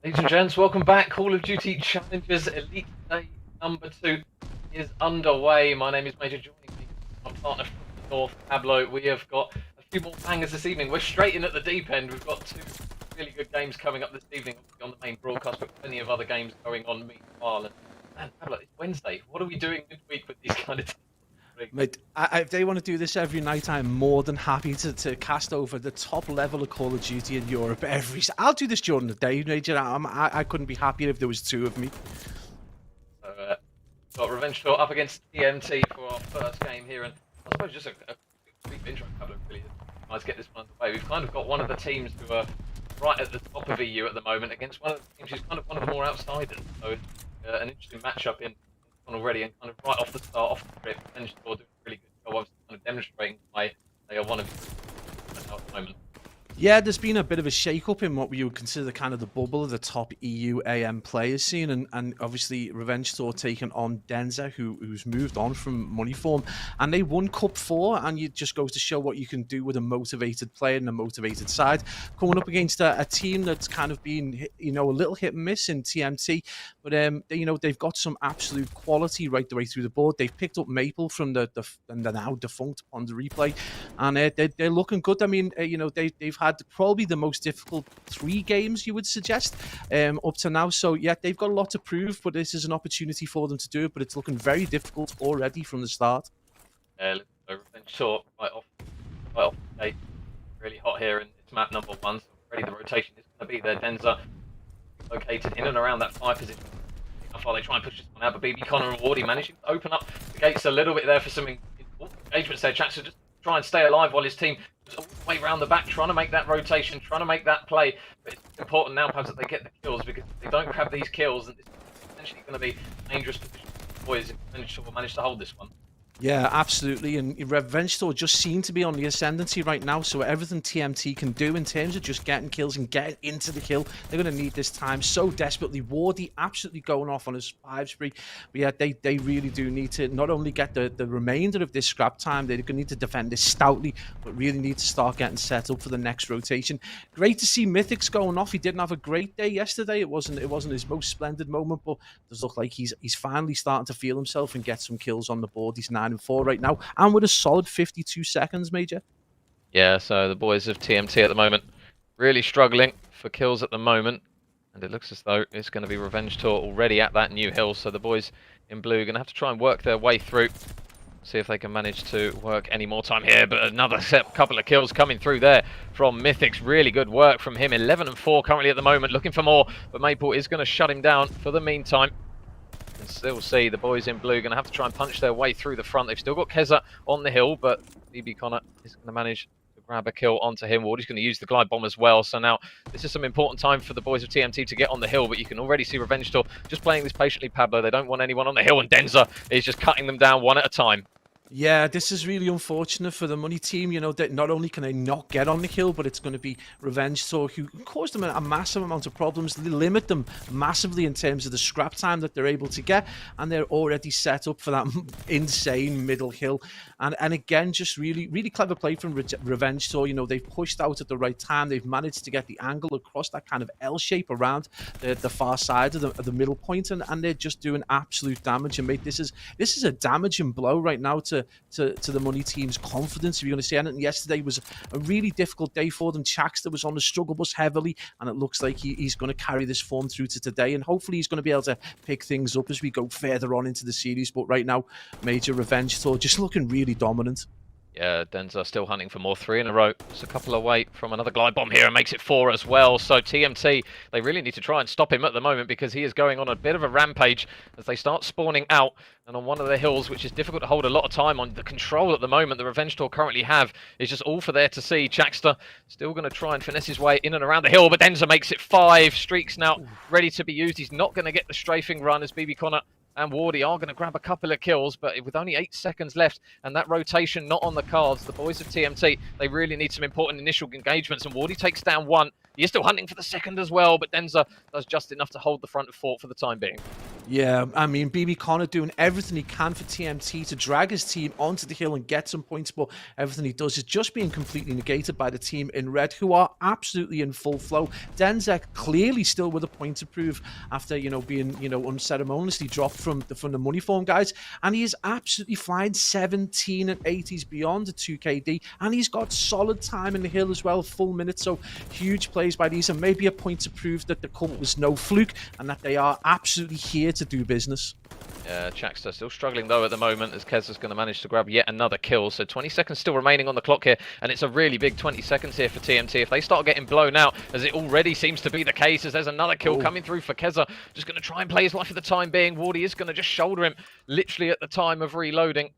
Ladies and gents, welcome back. Call of Duty Challengers Elite Day number 2 is underway. My name is Major. Joining me, my partner from the north, Pablo. We have got a few more bangers this evening. We're straight in at the deep end. We've got 2 really good games coming up this evening on the main broadcast, but plenty of other games going on meanwhile. And Pablo, it's Wednesday. What are we doing midweek with these kind of teams? Mate, if they want to do this every night, I'm more than happy to cast over the top level of Call of Duty in Europe I'll do this during the day, Major. I couldn't be happier if there was 2 of me. So, got Revenge Tour up against TMT for our first game here, and I suppose just a brief intro, Pablo, really. Let's get this one away. We've kind of got one of the teams who are right at the top of EU at the moment against one of the teams who's kind of one of the more outsiders. So an interesting matchup in already, and kind of right off the start, off the trip, Revenge Tour doing a really good job, obviously kind of demonstrating why they are one of the at the moment. Yeah, there's been a bit of a shake-up in what we would consider kind of the bubble of the top EU AM players scene, and obviously Revenge Tour taking on Denza, who's moved on from Moneyform, and they won Cup 4, and it just goes to show what you can do with a motivated player and a motivated side. Coming up against a team that's kind of been, a little hit and miss in TMT, but they've got some absolute quality right the way through the board. They've picked up Maple from the now defunct Ponder Replay, and they're looking good. I mean, they've had probably the most difficult 3 games, you would suggest, up to now. So yeah, they've got a lot to prove, but this is an opportunity for them to do it. But it's looking very difficult already from the start. Revenge Tour right off the gate, really hot here, and it's map number 1. So already the rotation is going to be there. Denza located in and around that 5 position. How far they try and push this one out, but BB Connor and Wardy managing to open up the gates a little bit there for some engagements there. Chance to just try and stay alive while his team is all the way around the back, trying to make that rotation, trying to make that play. But it's important now, perhaps, that they get the kills, because if they don't grab these kills, and it's potentially going to be a dangerous position for the boys if Revenge Tour will manage to hold this one. Yeah, absolutely. And Revenge Tour just seem to be on the ascendancy right now. So everything TMT can do in terms of just getting kills and getting into the kill, they're going to need this time so desperately. Wardy absolutely going off on his 5 spree. But yeah, they really do need to not only get the remainder of this scrap time, they're going to need to defend this stoutly, but really need to start getting set up for the next rotation. Great to see Mythic's going off. He didn't have a great day yesterday. It wasn't his most splendid moment, but it does look like he's finally starting to feel himself and get some kills on the board. He's 9-4 right now, and with a solid 52 seconds, Major. Yeah, so the boys of TMT at the moment really struggling for kills at the moment, and it looks as though it's going to be Revenge Tour already at that new hill. So the boys in blue are going to have to try and work their way through, see if they can manage to work any more time here. But another couple of kills coming through there from Mythics. Really good work from him. 11-4 currently at the moment, looking for more, but Maple is going to shut him down for the meantime. And still see the boys in blue going to have to try and punch their way through the front. They've still got Keza on the hill, but BB Connor is going to manage to grab a kill onto him. Wardy's going to use the glide bomb as well. So now this is some important time for the boys of TMT to get on the hill, but you can already see Revenge Tour just playing this patiently, Pablo. They don't want anyone on the hill, and Denza is just cutting them down one at a time. Yeah, this is really unfortunate for the Money team. That not only can they not get on the hill, but it's going to be Revenge Tour who caused them a massive amount of problems. They limit them massively in terms of the scrap time that they're able to get, and they're already set up for that insane middle hill. And again, just really, really clever play from Revenge Tour. They've pushed out at the right time. They've managed to get the angle across that kind of L shape around the far side of the middle point, and they're just doing absolute damage. And mate, this is a damaging blow right now to the Money team's confidence, if you're going to say anything. Yesterday was a really difficult day for them. Chaxter was on the struggle bus heavily, and it looks like he's going to carry this form through to today, and hopefully he's going to be able to pick things up as we go further on into the series. But right now, Major, Revenge Tour just looking really dominant. Yeah, Denza still hunting for more 3 in a row. Just a couple away from another glide bomb here, and makes it 4 as well. So TMT, they really need to try and stop him at the moment, because he is going on a bit of a rampage as they start spawning out. And on one of the hills, which is difficult to hold a lot of time on, the control at the moment the Revenge Tour currently have is just all for there to see. Chaxter still going to try and finesse his way in and around the hill, but Denza makes it 5. Streaks now ready to be used. He's not going to get the strafing run, as BB Connor and Wardy are going to grab a couple of kills, but with only 8 seconds left and that rotation not on the cards, the boys of TMT, they really need some important initial engagements, and Wardy takes down 1. He is still hunting for the second as well, but Denza does just enough to hold the front of fort for the time being. Yeah, I mean, BB Connor doing everything he can for TMT to drag his team onto the hill and get some points, but everything he does is just being completely negated by the team in red, who are absolutely in full flow. Denzek clearly still with a point to prove after, being, unceremoniously dropped from the money form guys, and he is absolutely flying 17 and 8. He's beyond the 2KD, and he's got solid time in the hill as well, full minutes, so huge plays by these, and maybe a point to prove that the cut was no fluke, and that they are absolutely here to do business. Yeah, Chaxter still struggling though at the moment, as Kez is going to manage to grab yet another kill. So 20 seconds still remaining on the clock here, and it's a really big 20 seconds here for TMT. If they start getting blown out, as it already seems to be the case, as there's another kill coming through for Keza, just going to try and play his life for the time being. Wardy is going to just shoulder him literally at the time of reloading.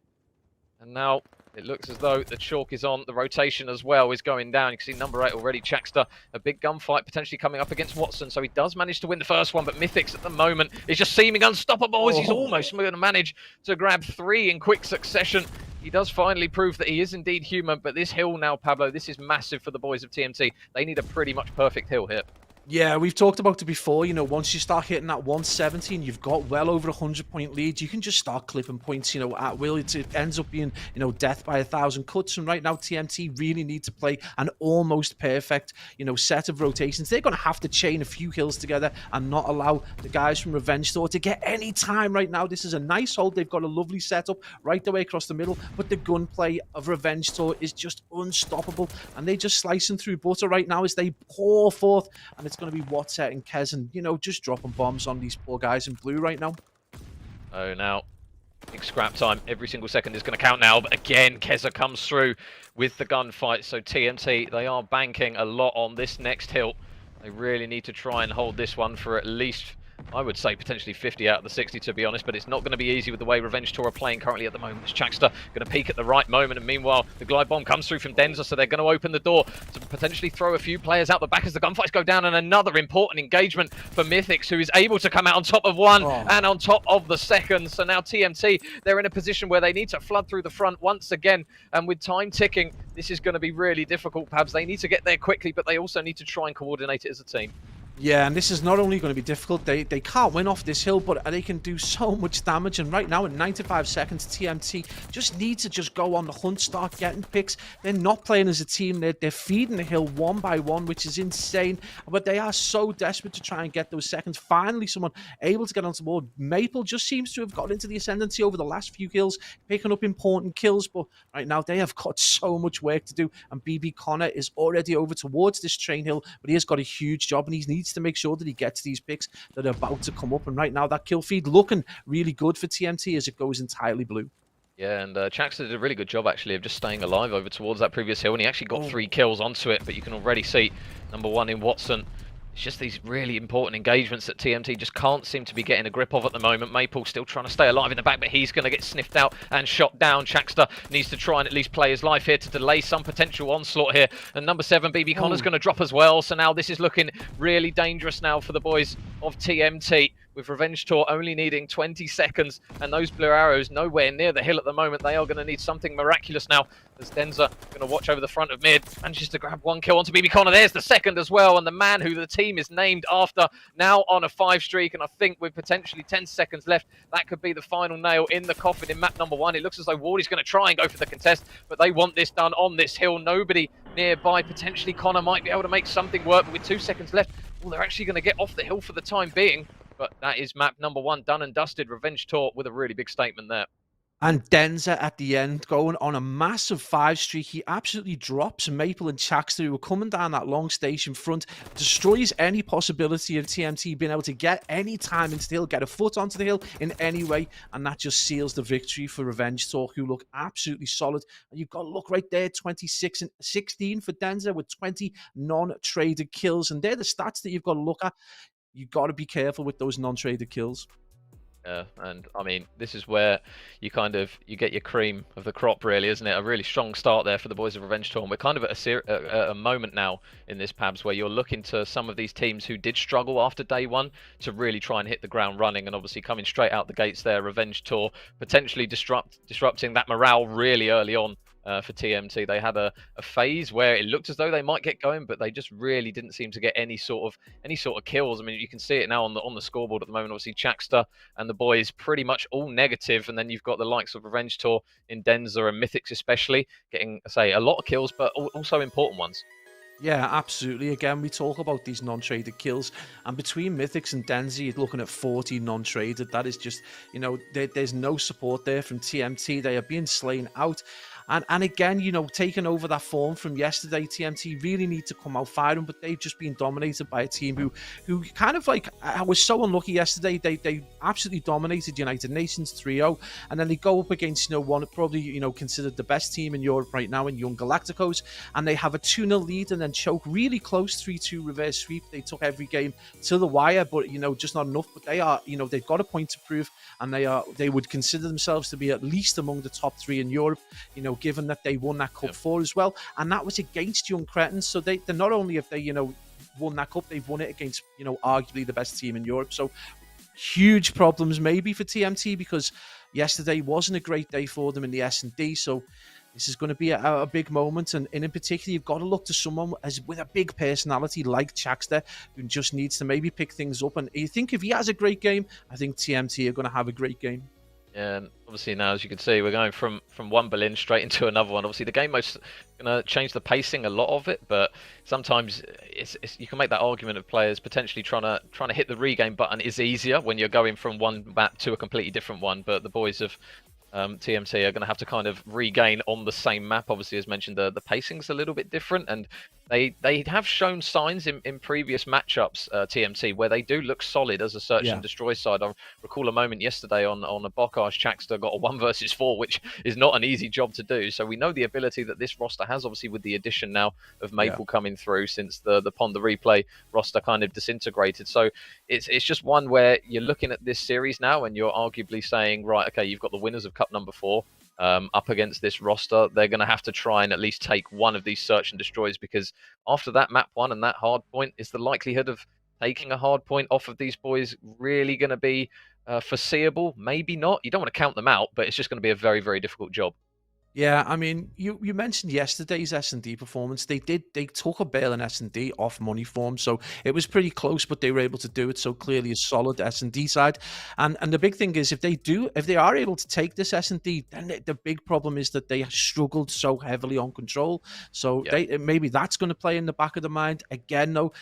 And now it looks as though the chalk is on. The rotation as well is going down. You can see number 8 already, Chaxter. A big gunfight potentially coming up against Watson. So he does manage to win the first one, but Mythics at the moment is just seeming unstoppable as he's almost going to manage to grab 3 in quick succession. He does finally prove that he is indeed human, but this hill now, Pablo, this is massive for the boys of TMT. They need a pretty much perfect hill here. Yeah, we've talked about it before. Once you start hitting that 117, you've got well over 100-point lead. You can just start clipping points, at will. It ends up being, death by 1,000 cuts. And right now, TMT really need to play an almost perfect, set of rotations. They're going to have to chain a few hills together and not allow the guys from Revenge Tour to get any time right now. This is a nice hold. They've got a lovely setup right the way across the middle, but the gunplay of Revenge Tour is just unstoppable. And they're just slicing through butter right now as they pour forth. And it's going to be Watset and Kez, and just dropping bombs on these poor guys in blue right now. Oh, now big scrap time. Every single second is going to count now. But again, Keza comes through with the gunfight. So TMT, they are banking a lot on this next hill. They really need to try and hold this one for at least, I would say, potentially 50 out of the 60, to be honest, but it's not going to be easy with the way Revenge Tour are playing currently at the moment. It's Chaxter going to peek at the right moment, and meanwhile, the glide bomb comes through from Denza, so they're going to open the door to potentially throw a few players out the back as the gunfights go down, and another important engagement for Mythics, who is able to come out on top of one and on top of the second. So now TMT, they're in a position where they need to flood through the front once again, and with time ticking, this is going to be really difficult, Pabs. They need to get there quickly, but they also need to try and coordinate it as a team. Yeah, and this is not only going to be difficult, they can't win off this hill, but they can do so much damage. And right now, in 95 seconds, TMT just need to just go on the hunt, start getting picks. They're not playing as a team. They're feeding the hill one by one, which is insane. But they are so desperate to try and get those seconds. Finally, someone able to get onto the board. Maple just seems to have got into the ascendancy over the last few kills, picking up important kills. But right now, they have got so much work to do. And BB Connor is already over towards this train hill, but he has got a huge job, and he needs to make sure that he gets these picks that are about to come up. And right now, that kill feed looking really good for TMT as it goes entirely blue. Yeah, and Chaxter did a really good job, actually, of just staying alive over towards that previous hill, and he actually got 3 kills onto it, but you can already see number 1 in Watson. It's just these really important engagements that TMT just can't seem to be getting a grip of at the moment. Maple still trying to stay alive in the back, but he's going to get sniffed out and shot down. Chaxter needs to try and at least play his life here to delay some potential onslaught here. And number 7, BB Connor's going to drop as well. So now this is looking really dangerous now for the boys of TMT, with Revenge Tour only needing 20 seconds, and those blue arrows nowhere near the hill at the moment. They are going to need something miraculous now, as Denza going to watch over the front of mid, manages to grab 1 kill onto BB Connor. There's the second as well, and the man who the team is named after now on a 5 streak, and I think with potentially 10 seconds left, that could be the final nail in the coffin in map number 1. It looks as though Wardy's going to try and go for the contest, but they want this done on this hill. Nobody nearby. Potentially Connor might be able to make something work, but with 2 seconds left, well, they're actually going to get off the hill for the time being. But that is map number 1 done and dusted. Revenge Tour with a really big statement there. And Denza at the end going on a massive 5 streak. He absolutely drops Maple and Chaxter, who were coming down that long station front, destroys any possibility of TMT being able to get any time into the hill, get a foot onto the hill in any way, and that just seals the victory for Revenge Tour, who look absolutely solid. And you've got to look right there, 26 and 16 for Denza with 20 non-traded kills, and they're the stats that you've got to look at. You've got to be careful with those non-traded kills. Yeah, and I mean, this is where you get your cream of the crop, really, isn't it? A really strong start there for the boys of Revenge Tour. And we're kind of at a moment now in this Pabs where you're looking to some of these teams who did struggle after day 1 to really try and hit the ground running, and obviously coming straight out the gates there, Revenge Tour potentially disrupting that morale really early on. for TMT. They had a phase where it looked as though they might get going, but they just really didn't seem to get any sort of kills. I mean, you can see it now on the scoreboard at the moment. Obviously, Chaxter and the boys pretty much all negative, and then you've got the likes of Revenge Tour in Denza and Mythics especially getting, say, a lot of kills, but also important ones. Yeah, absolutely. Again, we talk about these non-traded kills, and between Mythics and Denzi, you're looking at 40 non-traded. That is just, there's no support there from TMT. They are being slain out. And again, taking over that form from yesterday, TMT really need to come out firing, but they've just been dominated by a team who kind of like, I was so unlucky yesterday. They absolutely dominated United Nations 3-0, and then they go up against, one probably, considered the best team in Europe right now in Young Galacticos, and they have a 2-0 lead and then choke really close 3-2 reverse sweep. They took every game to the wire, but, just not enough. But they are, they've got a point to prove, and they would consider themselves to be at least among the top 3 in Europe, given that they won that cup 4 as well, and that was against Young Cretans. So they're not only have they won that cup, they've won it against arguably the best team in Europe. So huge problems maybe for TMT, because yesterday wasn't a great day for them in the S&D. So this is going to be a big moment, and in particular, you've got to look to someone with a big personality like Chaxter, who just needs to maybe pick things up. And you think if he has a great game, I think TMT are going to have a great game. Yeah, and obviously now, as you can see, we're going from one Berlin straight into another one. Obviously, the game mode's going to change the pacing a lot of it, but sometimes you can make that argument of players potentially trying to hit the regain button is easier when you're going from one map to a completely different one. But the boys of TMT are going to have to kind of regain on the same map. Obviously, as mentioned, the pacing's a little bit different, and they have shown signs in previous matchups, TMT, where they do look solid as a search and destroy side. I recall a moment yesterday on a Bocage, Chaxter got a 1 versus 4, which is not an easy job to do. So we know the ability that this roster has, obviously with the addition now of Maple coming through since the Ponder Replay roster kind of disintegrated. So it's just one where you're looking at this series now and you're arguably saying, right, okay, you've got the winners of Cup number 4 up against this roster. They're going to have to try and at least take one of these search and destroys, because after that map 1 and that hard point, is the likelihood of taking a hard point off of these boys really going to be foreseeable? Maybe not. You don't want to count them out, but it's just going to be a very, very difficult job. Yeah, I mean, you mentioned yesterday's S&D performance. They took a Berlin S&D off money form, so it was pretty close, but they were able to do it. So clearly a solid S&D side. And the big thing is, if they are able to take this S&D, then the big problem is that they struggled so heavily on control. So maybe that's going to play in the back of the mind. Again, though,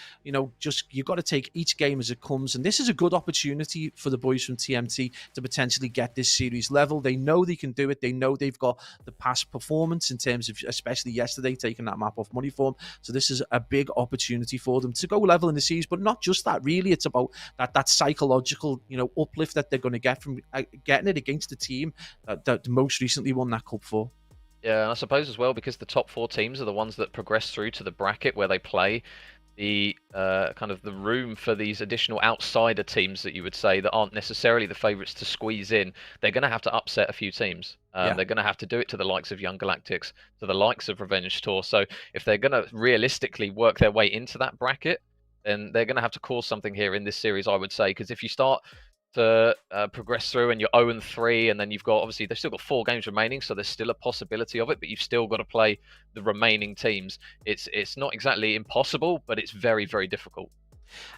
just you've got to take each game as it comes. And this is a good opportunity for the boys from TMT to potentially get this series level. They know they can do it. They know they've got the past performance in terms of, especially yesterday, taking that map off money form. So this is a big opportunity for them to go level in the series, but not just that. Really, it's about that psychological, uplift that they're going to get from getting it against the team that most recently won that Cup 4. Yeah, and I suppose as well, because the top 4 teams are the ones that progress through to the bracket where they play, the kind of the room for these additional outsider teams that you would say that aren't necessarily the favourites to squeeze in, they're going to have to upset a few teams. They're going to have to do it to the likes of Young Galactics, to the likes of Revenge Tour. So if they're going to realistically work their way into that bracket, then they're going to have to cause something here in this series, I would say. Because if you start to progress through and you're 0-3, and then you've got, obviously they've still got 4 games remaining, so there's still a possibility of it, but you've still got to play the remaining teams. It's not exactly impossible, but it's very, very difficult.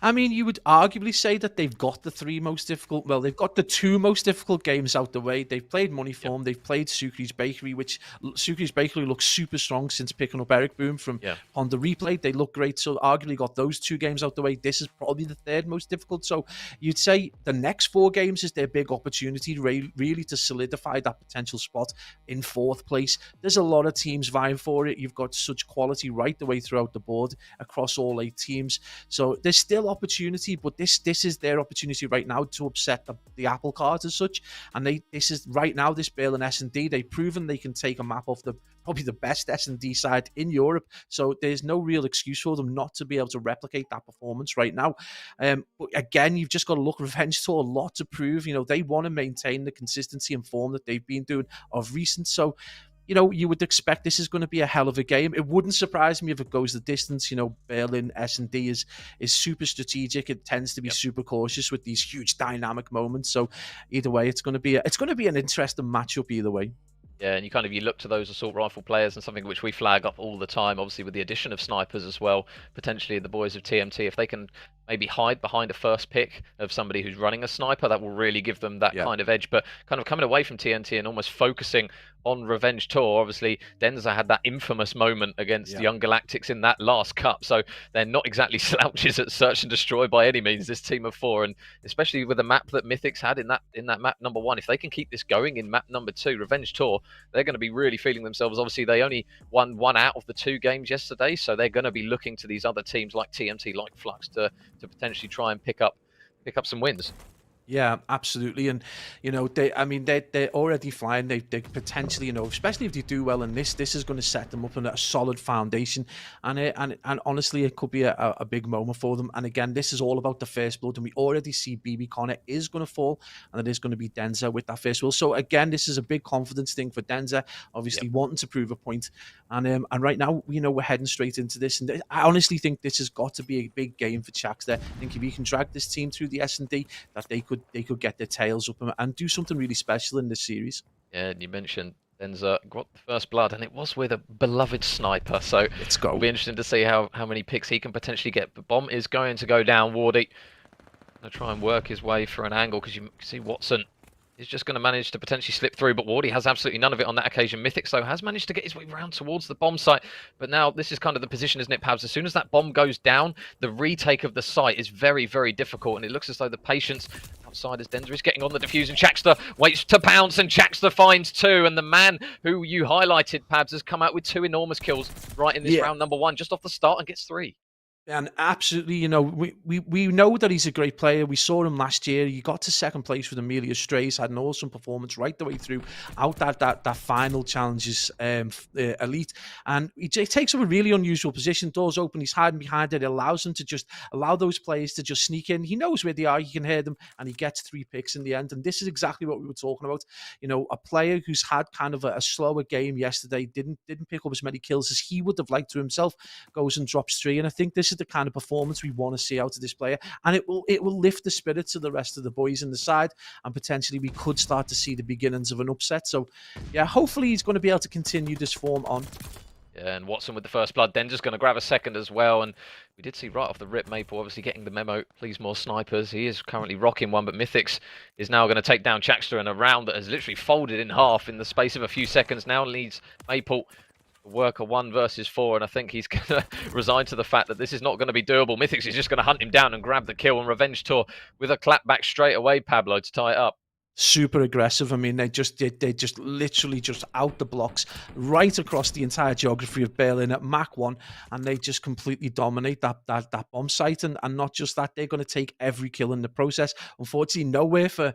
I mean, you would arguably say that they've got the 3 most difficult, well, they've got the 2 most difficult games out the way. They've played Money Form, they've played Sukri's Bakery, which Sukri's Bakery looks super strong since picking up Eric Boom from on the replay. They look great, so arguably got those 2 games out the way. This is probably the 3rd most difficult. So you'd say the next 4 games is their big opportunity, really to solidify that potential spot in 4th place. There's a lot of teams vying for it. You've got such quality right the way throughout the board across all 8 teams. So there's still opportunity, but this is their opportunity right now to upset the apple cart as such. And this is right now, this Berlin S&D, they've proven they can take a map off probably the best S&D side in Europe. So there's no real excuse for them not to be able to replicate that performance right now. But again, you've just got to look Revenge to a lot to prove. They want to maintain the consistency and form that they've been doing of recent. So you would expect this is going to be a hell of a game. It wouldn't surprise me if it goes the distance. Berlin S&D is super strategic. It tends to be super cautious with these huge dynamic moments. So either way, it's going to be an interesting matchup either way. Yeah, and you look to those assault rifle players, and something which we flag up all the time, obviously with the addition of snipers as well, potentially the boys of TMT, if they can maybe hide behind a first pick of somebody who's running a sniper, that will really give them that Yeah. kind of edge. But kind of coming away from TNT and almost focusing on Revenge Tour, obviously Denza had that infamous moment against the Yeah. Young Galactics in that last cup, so they're not exactly slouches at search and destroy by any means, this team of four, and especially with the map that Mythics had in that map number one, if they can keep this going in map number two, Revenge Tour, they're going to be really feeling themselves. Obviously, they only won one out of the two games yesterday, so they're going to be looking to these other teams like TMT, like Flux, to potentially try and pick up some wins. Yeah, absolutely. And I mean, they're already flying. They potentially, especially if they do well in this is going to set them up on a solid foundation. And honestly, it could be a big moment for them. And again, this is all about the first blood, and we already see BB Connor is going to fall, and it is going to be Denza with that first blood. So again, this is a big confidence thing for Denza, obviously Yep. wanting to prove a point. And right now, we're heading straight into this, and I honestly think this has got to be a big game for Chax there. I think if he can drag this team through the S&D, that they could get their tails up and do something really special in this series. Yeah, and you mentioned Denza got the first blood, and it was with a beloved sniper. So Let's it'll go. be interesting to see how many picks he can potentially get. But Bomb is going to go down. Wardy going to try and work his way for an angle, because you can see Watson is just going to manage to potentially slip through, but Wardy has absolutely none of it on that occasion. Mythic, though, has managed to get his way round towards the bomb site, but now this is kind of the position, isn't it, Pabs? As soon as that bomb goes down, the retake of the site is very, very difficult, and it looks as though the patience outside as Denza is getting on the defuse, and Chaxter waits to pounce, and Chaxter finds two, and the man who you highlighted, Pabs, has come out with two enormous kills right in this round number one, just off the start, and gets three. And absolutely, we know that he's a great player. We saw him last year. He got to second place with Amelia Strays, had an awesome performance right the way through, out that final challenges elite. And he takes up a really unusual position. Doors open, he's hiding behind it. It allows him to just allow those players to just sneak in. He knows where they are. He can hear them, and he gets 3 picks in the end. And this is exactly what we were talking about. A player who's had kind of a slower game yesterday, didn't pick up as many kills as he would have liked to himself, goes and drops 3. And I think this is the kind of performance we want to see out of this player, and it will lift the spirits of the rest of the boys in the side, and potentially we could start to see the beginnings of an upset. So yeah, hopefully he's going to be able to continue this form on. Yeah, and Watson with the first blood. Denza's going to grab a second as well. And we did see right off the rip Maple obviously getting the memo. Please, more snipers. He is currently rocking one, but Mythics is now going to take down Chaxter in a round that has literally folded in half in the space of a few seconds. Now leads Maple to work a 1 versus 4. And I think he's going to resign to the fact that this is not going to be doable. Mythics is just going to hunt him down and grab the kill. And Revenge Tour with a clap back straight away, Pablo, to tie it up. Super aggressive. I mean, they just literally just out the blocks right across the entire geography of Berlin at Mach 1, and they just completely dominate that bomb site. And not just that, they're going to take every kill in the process. Unfortunately, nowhere for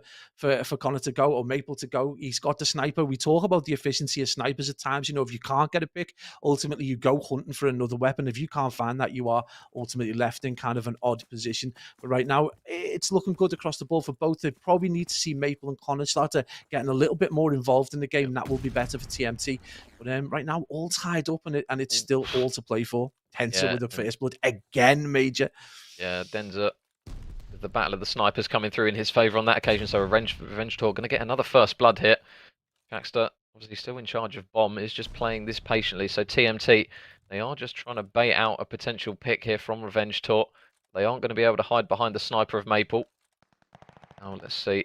Connor to go, or Maple to go. He's got the sniper. We talk about the efficiency of snipers at times. If you can't get a pick, ultimately you go hunting for another weapon. If you can't find that, you are ultimately left in kind of an odd position. But right now, it's looking good across the board for both. They probably need to see Maple and Connor start to getting a little bit more involved in the game. That will be better for TMT. But right now, all tied up, and it's still all to play for. Tenser with the first blood again, Major. Yeah, Denza, the battle of the snipers coming through in his favour on that occasion. So Revenge Tour going to get another first blood hit. Jaxter, obviously still in charge of Bomb, is just playing this patiently. So TMT, they are just trying to bait out a potential pick here from Revenge Tour. They aren't going to be able to hide behind the sniper of Maple. Now let's see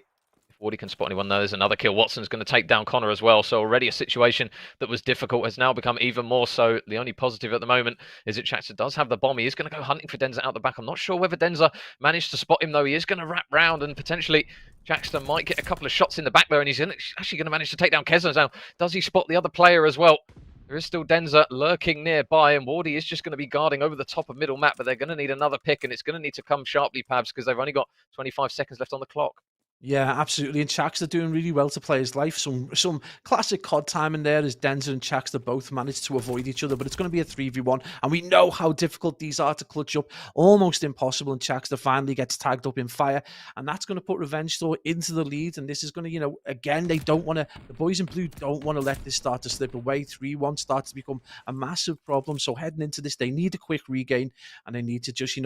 if Wardy can spot anyone. No, there's another kill. Watson's going to take down Connor as well. So already a situation that was difficult has now become even more so. The only positive at the moment is that Chaxter does have the bomb. He is going to go hunting for Denza out the back. I'm not sure whether Denza managed to spot him, though. He is going to wrap round, and potentially Chaxter might get a couple of shots in the back there, and he's actually going to manage to take down Kesner now. Does he spot the other player as well? There is still Denza lurking nearby, and Wardy is just going to be guarding over the top of middle map, but they're going to need another pick, and it's going to need to come sharply, Pabs, because they've only got 25 seconds left on the clock. Yeah, absolutely. And Chaxter doing really well to play his life. Some classic COD time in there as Denza and Chaxter both managed to avoid each other, but it's going to be a 3v1. And we know how difficult these are to clutch up. Almost impossible. And Chaxter finally gets tagged up in fire. And that's going to put Revenge Tour into the lead. And this is going to, again, they don't want to, the boys in blue don't want to let this start to slip away. 3-1 starts to become a massive problem. So heading into this, they need a quick regain, and they need to just,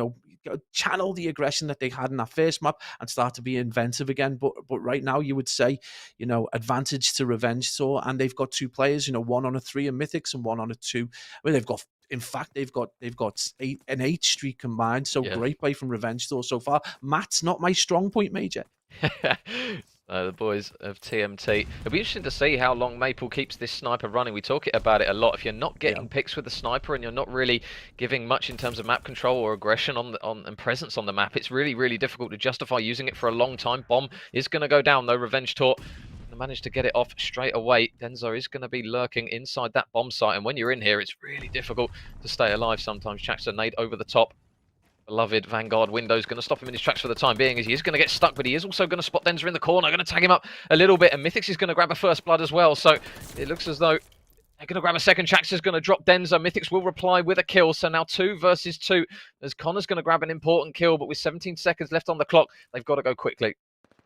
channel the aggression that they had in that first map and start to be inventive again. again. But right now, you would say, advantage to Revenge Tour, and they've got two players, one on a 3 in Mythics and one on a 2. Well, they've got. In fact, they've got an 8 streak combined. So Yeah. great play from Revenge Tour so far. Matt's not my strong point, Major. The boys of TMT. It'll be interesting to see how long Maple keeps this sniper running. We talk about it a lot. If you're not getting picks with the sniper and you're not really giving much in terms of map control or aggression and presence on the map, it's really, really difficult to justify using it for a long time. Bomb is going to go down though. Revenge Tour managed to get it off straight away. Denzo is going to be lurking inside that bomb site, and when you're in here, it's really difficult to stay alive sometimes. Chaks a nade over the top. Beloved Vanguard window's going to stop him in his tracks for the time being, as he is going to get stuck, but he is also going to spot Denzer in the corner, going to tag him up a little bit, and Mythics is going to grab a first blood as well, so it looks as though they're going to grab a second. Chaks is going to drop Denzer. Mythics will reply with a kill, so now 2 versus 2, as Connor's going to grab an important kill, but with 17 seconds left on the clock, they've got to go quickly.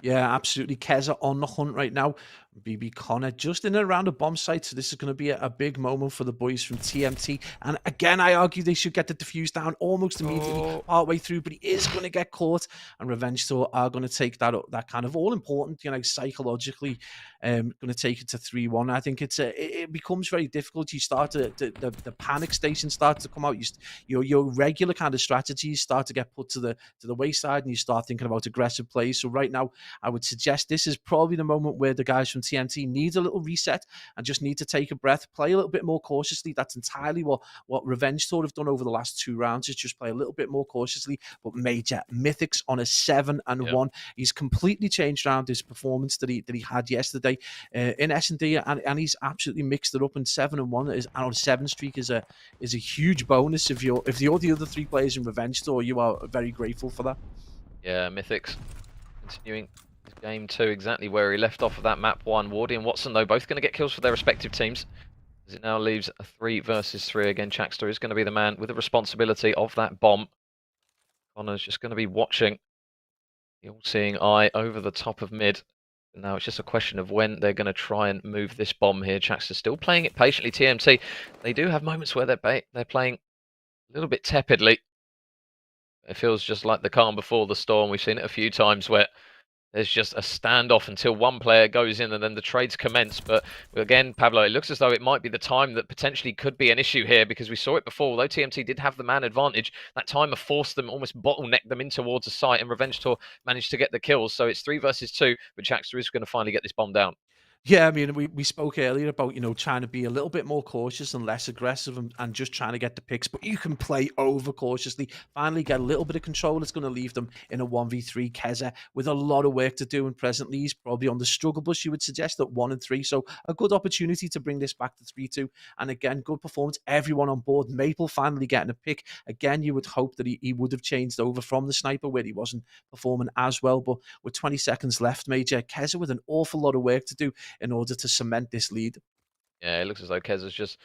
Yeah, absolutely. Keza on the hunt right now. BB Connor just in and around a bomb site. So this is going to be a big moment for the boys from TMT. And again, I argue they should get the defuse down almost immediately partway through, but he is going to get caught. And Revenge Tour are going to take that kind of all important, psychologically, going to take it to 3-1. I think it becomes very difficult. You start the panic station starts to come out. Your regular kind of strategies start to get put to the wayside, and you start thinking about aggressive plays. So right now, I would suggest this is probably the moment where the guys from TMT need a little reset and just need to take a breath, play a little bit more cautiously. That's entirely what Revenge Tour have done over the last 2 rounds, is just play a little bit more cautiously. But Major Mythics on a 7-1. He's completely changed around his performance that he had yesterday in S&D, and he's absolutely mixed it up. And 7-1 is on a 7 streak is a huge bonus. If you're the other 3 players in Revenge Tour, you are very grateful for that. Yeah, Mythics continuing his game 2 exactly where he left off of that map 1. Wardy and Watson, though, both going to get kills for their respective teams, as it now leaves a 3 versus 3. Again, Chakster is going to be the man with the responsibility of that bomb. Connor's just going to be watching, the all-seeing eye over the top of mid. And now it's just a question of when they're going to try and move this bomb here. Chakster's still playing it patiently. TMT, they do have moments where they're playing a little bit tepidly. It feels just like the calm before the storm. We've seen it a few times where there's just a standoff until one player goes in and then the trades commence. But again, Pablo, it looks as though it might be the time that potentially could be an issue here, because we saw it before. Although TMT did have the man advantage, that timer forced them, almost bottlenecked them in towards a site, and Revenge Tour managed to get the kills. So it's 3 versus 2, but Chakster is going to finally get this bomb down. Yeah, I mean, we spoke earlier about, trying to be a little bit more cautious and less aggressive, and just trying to get the picks, but you can play over cautiously, finally get a little bit of control. It's going to leave them in a 1v3. Keza with a lot of work to do, and presently he's probably on the struggle bus, you would suggest, at 1 and 3. So a good opportunity to bring this back to 3-2. And again, good performance, everyone on board. Maple finally getting a pick. Again, you would hope that he would have changed over from the sniper, where he wasn't performing as well. But with 20 seconds left, Major, Keza with an awful lot of work to do in order to cement this lead. Yeah, it looks as though Keza's just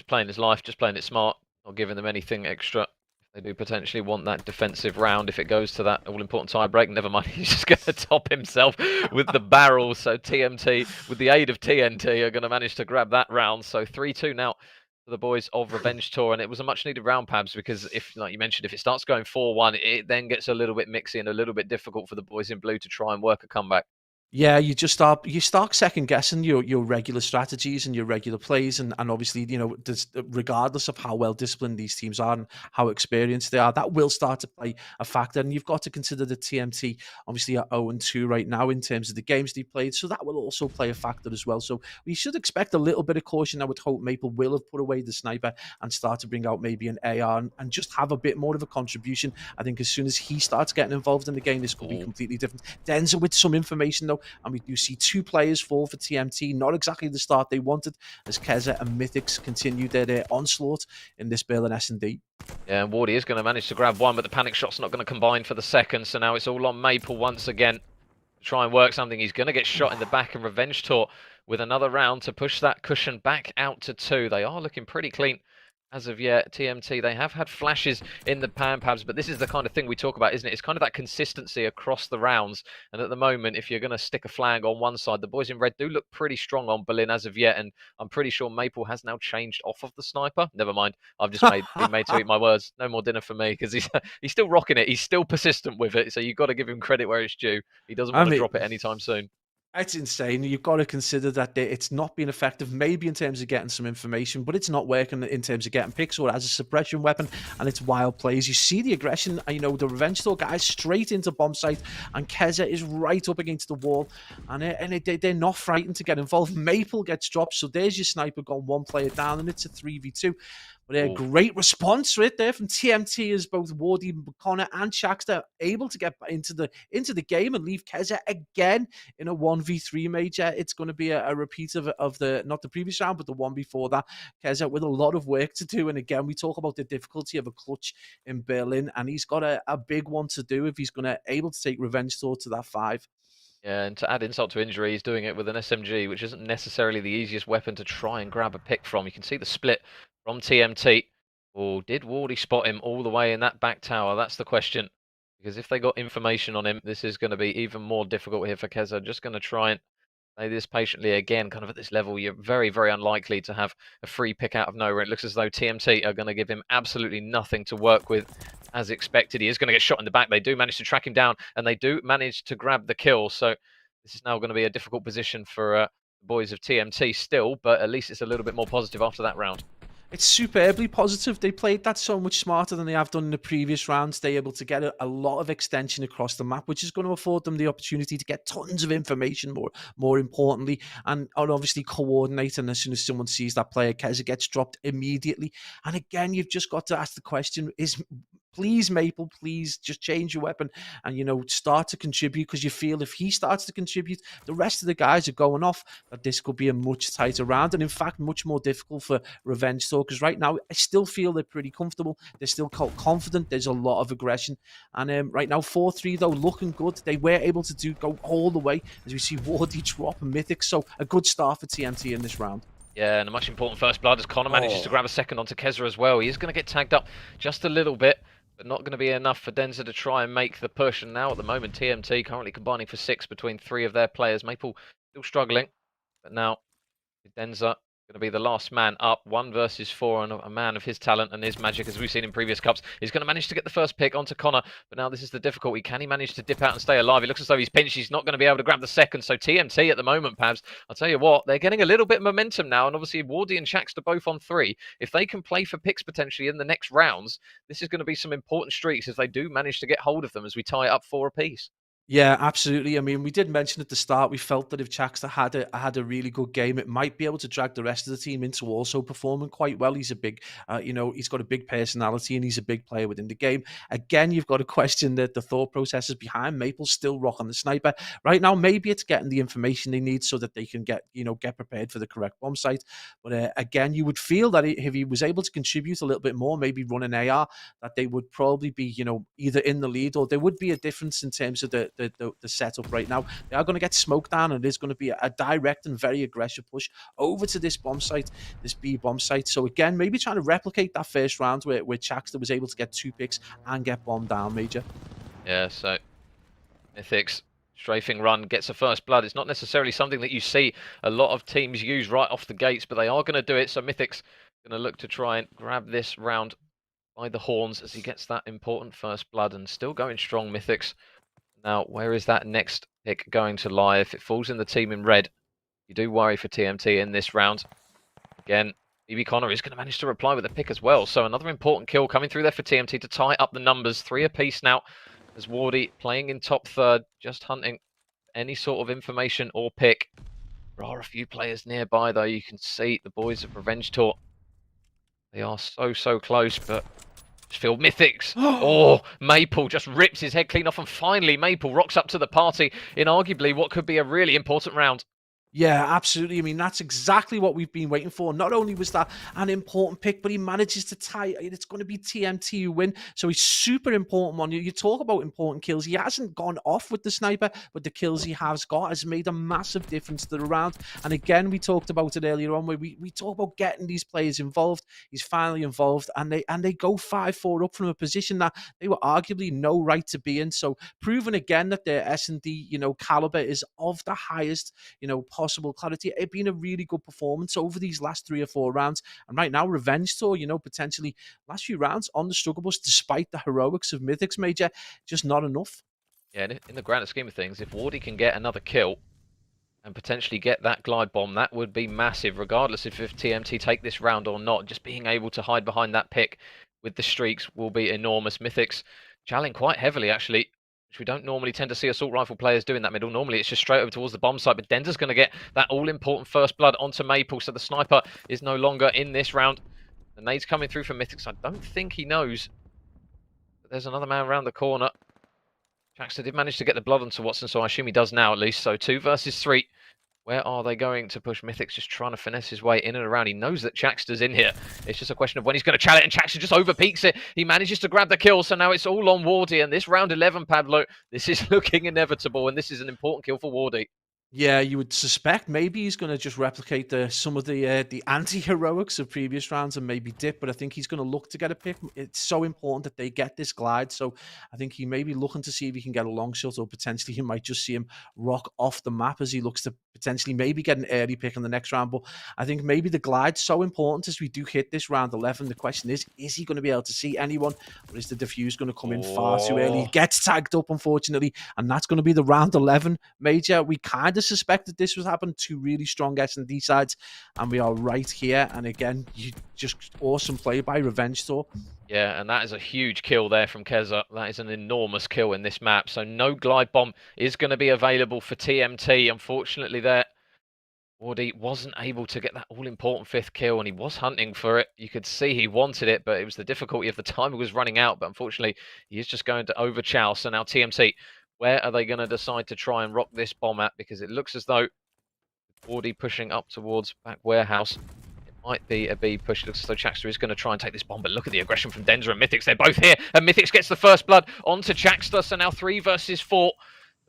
playing his life, just playing it smart, not giving them anything extra. They do potentially want that defensive round if it goes to that all-important tie break. Never mind, he's just going to top himself with the barrel. So TMT, with the aid of TNT, are going to manage to grab that round. So 3-2 now for the boys of Revenge Tour. And it was a much-needed round, Pabs, because if, like you mentioned, if it starts going 4-1, it then gets a little bit mixy and a little bit difficult for the boys in blue to try and work a comeback. Yeah, you start second guessing your regular strategies and your regular plays, and obviously, regardless of how well disciplined these teams are and how experienced they are, that will start to play a factor. And you've got to consider the TMT obviously are 0-2 right now in terms of the games they played, so that will also play a factor as well. So we should expect a little bit of caution. I would hope Maple will have put away the sniper and start to bring out maybe an AR and just have a bit more of a contribution. I think as soon as he starts getting involved in the game, this could be completely different. Denzel with some information though, and we do see 2 players fall for TMT. Not exactly the start they wanted, as Keza and Mythics continue their onslaught in this Berlin S&D. Yeah, and Wardy is going to manage to grab one, but the panic shot's not going to combine for the second. So now it's all on Maple once again to try and work something. He's going to get shot in the back, and Revenge Tour with another round to push that cushion back out to 2. They are looking pretty clean as of yet. TMT, they have had flashes in the pan-pabs, but this is the kind of thing we talk about, isn't it? It's kind of that consistency across the rounds. And at the moment, if you're going to stick a flag on one side, the boys in red do look pretty strong on Berlin as of yet. And I'm pretty sure Maple has now changed off of the sniper. Never mind. I've just been made to eat my words. No more dinner for me because he's still rocking it. He's still persistent with it. So you've got to give him credit where it's due. He doesn't I want to mean, drop it anytime soon. it's insane. You've got to consider that it's not being effective, maybe in terms of getting some information, but it's not working in terms of getting picks or as a suppression weapon, and it's wild plays. You see the aggression, the Revenge Tour guys straight into bomb site, and Keza is right up against the wall, and they're not frightened to get involved. Maple gets dropped, so there's your sniper gone one player down, and it's a 3v2. But a great response right there from TMT as both Wardy, Connor, and Shaxter able to get into the game and leave Keza again in a 1v3 major. It's going to be a repeat of the, not the previous round, but the one before that. Keza with a lot of work to do. And again, we talk about the difficulty of a clutch in Berlin, and he's got a big one to do if he's going to able to take Revenge Tour to that 5. Yeah, and to add insult to injury, he's doing it with an SMG, which isn't necessarily the easiest weapon to try and grab a pick from. You can see the split from TMT. Oh, did Wardy spot him all the way in that back tower? That's the question. Because if they got information on him, this is going to be even more difficult here for Keza. Just going to try and play this patiently again, kind of at this level. You're very, very unlikely to have a free pick out of nowhere. It looks as though TMT are going to give him absolutely nothing to work with as expected. He is going to get shot in the back. They do manage to track him down, and they do manage to grab the kill. So this is now going to be a difficult position for the boys of TMT still, but at least it's a little bit more positive after that round. It's superbly positive. They played that so much smarter than they have done in the previous rounds. They're able to get a lot of extension across the map, which is going to afford them the opportunity to get tons of information, more importantly, and obviously coordinate. And as soon as someone sees that player, Keza gets dropped immediately. And again, you've just got to ask the question, please, Maple, please just change your weapon and, start to contribute, because you feel if he starts to contribute, the rest of the guys are going off, that this could be a much tighter round, and in fact, much more difficult for Revenge Tour, because right now, I still feel they're pretty comfortable. They're still confident. There's a lot of aggression. And right now, 4-3, though, looking good. They were able to go all the way, as we see Wardy drop a Mythic, so a good start for TMT in this round. Yeah, and a much important first blood as Connor manages to grab a second onto Keza as well. He is going to get tagged up just a little bit, but not going to be enough for Denza to try and make the push. And now at the moment, TMT currently combining for 6 between 3 of their players. Maple still struggling, but now Denza going to be the last man up. 1 versus 4, and a man of his talent and his magic, as we've seen in previous cups, is going to manage to get the first pick onto Connor. But now this is the difficulty. Can he manage to dip out and stay alive? It looks as though he's pinched. He's not going to be able to grab the second. So TMT at the moment, Pabs, I'll tell you what, they're getting a little bit of momentum now. And obviously, Wardy and Shaxter both on 3. If they can play for picks potentially in the next rounds, this is going to be some important streaks if they do manage to get hold of them as we tie it up 4 apiece. Yeah, absolutely. I mean, we did mention at the start, we felt that if Shaxter had a really good game, it might be able to drag the rest of the team into also performing quite well. He's a big, he's got a big personality and he's a big player within the game. Again, you've got to question the thought processes behind Maple still rocking the sniper. Right now, maybe it's getting the information they need so that they can get prepared for the correct bomb site. But again, you would feel that if he was able to contribute a little bit more, maybe run an AR, that they would probably be, either in the lead, or there would be a difference in terms of the setup right now. They are going to get smoked down, and it is going to be a direct and very aggressive push over to this bomb site, this B bomb site. So again, maybe trying to replicate that first round where Shaxter was able to get 2 picks and get bombed down, Major. Yeah, so Mythic's strafing run gets a first blood. It's not necessarily something that you see a lot of teams use right off the gates, but they are going to do it. So Mythic's going to look to try and grab this round by the horns as he gets that important first blood, and still going strong, Mythic's. Now, where is that next pick going to lie? If it falls in the team in red, you do worry for TMT in this round. Again, BB Connor is going to manage to reply with a pick as well. So another important kill coming through there for TMT to tie up the numbers. 3 apiece now, as Wardy playing in top 3rd, just hunting any sort of information or pick. There are a few players nearby, though. You can see the boys of Revenge Tour. They are so close, but Field Mythics. Oh, Maple just rips his head clean off, and finally Maple rocks up to the party in arguably what could be a really important round. Yeah, absolutely. I mean, that's exactly what we've been waiting for. Not only was that an important pick, but he manages to tie. It's going to be TMT who win. So he's super important one. You talk about important kills. He hasn't gone off with the sniper, but the kills he has got has made a massive difference to the round. And again, we talked about it earlier on where we talk about getting these players involved. He's finally involved, and they go 5-4 up from a position that they were arguably no right to be in. So proving again that their S&D, caliber is of the highest, possible clarity. It's been a really good performance over these last 3 or 4 rounds. And right now, Revenge Tour, potentially last few rounds on the struggle bus, despite the heroics of Mythics Major, just not enough. Yeah, in the grander scheme of things, if Wardy can get another kill and potentially get that glide bomb, that would be massive, regardless if TMT take this round or not. Just being able to hide behind that pick with the streaks will be enormous. Mythics challing quite heavily, actually, which we don't normally tend to see assault rifle players doing that middle. Normally, it's just straight over towards the bomb site, but Dender's going to get that all-important first blood onto Maple, so the sniper is no longer in this round. The nade's coming through from Mythics. I don't think he knows that there's another man around the corner. Jackster did manage to get the blood onto Watson, so I assume he does now at least. So 2 versus 3. Where are they going to push? Mythics just trying to finesse his way in and around. He knows that Jackster's in here. It's just a question of when he's going to challenge it, and Jackster just overpeaks it. He manages to grab the kill, so now it's all on Wardy. And this round 11, Pablo, this is looking inevitable, and this is an important kill for Wardy. Yeah, you would suspect maybe he's going to just replicate some of the anti-heroics of previous rounds and maybe dip, but I think he's going to look to get a pick. It's so important that they get this glide, so I think he may be looking to see if he can get a long shot, or potentially he might just see him rock off the map as he looks to potentially maybe get an early pick in the next round. But I think maybe the glide's so important as we do hit this round 11. The question is he going to be able to see anyone, or is the defuse going to come in far too early? He gets tagged up, unfortunately, and that's going to be the round 11 major. We kind of suspected this was happening. 2 really strong S&D sides, and we are right here. And again, just awesome play by Revenge Tour. Yeah, and that is a huge kill there from Keza. That is an enormous kill in this map. So no glide bomb is going to be available for TMT. Unfortunately there, Wardy wasn't able to get that all-important 5th kill, and he was hunting for it. You could see he wanted it, but it was the difficulty of the timer was running out. But unfortunately, he is just going to overchow. So now TMT, where are they going to decide to try and rock this bomb at? Because it looks as though Wardy pushing up towards back warehouse, might be a B push. Looks as though Jackster is going to try and take this bomb, but look at the aggression from Denzer and Mythics. They're both here, and Mythics gets the first blood onto Jackster. So now 3 versus 4.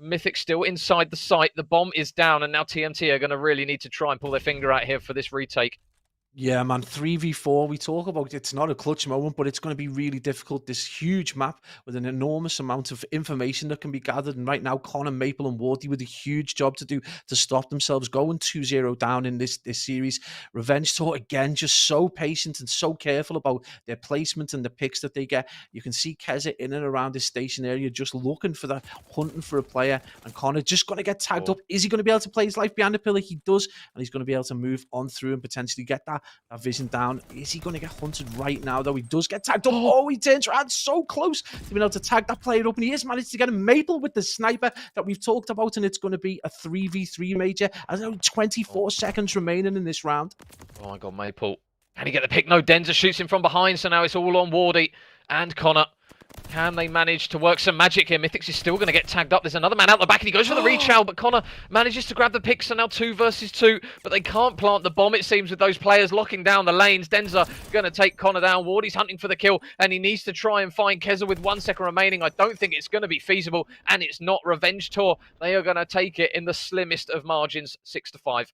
Mythics still inside the site. The bomb is down, and now TMT are going to really need to try and pull their finger out here for this retake. Yeah, man, 3v4, we talk about it's not a clutch moment, but it's going to be really difficult. This huge map with an enormous amount of information that can be gathered. And right now, Connor, Maple, and Wardy with a huge job to do to stop themselves going 2-0 down in this series. Revenge Tour, again, just so patient and so careful about their placement and the picks that they get. You can see Keza in and around this station area just looking for that, hunting for a player. And Connor just going to get tagged up. Is he going to be able to play his life behind the pillar? He does. And he's going to be able to move on through and potentially get that vision down. Is he going to get hunted right now, though? He does get tagged up. Oh, he turns around so close to being able to tag that player up, and he has managed to get a Maple with the sniper that we've talked about, and it's going to be a 3v3 major. There's only 24 seconds remaining in this round. Oh my god, Maple. Can he get the pick? No, Denzer shoots him from behind, so now it's all on Wardy and Connor. Can they manage to work some magic here? Mythics is still going to get tagged up. There's another man out the back, and he goes for the rechow, but Connor manages to grab the pick, so now 2 versus 2. But they can't plant the bomb, it seems, with those players locking down the lanes. Denzer going to take Connor down. Wardy's hunting for the kill, and he needs to try and find Keza with 1 second remaining. I don't think it's going to be feasible, and it's not. Revenge Tour, they are going to take it in the slimmest of margins, 6-5.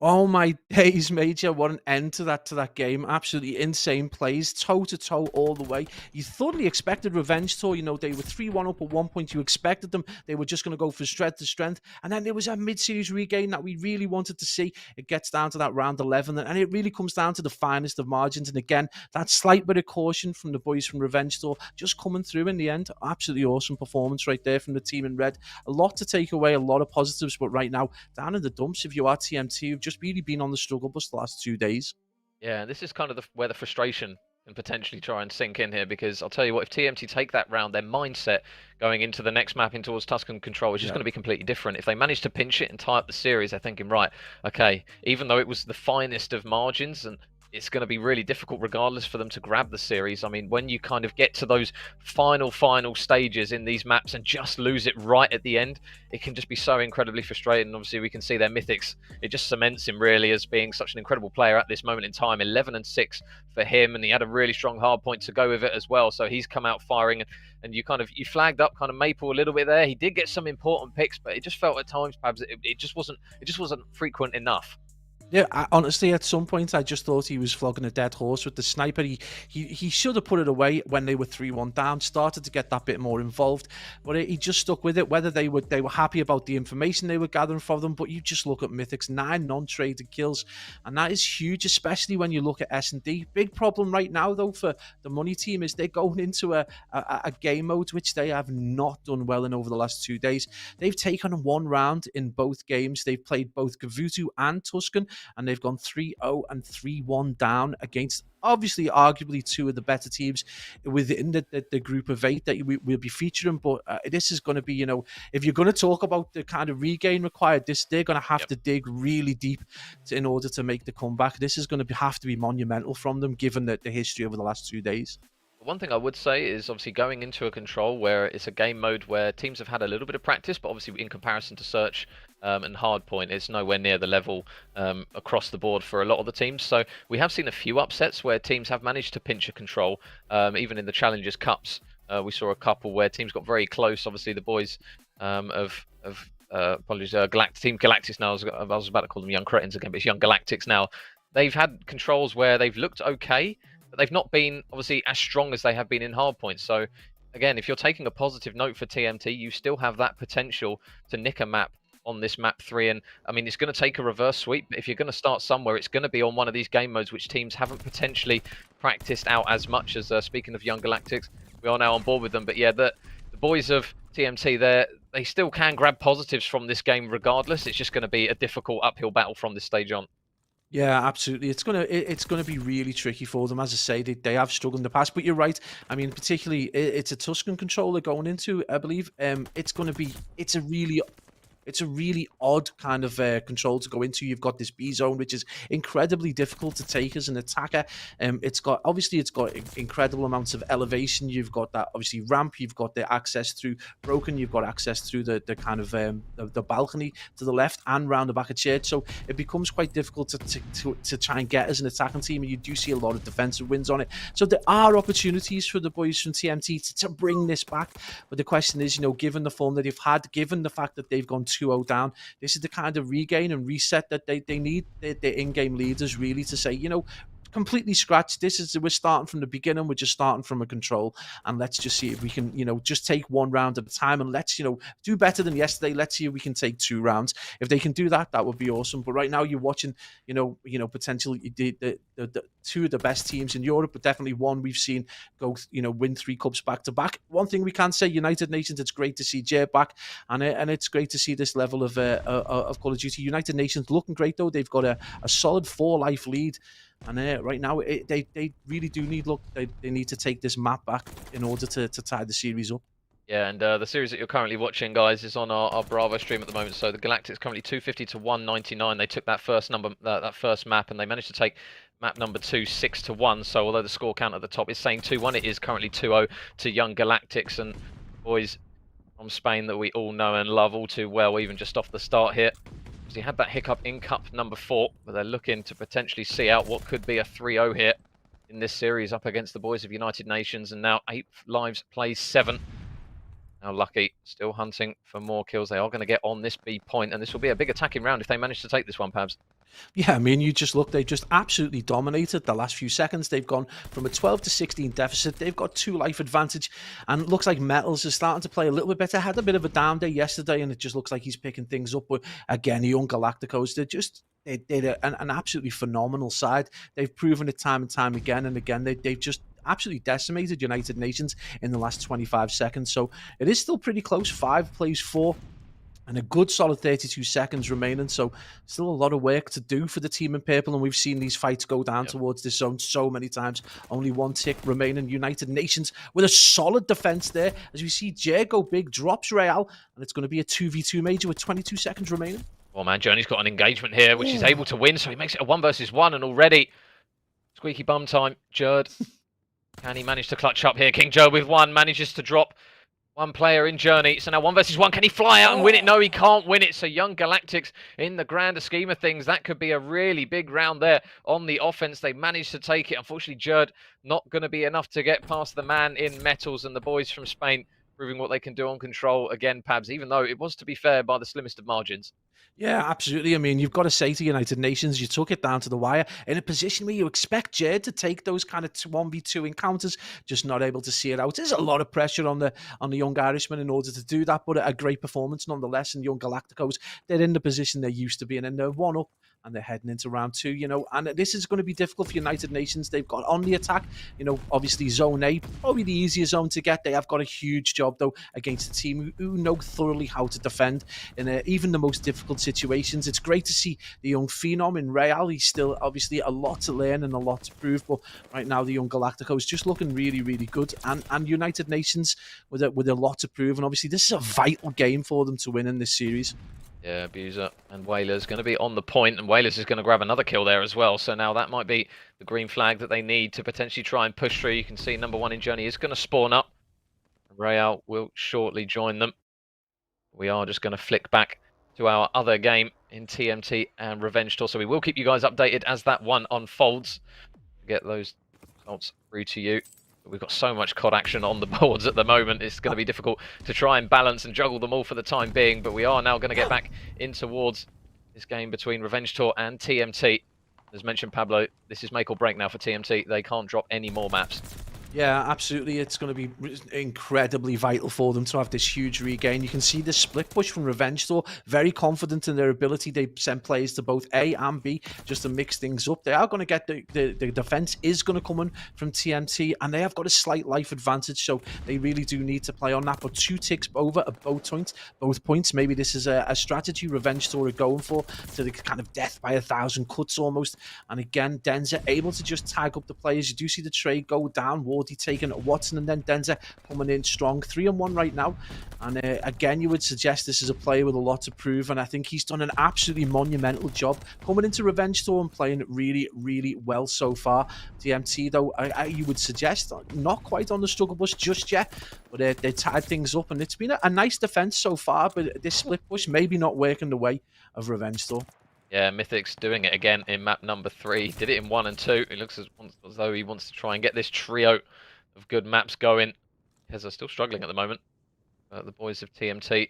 Oh my days, Major. What an end to that game. Absolutely insane plays, toe-to-toe all the way. You thoroughly expected Revenge Tour. They were 3-1 up at one point. You expected them. They were just going to go from strength to strength. And then there was a mid-series regain that we really wanted to see. It gets down to that round 11, and it really comes down to the finest of margins. And again, that slight bit of caution from the boys from Revenge Tour just coming through in the end. Absolutely awesome performance right there from the team in red. A lot to take away, a lot of positives, but right now, down in the dumps, if you are TMT, you've just really been on the struggle bus the last 2 days. Yeah, this is kind of where the frustration can potentially try and sink in here, because I'll tell you what, if TMT take that round, their mindset going into the next map in towards Tuscan Control is just going to be completely different. If they manage to pinch it and tie up the series, they're thinking, right, okay, even though it was the finest of margins and it's going to be really difficult regardless for them to grab the series. I mean, when you kind of get to those final stages in these maps and just lose it right at the end, it can just be so incredibly frustrating. Obviously, we can see their mythics. It just cements him really as being such an incredible player at this moment in time. 11-6 for him, and he had a really strong hard point to go with it as well. So he's come out firing, and you flagged up kind of Maple a little bit there. He did get some important picks, but it just felt at times perhaps it just wasn't frequent enough. Yeah, honestly, at some point, I just thought he was flogging a dead horse with the sniper. He should have put it away when they were 3-1 down. Started to get that bit more involved, but he just stuck with it. Whether they were happy about the information they were gathering from them, but you just look at Mythic's 9 non-traded kills, and that is huge, especially when you look at S&D. Big problem right now, though, for the money team is they're going into a game mode which they have not done well in over the last 2 days. They've taken 1 round in both games. They've played both Gavutu and Tuscan, and they've gone 3-0 and 3-1 down against obviously arguably 2 of the better teams within the group of 8 that we'll be featuring. But this is going to be, if you're going to talk about the kind of regain required, they're going to have to dig really deep in order to make the comeback. This is going to have to be monumental from them, given the history over the last 2 days. One thing I would say is obviously going into a control where it's a game mode where teams have had a little bit of practice, but obviously in comparison to Search and Hardpoint, it's nowhere near the level across the board for a lot of the teams. So we have seen a few upsets where teams have managed to pinch a control, even in the Challengers Cups. We saw a couple where teams got very close. Obviously, the boys Team Galactics now. I was about to call them Young Cretins again, but it's Young Galactics now. They've had controls where they've looked okay, but they've not been obviously as strong as they have been in Hardpoint. So again, if you're taking a positive note for TMT, you still have that potential to nick a map on this map 3. And I mean, it's going to take a reverse sweep. If you're going to start somewhere, it's going to be on one of these game modes which teams haven't potentially practiced out as much as, speaking of Young Galactics, we are now on board with them. But yeah, the boys of TMT, they still can grab positives from this game regardless. It's just going to be a difficult uphill battle from this stage on. Yeah, absolutely. It's gonna be really tricky for them. As I say, they have struggled in the past. But you're right. I mean, particularly it's a Tuscan controller going into, I believe. It's a really odd kind of control to go into. You've got this B zone, which is incredibly difficult to take as an attacker. It's got incredible amounts of elevation. You've got that obviously ramp. You've got the access through Broken. You've got access through the kind of the balcony to the left and round the back of church. So it becomes quite difficult to try and get as an attacking team. And you do see a lot of defensive wins on it. So there are opportunities for the boys from TMT to bring this back. But the question is, given the form that they've had, given the fact that they've gone 2-0 down, this is the kind of regain and reset that they need their in-game leaders really to say, completely scratch. We're starting from the beginning. We're just starting from a control, and let's just see if we can, just take 1 round at a time, and let's, do better than yesterday. Let's see if we can take 2 rounds. If they can do that, that would be awesome. But right now, you're watching, potentially the 2 of the best teams in Europe, but definitely one we've seen go, win 3 cups back to back. One thing we can say, United Nations, it's great to see Jay back, and it's great to see this level of Call of Duty. United Nations looking great though. They've got a solid 4-life lead. And right now, they really do need they need to take this map back in order to tie the series up. Yeah, and the series that you're currently watching, guys, is on our Bravo stream at the moment. So the Galactics currently 250 to 199. They took that first map, and they managed to take map number 2 6-1. So although the score count at the top is saying 2-1, it is currently 2-0 to Young Galactics, and boys from Spain that we all know and love all too well, even just off the start here. He had that hiccup in Cup number 4, but they're looking to potentially see out what could be a 3-0 here in this series up against the boys of United Nations. And now 8 lives plays 7. Now Lucky still hunting for more kills. They are going to get on this B point, and this will be a big attacking round if they manage to take this one, Pabs. Yeah, I mean, they just absolutely dominated the last few seconds. They've gone from a 12-16 deficit. They've got 2 life advantage, and it looks like Metals is starting to play a little bit better. Had a bit of a down day yesterday, and it just looks like he's picking things up. But again, the Young Galacticos, they're an absolutely phenomenal side. They've proven it time and time again and again. They've just absolutely decimated United Nations in the last 25 seconds. So it is still pretty close. 5 plays 4. And a good solid 32 seconds remaining. So still a lot of work to do for the team in purple. And we've seen these fights go down towards this zone so many times. Only 1 tick remaining. United Nations with a solid defense there. As we see Jay go big, drops Real. And it's going to be a 2v2 major with 22 seconds remaining. Well, man, Journey's got an engagement here, which he's able to win. So he makes it a 1 versus 1. And already Squeaky bum time. Jerd. Can he manage to clutch up here? King Jerd with one. Manages to drop one player in Journey. So now 1 versus 1. Can he fly out and win it? No, he can't win it. So Young Galactics, in the grander scheme of things, that could be a really big round there on the offense. They managed to take it. Unfortunately, Jerd not going to be enough to get past the man in metals, and the boys from Spain proving what they can do on control again, Pabs, even though it was, to be fair, by the slimmest of margins. Yeah, absolutely. I mean, you've got to say to United Nations, you took it down to the wire in a position where you expect Jed to take those kind of 1v2 encounters, just not able to see it out. There's a lot of pressure on the young Irishman in order to do that, but a great performance nonetheless. And young Galacticos, they're in the position they're used to being in. They're 1-up. And they're heading into round 2, and this is going to be difficult for United Nations. They've got on the attack, obviously Zone A, probably the easier zone to get. They have got a huge job, though, against a team who know thoroughly how to defend in even the most difficult situations. It's great to see the young phenom in Real. He's still, obviously, a lot to learn and a lot to prove, but right now the young Galactico is just looking really, really good. And United Nations with a lot to prove, and obviously this is a vital game for them to win in this series. Yeah, Abuser and Whalers going to be on the point, and Whalers is going to grab another kill there as well. So now that might be the green flag that they need to potentially try and push through. You can see number 1 in Journey is going to spawn up. Real will shortly join them. We are just going to flick back to our other game in TMT and Revenge Tour. So we will keep you guys updated as that one unfolds to get those results through to you. We've got so much COD action on the boards at the moment. It's going to be difficult to try and balance and juggle them all for the time being. But we are now going to get back in towards this game between Revenge Tour and TMT. As mentioned, Pablo, this is make or break now for TMT. They can't drop any more maps. Yeah, absolutely. It's going to be incredibly vital for them to have this huge regain. You can see the split push from Revenge Tour. Very confident in their ability. They send players to both A and B just to mix things up. They are going to get the defense is going to come in from TMT, and they have got a slight life advantage, so they really do need to play on that. But 2 ticks over at both points. Maybe this is a strategy Revenge Tour are going for, to the kind of death by 1,000 cuts almost. And again, Denza able to just tag up the players. You do see the trade go down. Taking Watson, and then Denza coming in strong. 3-1 right now. And again, you would suggest this is a player with a lot to prove, and I think he's done an absolutely monumental job coming into Revenge Tour and playing really, really well so far. TMT, though, you would suggest not quite on the struggle bus just yet, but they tied things up, and it's been a nice defense so far, but this split push maybe not working the way of Revenge Tour. Yeah, Mythic's doing it again in map number 3. Did it in 1 and 2. It looks as though he wants to try and get this trio of good maps going. Keza still struggling at the moment. The boys of TMT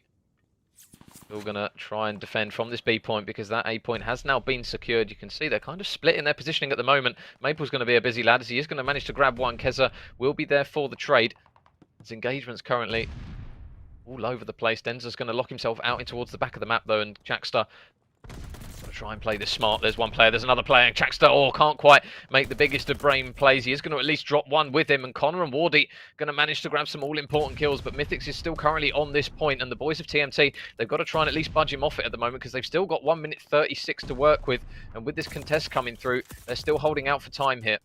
still going to try and defend from this B point, because that A point has now been secured. You can see they're kind of split in their positioning at the moment. Maple's going to be a busy lad, as he is going to manage to grab one. Keza will be there for the trade. His engagement's currently all over the place. Denza's going to lock himself out in towards the back of the map, though, and Jackster try and play this smart. There's one player, there's another player. Jackster can't quite make the biggest of brain plays. He is going to at least drop one with him, and Connor and Wardy going to manage to grab some all-important kills, but Mythics is still currently on this point, and the boys of TMT, they've got to try and at least budge him off it at the moment, because they've still got 1 minute 36 to work with, and with this contest coming through, they're still holding out for time here.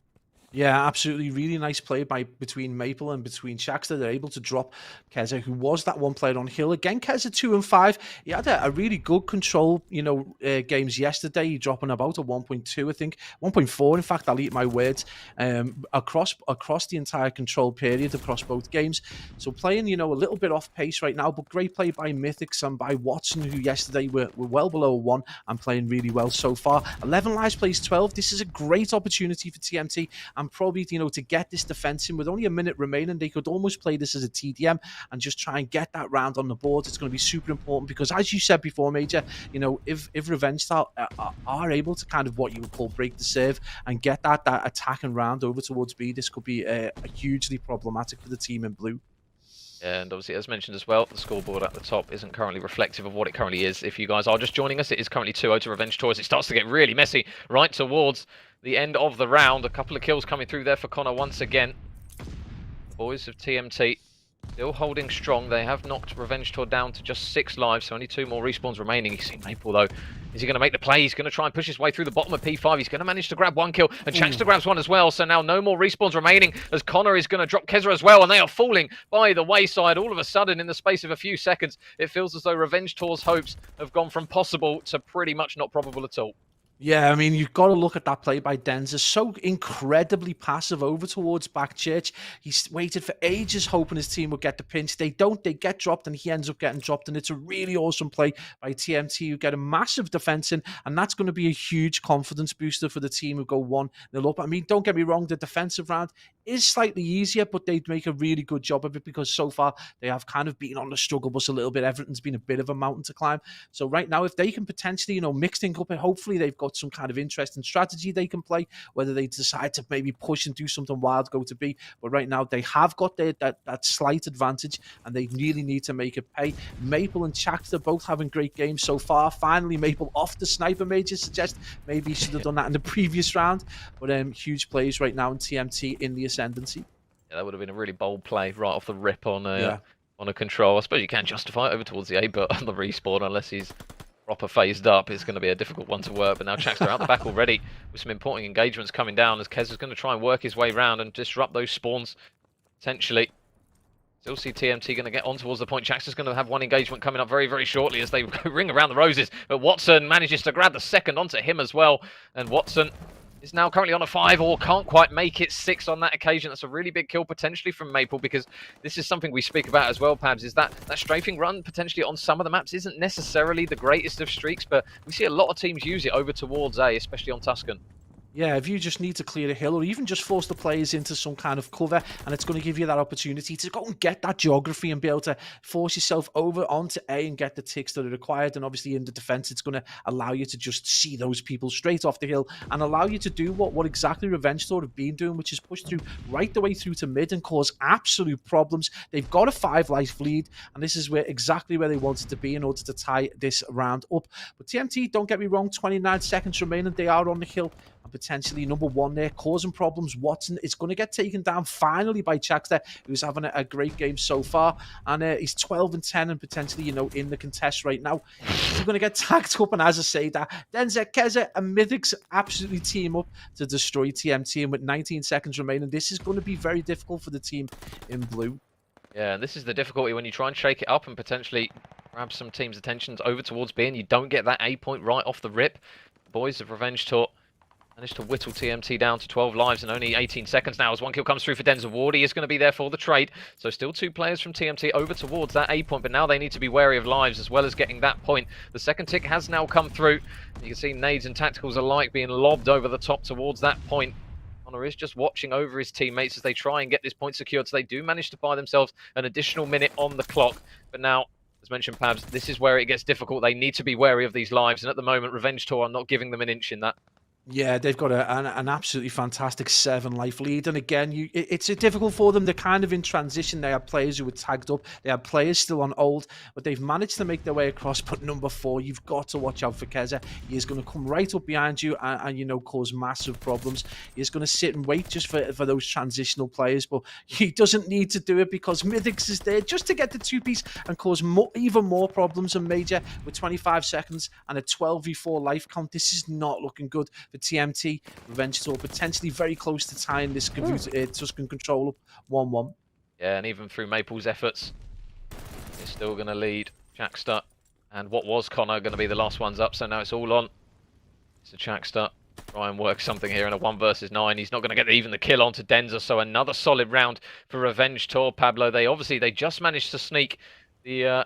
Yeah, absolutely. Really nice play between Maple and between Shaxter. They're able to drop Keza, who was that one player on Hill. Again, Keza 2 and 5. He had a really good control, games yesterday. He dropping about a 1.2, I think. 1.4, in fact, I'll eat my words. Across the entire control period, across both games. So playing, a little bit off pace right now, but great play by Mythics and by Watson, who yesterday were well below 1 and playing really well so far. 11 lives plays 12. This is a great opportunity for TMT. And probably, to get this defense in with only a minute remaining, they could almost play this as a TDM and just try and get that round on the board. It's going to be super important, because as you said before, Major, if Revenge Style are able to kind of what you would call break the serve and get that attacking round over towards B, this could be hugely problematic for the team in blue. And obviously, as mentioned as well, the scoreboard at the top isn't currently reflective of what it currently is. If you guys are just joining us, it is currently 2-0 to Revenge Tour. It starts to get really messy right towards the end of the round. A couple of kills coming through there for Connor once again. Boys of TMT still holding strong. They have knocked Revenge Tour down to just 6 lives, so only 2 more respawns remaining. You see Maple, though. Is he going to make the play? He's going to try and push his way through the bottom of P5. He's going to manage to grab 1 kill, and Chankster grabs 1 as well. So now no more respawns remaining, as Connor is going to drop Keza as well, and they are falling by the wayside. All of a sudden, in the space of a few seconds, it feels as though Revenge Tour's hopes have gone from possible to pretty much not probable at all. Yeah, I mean, you've got to look at that play by Denzer. So incredibly passive over towards Backchurch. He's waited for ages, hoping his team would get the pinch. They don't. They get dropped, and he ends up getting dropped. And it's a really awesome play by TMT, who get a massive defense in, and that's going to be a huge confidence booster for the team who go 1-0 up. I mean, don't get me wrong, the defensive round is slightly easier, but they make a really good job of it because so far they have kind of been on the struggle bus a little bit. Everything's been a bit of a mountain to climb. So right now, if they can potentially, mix things up, and hopefully they've got some kind of interesting strategy they can play, whether they decide to maybe push and do something wild, go to B. But right now, they have got that slight advantage, and they really need to make it pay. Maple and Chakta both having great games so far. Finally, Maple off the sniper major. Suggest maybe he should have done that in the previous round. But huge plays right now in TMT in the ascendancy. Yeah, that would have been a really bold play right off the rip on a control. I suppose you can justify it over towards the A, but on the respawn, unless he's proper phased up, it's going to be a difficult one to work. But now Chakster out the back already with some important engagements coming down as Kez is going to try and work his way around and disrupt those spawns potentially. Still see TMT going to get on towards the point. Chakster's going to have one engagement coming up very, very shortly as they ring around the roses. But Watson manages to grab the second onto him as well. And Watson is now currently on a 5 or can't quite make it 6 on that occasion. That's a really big kill potentially from Maple, because this is something we speak about as well, Pabs, is that strafing run potentially on some of the maps isn't necessarily the greatest of streaks, but we see a lot of teams use it over towards A, especially on Tuscan. Yeah, if you just need to clear a hill or even just force the players into some kind of cover, and it's going to give you that opportunity to go and get that geography and be able to force yourself over onto A and get the ticks that are required. And obviously in the defense, it's going to allow you to just see those people straight off the hill and allow you to do what exactly Revenge Tour have been doing, which is push through right the way through to mid and cause absolute problems. They've got a 5-life lead, and this is exactly where they wanted to be in order to tie this round up. But TMT, don't get me wrong, 29 seconds remaining. They are on the hill. And potentially number 1 there, causing problems. Watson is going to get taken down finally by Chakster, who's having a great game so far. And he's 12-10 and potentially, in the contest right now. He's going to get tagged up. And as I say that, Denzer, Keza, and Mythics absolutely team up to destroy TMT. And with 19 seconds remaining, this is going to be very difficult for the team in blue. Yeah, and this is the difficulty when you try and shake it up and potentially grab some teams' attentions over towards B and you don't get that A point right off the rip. The boys of Revenge Tour managed to whittle TMT down to 12 lives in only 18 seconds now as one kill comes through for Denzel Ward. He is going to be there for the trade. So still 2 players from TMT over towards that A point, but now they need to be wary of lives as well as getting that point. The second tick has now come through. You can see nades and tacticals alike being lobbed over the top towards that point. Connor is just watching over his teammates as they try and get this point secured. So they do manage to buy themselves an additional minute on the clock. But now, as mentioned, Pabs, this is where it gets difficult. They need to be wary of these lives. And at the moment, Revenge Tour are not giving them an inch in that. Yeah, they've got an absolutely fantastic 7-life lead. And again, it's difficult for them. They're kind of in transition. They have players who were tagged up. They have players still on old, but they've managed to make their way across. But number 4, you've got to watch out for Keza. He is going to come right up behind you and cause massive problems. He's going to sit and wait just for those transitional players, but he doesn't need to do it because Mythics is there just to get the 2-piece and cause even more problems in Major with 25 seconds and a 12v4 life count. This is not looking good for TMT. Revenge Tour potentially very close to tying this Tuscan control up 1-1. Yeah, and even through Maple's efforts, they're still going to lead Chakster. And what was Connor going to be the last ones up, so now it's all on. So Chakster try and work something here in a 1 versus 9. He's not going to get even the kill onto Denzer, so another solid round for Revenge Tour. Pablo, they just managed to sneak the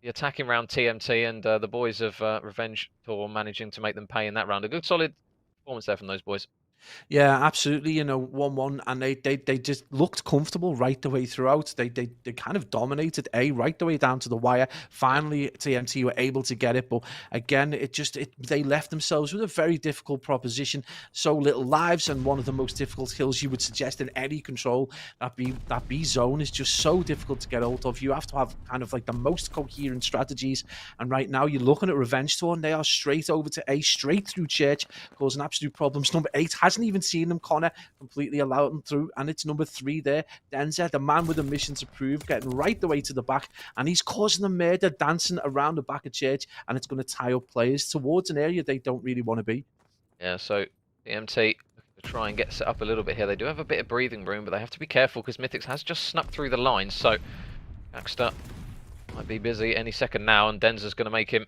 attacking round TMT, and the boys of Revenge Tour managing to make them pay in that round. A good solid performance there from those boys. Yeah, absolutely. 1-1, and they just looked comfortable right the way throughout. They kind of dominated A right the way down to the wire. Finally, TMT were able to get it, but again, they left themselves with a very difficult proposition. So little lives, and one of the most difficult hills you would suggest in any control. That B zone is just so difficult to get hold of. You have to have kind of like the most coherent strategies. And right now, you're looking at Revenge Tour, and they are straight over to A, straight through Church, causing absolute problems. Number 8 hasn't even seen them. Connor completely allowed them through, and it's number 3 there, Denzer, the man with a mission to prove, getting right the way to the back, and he's causing a murder dancing around the back of Church, and it's going to tie up players towards an area they don't really want to be. Yeah, so TMT to try and get set up a little bit here. They do have a bit of breathing room, but they have to be careful because Mythics has just snuck through the line, so Baxter might be busy any second now, and Denzer's going to make him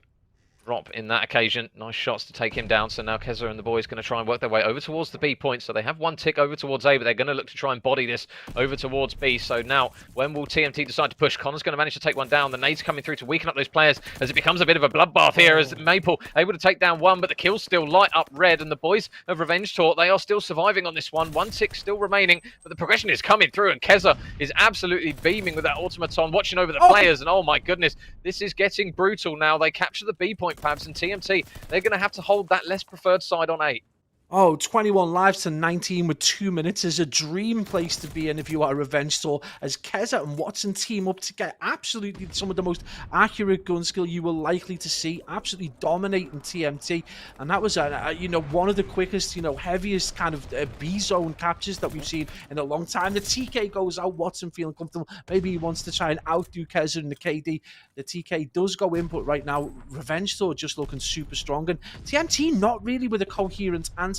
drop in that occasion. Nice shots to take him down. So now Keza and the boys going to try and work their way over towards the B point. So they have one tick over towards A, but they're going to look to try and body this over towards B. So now, when will TMT decide to push? Connor's going to manage to take one down. The nades coming through to weaken up those players as it becomes a bit of a bloodbath here as Maple able to take down one, but the kills still light up red. And the boys of Revenge Tour, they are still surviving on this one. One tick still remaining, but the progression is coming through, and Keza is absolutely beaming with that automaton, watching over the players. And oh my goodness, this is getting brutal now. They capture the B point, Pabs, and TMT, they're going to have to hold that less preferred side on 8. Oh, 21 lives to 19 with 2 minutes is a dream place to be in if you are a Revenge Tour, as Keza and Watson team up to get absolutely some of the most accurate gun skill you were likely to see, absolutely dominating TMT. And that was, you know, one of the quickest, you know, heaviest kind of B-zone captures that we've seen in a long time. The TK goes out, Watson feeling comfortable. Maybe he wants to try and outdo Keza in the KD. The TK does go in, but right now, Revenge Tour just looking super strong. And TMT not really with a coherent answer.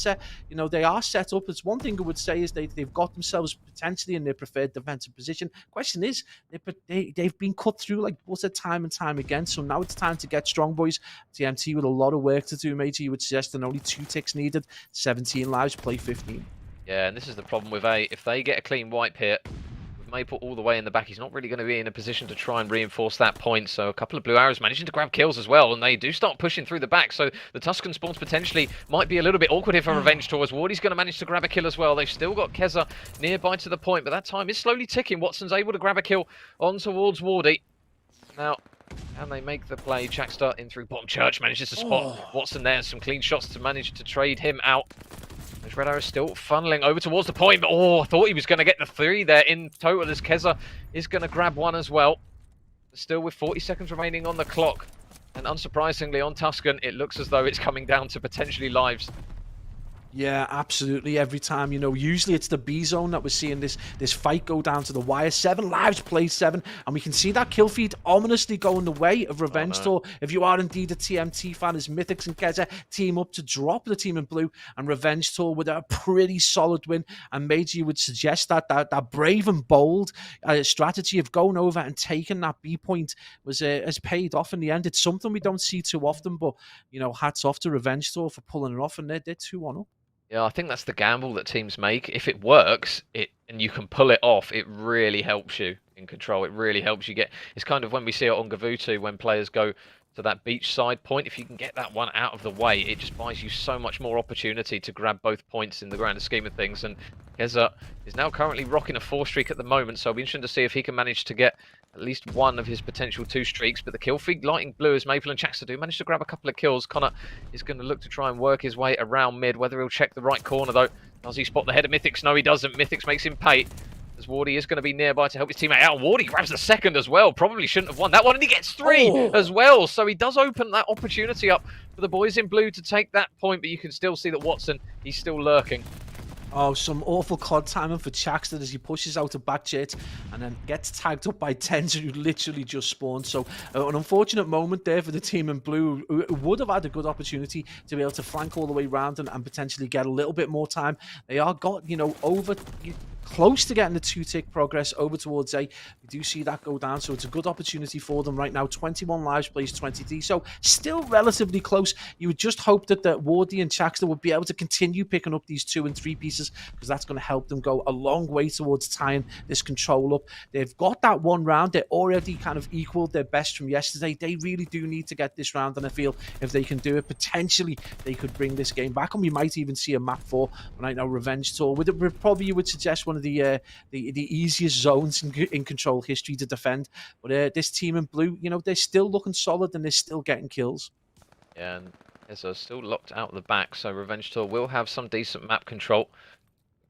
You know, they are set up. It's one thing I would say is they've got themselves potentially in their preferred defensive position. Question is, they've been cut through like butter time and time again. So now it's time to get strong, boys. TMT with a lot of work to do, mate. You would suggest, and only 2 ticks needed. 17 lives, play 15. Yeah, and this is the problem with A. If they get a clean wipe here, with Maple all the way in the back, he's not really going to be in a position to try and reinforce that point. So a couple of blue arrows managing to grab kills as well, and they do start pushing through the back. So the Tuscan spawns potentially might be a little bit awkward here for Revenge Tour, as Wardy's going to manage to grab a kill as well. They've still got Keza nearby to the point, but that time is slowly ticking. Watson's able to grab a kill on towards Wardy. Now, can they make the play? Jackstar in through bottom church, manages to spot Watson there. Some clean shots to manage to trade him out. Those red arrows still funneling over towards the point, but I thought he was going to get the 3 there in total, as Keza is going to grab one as well. Still with 40 seconds remaining on the clock, and unsurprisingly on Tuscan, it looks as though it's coming down to potentially lives. Yeah, absolutely. Every time, you know, usually it's the B zone that we're seeing this fight go down to the wire. 7 lives, play 7, and we can see that kill feed ominously going the way of Revenge Tour. If you are indeed a TMT fan, as Mythics and Keza team up to drop the team in blue, and Revenge Tour with a pretty solid win. And Major, you would suggest that brave and bold strategy of going over and taking that B point has paid off in the end. It's something we don't see too often, but you know, hats off to Revenge Tour for pulling it off, and they're 2-1 up. Yeah, I think that's the gamble that teams make. If it works, and you can pull it off, it really helps you in control. It really helps you get... It's kind of when we see it on Gavutu, when players go to that beachside point. If you can get that one out of the way, it just buys you so much more opportunity to grab both points in the grander scheme of things. And Keza is now currently rocking a 4 streak at the moment, so it'll be interesting to see if he can manage to get at least one of his potential 2 streaks. But the kill feed lighting blue as Maple and Jackster do manage to grab a couple of kills. Connor is going to look to try and work his way around mid. Whether he'll check the right corner though. Does he spot the head of Mythics? No, he doesn't. Mythics makes him pay, as Wardy is going to be nearby to help his teammate out. Wardy grabs the second as well. Probably shouldn't have won that one, and he gets 3 as well. So he does open that opportunity up for the boys in blue to take that point, but you can still see that Watson, he's still lurking. Oh, some awful COD timing for Chaxton as he pushes out a back jet and then gets tagged up by Tenzer, who literally just spawned. So an unfortunate moment there for the team in blue, who would have had a good opportunity to be able to flank all the way around and potentially get a little bit more time. They are got, you know, close to getting the 2-tick progress over towards A. We do see that go down, so it's a good opportunity for them right now. 21 lives, plays 23, so still relatively close. You would just hope that Wardy and Chaxter would be able to continue picking up these 2 and 3 pieces, because that's going to help them go a long way towards tying this control up. They've got that 1 round. They're already kind of equaled their best from yesterday. They really do need to get this round, and I feel if they can do it, potentially they could bring this game back, and we might even see a map 4 right now. Revenge Tour with it, probably you would suggest one of the easiest zones in Control history to defend, but this team in blue, you know, they're still looking solid and they're still getting kills. Yeah, and Ezra still locked out the back, so Revenge Tour will have some decent map control.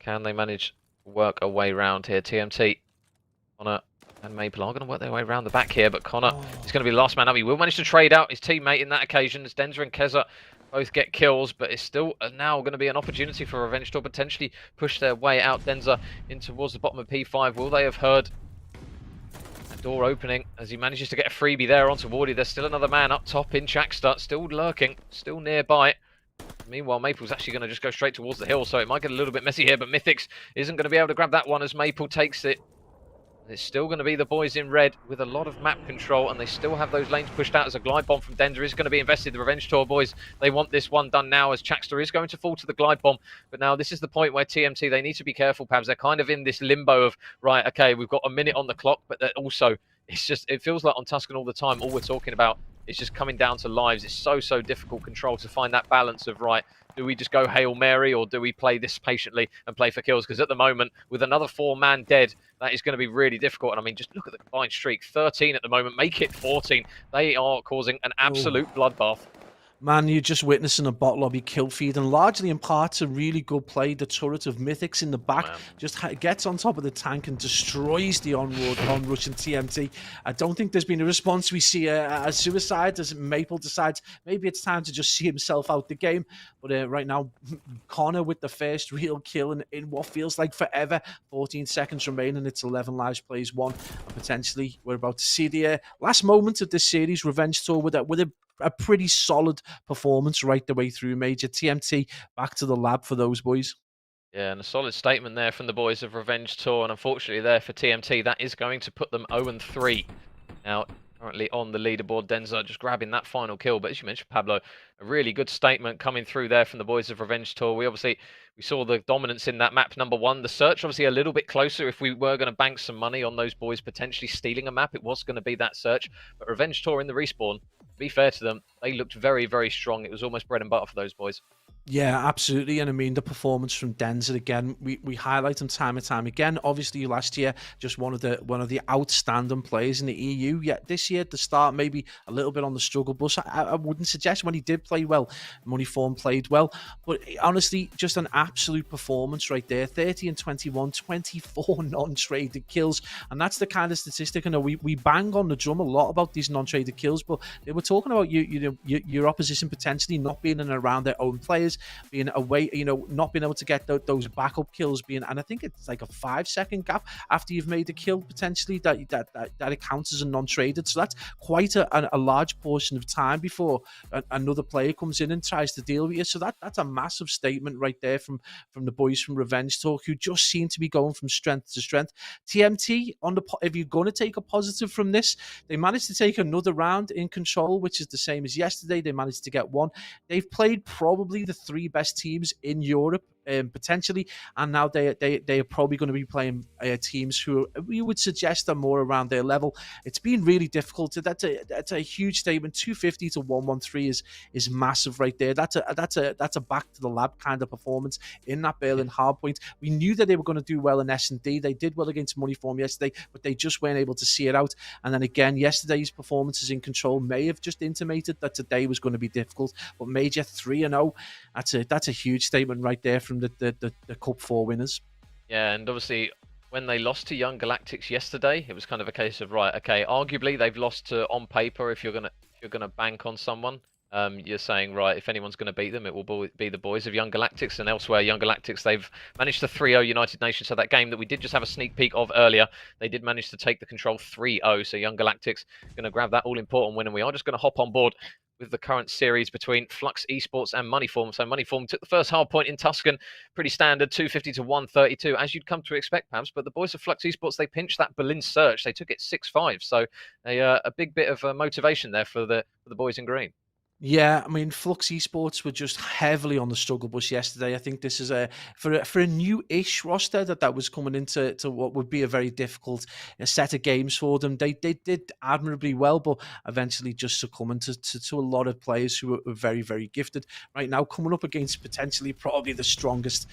Can they manage to work a way around here? TMT, Connor and Maple are going to work their way around the back here, but Connor is going to be the last man up. He will manage to trade out his teammate in that occasion as Denzer and Keza both get kills, but it's still now going to be an opportunity for Revenge to potentially push their way out. Denzer in towards the bottom of P5. Will they have heard a door opening as he manages to get a freebie there onto Wardy? There's still another man up top in Jackster, still lurking, still nearby. Meanwhile, Maple's actually going to just go straight towards the hill, so it might get a little bit messy here, but Mythics isn't going to be able to grab that one as Maple takes it. It's still going to be the boys in red with a lot of map control, and they still have those lanes pushed out as a glide bomb from Denza is going to be invested. The Revenge Tour boys, they want this one done now as Chaxter is going to fall to the glide bomb. But now this is the point where TMT, they need to be careful, Pabs. They're kind of in this limbo of, right, okay, we've got a minute on the clock, but also, it's just, it feels like on Tuscan all the time, all we're talking about is just coming down to lives. It's so difficult control to find that balance of, right, do we just go Hail Mary or do we play this patiently and play for kills? Because at the moment, with another 4-man dead, that is going to be really difficult. And I mean, just look at the combined streak. 13 at the moment, make it 14. They are causing an absolute bloodbath. Man, you're just witnessing a bot lobby kill feed, and largely in part to really good play. The turret of Mythics in the back just gets on top of the tank and destroys the onrushing TMT. I don't think there's been a response. We see a suicide as Maple decides maybe it's time to just see himself out the game. But right now, Connor with the first real kill in what feels like forever. 14 seconds remaining. It's 11 lives, plays 1. And potentially, we're about to see the last moment of this series, Revenge Tour, with a pretty solid performance right the way through. Major TMT back to the lab for those boys. Yeah, and a solid statement there from the boys of Revenge Tour, and unfortunately there for TMT, that is going to put them 0-3. Now, currently on the leaderboard, Denza just grabbing that final kill, but as you mentioned, Pablo, a really good statement coming through there from the boys of Revenge Tour. We saw the dominance in that map number 1. The search obviously a little bit closer. If we were going to bank some money on those boys potentially stealing a map, it was going to be that search. But Revenge Tour in the respawn, to be fair to them, they looked very strong. It was almost bread and butter for those boys. Yeah, absolutely. And I mean, the performance from Denza again, we highlight him time and time again. Obviously, last year, just one of the outstanding players in the EU. Yet this year, at the start, maybe a little bit on the struggle bus. I wouldn't suggest when he did play well, Moneyform played well. But honestly, just an absolute performance right there. 30 and 21, 24 non-traded kills. And that's the kind of statistic, I know we bang on the drum a lot about these non-traded kills, but they were talking about your opposition potentially not being in and around their own players, being away, not being able to get those backup kills, and I think it's like a 5-second gap after you've made a kill potentially that it counts as a non-traded. So that's quite a large portion of time before another player comes in and tries to deal with you. So that's a massive statement right there from the boys from Revenge Talk, who just seem to be going from strength to strength. TMT, if you're going to take a positive from this, they managed to take another round in control, which is the same as yesterday. They managed to get 1. They've played probably the 3 best teams in Europe, potentially, and now they are probably going to be playing teams who we would suggest are more around their level. It's been really difficult. That's a huge statement. 250 to 113 is massive right there. That's a back to the lab kind of performance in that Berlin hardpoint. We knew that they were going to do well in S&D. They did well against Moneyform yesterday, but they just weren't able to see it out. And then again, yesterday's performances in control may have just intimated that today was going to be difficult. But Major 3-0, that's a huge statement right there from the Cup 4 winners. Yeah, and obviously when they lost to Young Galactics yesterday, it was kind of a case of, right, okay, arguably they've lost to, on paper, if you're gonna bank on someone, you're saying, right, if anyone's going to beat them, it will be the boys of Young Galactics. And elsewhere, Young Galactics, they've managed to 3-0 United Nations. So that game that we did just have a sneak peek of earlier, they did manage to take the control 3-0. So Young Galactics going to grab that all-important win. And we are just going to hop on board with the current series between Flux Esports and Moneyform. So Moneyform took the first hard point in Tuscan, pretty standard, 250 to 132, as you'd come to expect, Pabs. But the boys of Flux Esports, they pinched that Berlin search. They took it 6-5. So a big bit of motivation there for the boys in green. Yeah, I mean, Flux Esports were just heavily on the struggle bus yesterday. I think this is for a new-ish roster that was coming into what would be a very difficult set of games for them. They did admirably well, but eventually just succumbing to a lot of players who were very, very gifted. Right now, coming up against potentially probably the strongest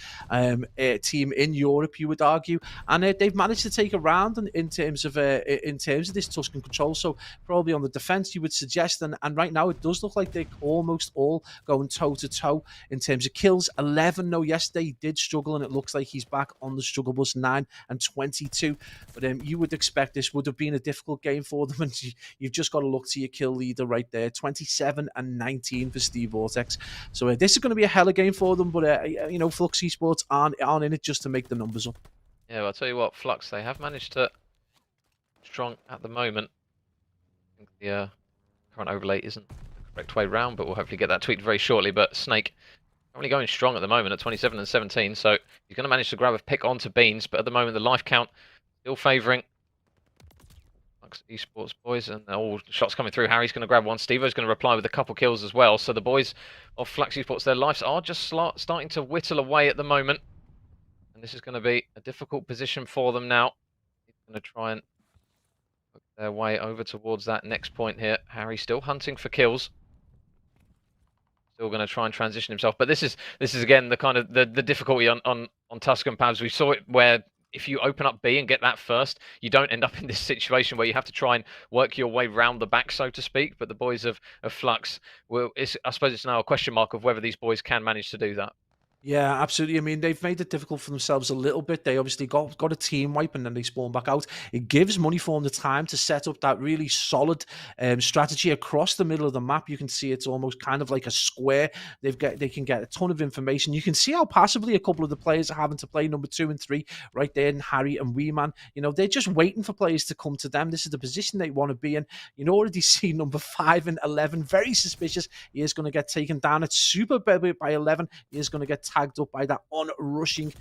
team in Europe, you would argue, and they've managed to take a round in terms of this Tuscan control. So probably on the defense, you would suggest, and right now it does look like they're almost all going toe-to-toe in terms of kills. 11, no, yesterday he did struggle, and it looks like he's back on the struggle bus, 9 and 22. But you would expect this would have been a difficult game for them, and you've just got to look to your kill leader right there, 27 and 19 for Steve Vortex. So this is going to be a hell of a game for them, but Flux Esports aren't in it just to make the numbers up. Yeah, well, I'll tell you what, Flux, they have managed to strong at the moment. I think the current overlay isn't correct way round, but we'll hopefully get that tweeted very shortly. But Snake only going strong at the moment at 27 and 17, so he's going to manage to grab a pick onto Beans, but at the moment the life count still favouring Flux Esports boys, and all shots coming through. Harry's going to grab one. Stevo's going to reply with a couple kills as well. So the boys of Flux Esports, their lives are just starting to whittle away at the moment. And this is going to be a difficult position for them now. He's going to try and work their way over towards that next point here. Harry still hunting for kills. Still going to try and transition himself. But this is again the kind of the difficulty on Tuscan Pabs. We saw it where if you open up B and get that first, you don't end up in this situation where you have to try and work your way round the back, so to speak. But the boys of Flux, I suppose it's now a question mark of whether these boys can manage to do that. Yeah, absolutely. I mean, they've made it difficult for themselves a little bit. They obviously got a team wipe and then they spawn back out. It gives Moneyform the time to set up that really solid strategy across the middle of the map. You can see it's almost kind of like a square. They can get a ton of information. You can see how passively a couple of the players are having to play number 2 and 3 right there, and Harry and Weeman. You know, they're just waiting for players to come to them. This is the position they want to be in. You can already see number 5 and 11, very suspicious. He is going to get taken down. It's super by 11. He is going to get tagged up by that on-rushing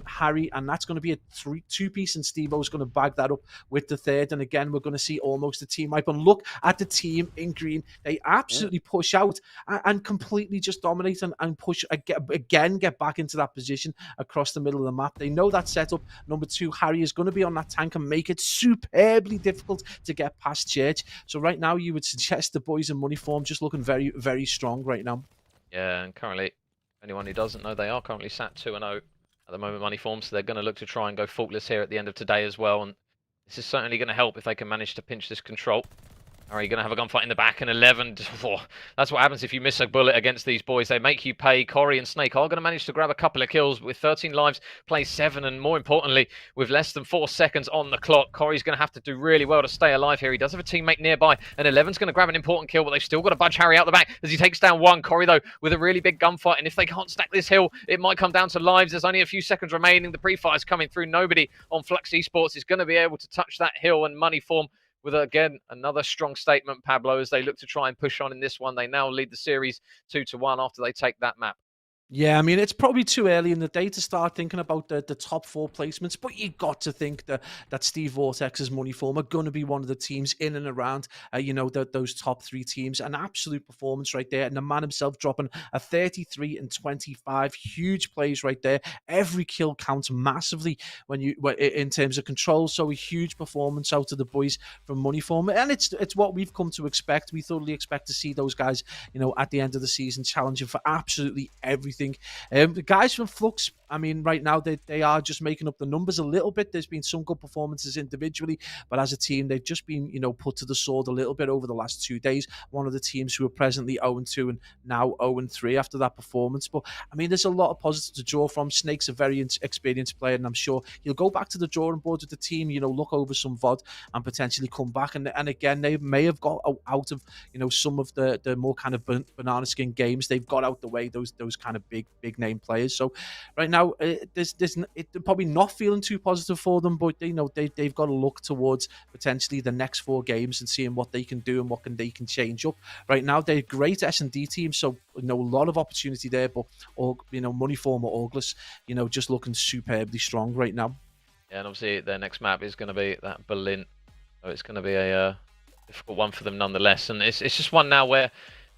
Harry, and that's going to be a 2-piece, and Steve-O's going to bag that up with the third. And again, we're going to see almost a team wipe. And look at the team in green. They absolutely push out and completely just dominate and push again, get back into that position across the middle of the map. They know that setup. Number 2, Harry, is going to be on that tank and make it superbly difficult to get past Church. So right now, you would suggest the boys in Moneyform just looking very, very strong right now. Yeah, and currently, anyone who doesn't know, they are currently sat 2-0 at the moment, Moneyform, so they're going to look to try and go faultless here at the end of today as well, and this is certainly going to help if they can manage to pinch this control. Are you going to have a gunfight in the back? And 11. Oh, that's what happens if you miss a bullet against these boys. They make you pay. Corey and Snake are going to manage to grab a couple of kills with 13 lives, play 7, and more importantly, with less than 4 seconds on the clock. Corey's going to have to do really well to stay alive here. He does have a teammate nearby, and 11's going to grab an important kill, but they've still got to budge Harry out the back as he takes down 1. Corey, though, with a really big gunfight, and if they can't stack this hill, it might come down to lives. There's only a few seconds remaining. The pre-fire's coming through. Nobody on Flux Esports is going to be able to touch that hill, and Moneyform with, again, another strong statement, Pablo, as they look to try and push on in this one. They now lead the series 2-1 after they take that map. Yeah, I mean, it's probably too early in the day to start thinking about the top 4 placements, but you got to think that Steve Vortex's Moneyform are going to be one of the teams in and around, those top 3 teams. An absolute performance right there, and the man himself dropping a 33 and 25, huge plays right there. Every kill counts massively in terms of control, so a huge performance out of the boys from Moneyform, and it's what we've come to expect. We totally expect to see those guys, at the end of the season challenging for absolutely everything. The guys from Flux, I mean, right now they are just making up the numbers a little bit. There's been some good performances individually, but as a team, they've just been, put to the sword a little bit over the last 2 days. One of the teams who are presently 0-2 and now 0-3 after that performance. But I mean, there's a lot of positives to draw from. Snake's a very experienced player, and I'm sure he'll go back to the drawing board with the team. Look over some VOD and potentially come back. And again, they may have got out of some of the more kind of banana skin games. They've got out the way those kind of big name players. So right now, it's probably not feeling too positive for them, but they've got to look towards potentially the next 4 games and seeing what they can do and what they can change up. Right now, they're a great S&D team, so a lot of opportunity there. But Moneyform or Auglis, just looking superbly strong right now. Yeah, and obviously their next map is going to be that Berlin, so it's going to be a difficult one for them nonetheless. And it's just one now where,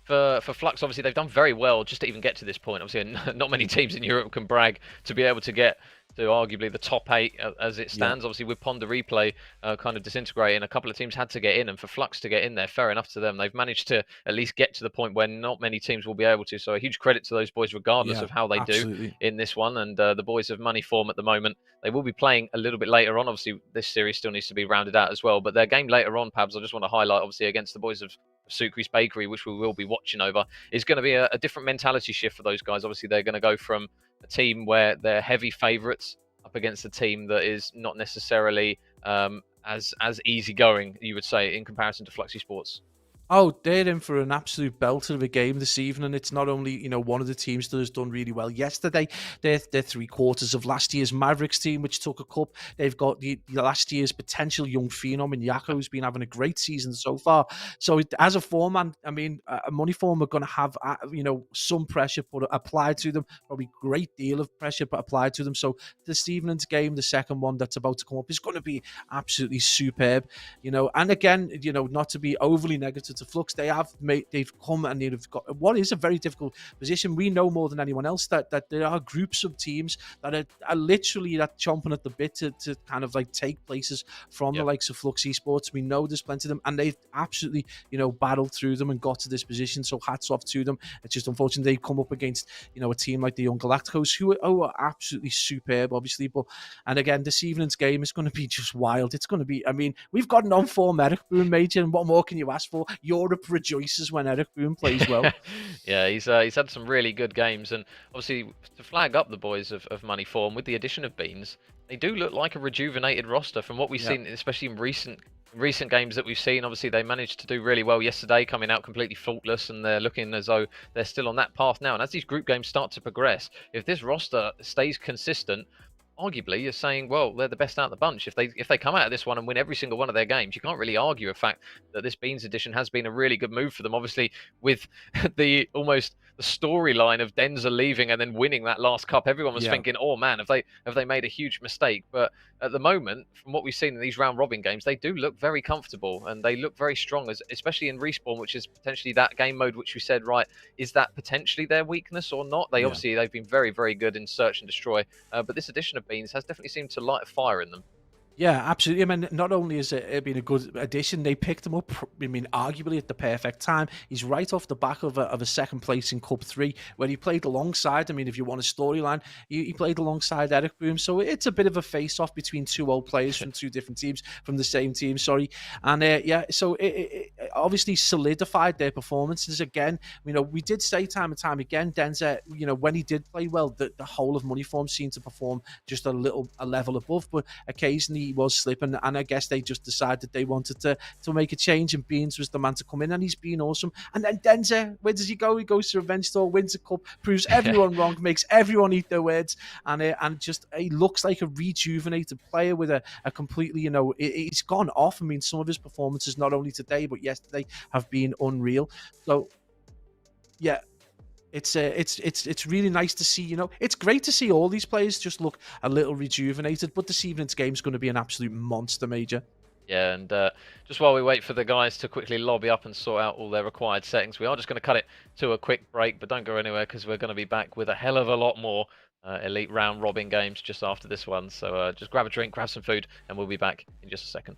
for Flux, obviously, they've done very well just to even get to this point. Obviously, not many teams in Europe can brag to be able to get to arguably the top 8 as it stands. Yeah. Obviously, with Ponder Replay kind of disintegrating, a couple of teams had to get in, and for Flux to get in there, fair enough to them. They've managed to at least get to the point where not many teams will be able to. So a huge credit to those boys, regardless of how they do in this one. And the boys of Moneyform at the moment, they will be playing a little bit later on. Obviously, this series still needs to be rounded out as well. But their game later on, Pabs, I just want to highlight, obviously, against the boys of Sucre's Bakery, which we will be watching over, is going to be a different mentality shift for those guys. Obviously, they're going to go from a team where they're heavy favourites up against a team that is not necessarily as easygoing, you would say, in comparison to Flux Esports. Oh, they're in for an absolute belter of a game this evening. It's not only, one of the teams that has done really well yesterday. They're three quarters of last year's Mavericks team, which took a cup. They've got the last year's potential young phenom in Yako, who's been having a great season so far. So as a foreman, I mean, a money form are going to have, some pressure put applied to them, probably great deal of pressure but applied to them. So this evening's game, the second one that's about to come up, is going to be absolutely superb. And again, not to be overly negative to Flux, they've come and they've got what is a very difficult position. We know more than anyone else that there are groups of teams that are literally chomping at the bit to kind of like take places from the likes of Flux Esports. We know there's plenty of them, and they've absolutely battled through them and got to this position. So hats off to them. It's just unfortunate they've come up against a team like the Young Galacticos, who are absolutely superb, obviously. And again, this evening's game is going to be just wild. It's going to be, I mean, we've got an on-form Eric Boone, Major, and what more can you ask for? Europe rejoices when Eric Boone plays well. Yeah, he's had some really good games, and obviously to flag up the boys of Money Form with the addition of Beans, they do look like a rejuvenated roster from what we've seen, especially in recent games that we've seen. Obviously, they managed to do really well yesterday, coming out completely faultless, and they're looking as though they're still on that path now. And as these group games start to progress, if this roster stays consistent, arguably you're saying, well, they're the best out of the bunch. If they come out of this one and win every single one of their games, you can't really argue the fact that this Beans edition has been a really good move for them. Obviously, with the almost the storyline of Denza leaving and then winning that last cup, everyone was thinking, oh man, have they made a huge mistake? But at the moment, from what we've seen in these round robin games, they do look very comfortable and they look very strong, especially in Respawn, which is potentially that game mode which we said, right, is that potentially their weakness or not? Obviously they've been very, very good in search and destroy, but this edition of Beans has definitely seemed to light a fire in them. Yeah, absolutely. I mean, not only has it been a good addition, they picked him up, I mean, arguably at the perfect time. He's right off the back of a second place in Cup 3, where he played alongside, I mean, if you want a storyline, he played alongside Eric Boom. So it's a bit of a face-off between two old players from two different teams, from the same team, sorry. And so it obviously solidified their performances again. We did say time and time again, Denza, when he did play well, the whole of Money Form seemed to perform just a level above, but occasionally was slipping, and I guess they just decided they wanted to make a change, and Beans was the man to come in, and he's been awesome. And then Denza, where does he go? He goes to Revenge Tour, wins a cup, proves everyone wrong, makes everyone eat their words, and just he looks like a rejuvenated player with a completely, he's gone off. I mean, some of his performances, not only today but yesterday, have been unreal. So yeah, it's really nice to see. It's great to see all these players just look a little rejuvenated. But this evening's game is going to be an absolute monster, Major. Yeah, and just while we wait for the guys to quickly lobby up and sort out all their required settings, we are just going to cut it to a quick break, but don't go anywhere because we're going to be back with a hell of a lot more elite round robin games just after this one. So just grab a drink, grab some food, and we'll be back in just a second.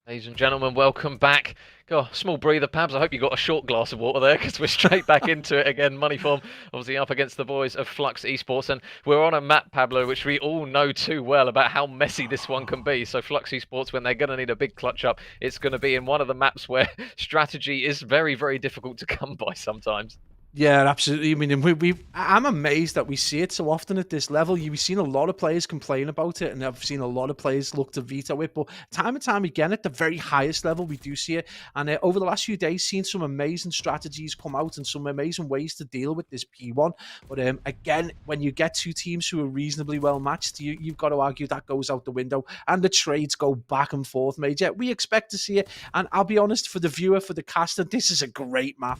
Ladies and gentlemen, welcome back. God, small breather, Pabs. I hope you got a short glass of water there because we're straight back into it again. Money Form, obviously up against the boys of Flux Esports. And we're on a map, Pablo, which we all know too well about how messy this one can be. So Flux Esports, when they're going to need a big clutch up, it's going to be in one of the maps where strategy is very, very difficult to come by sometimes. Yeah, absolutely. I mean, and I'm amazed that we see it so often at this level. We've seen a lot of players complain about it, and I've seen a lot of players look to veto it. But time and time again, at the very highest level, we do see it. And over the last few days, seen some amazing strategies come out and some amazing ways to deal with this P1. But again, when you get two teams who are reasonably well matched, you've got to argue that goes out the window, and the trades go back and forth, mate. Yeah, we expect to see it. And I'll be honest, for the viewer, for the caster, this is a great map.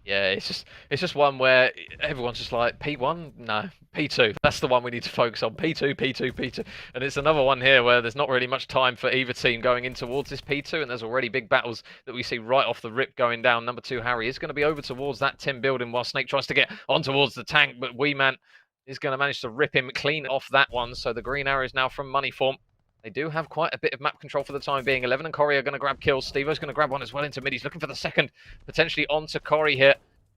Yeah, it's just one where everyone's just like P1, no, P2. That's the one we need to focus on. P2, P2, P2. And it's another one here where there's not really much time for either team going in towards this P2, and there's already big battles that we see right off the rip going down. Number 2 Harry is going to be over towards that Tim building while Snake tries to get on towards the tank, but Wee Man is going to manage to rip him clean off that one. So the green arrow is now from Money Form. They do have quite a bit of map control for the time being. 11 and Corey are going to grab kills. Steve-O's going to grab one as well into mid. He's looking for the second, potentially onto Corey here.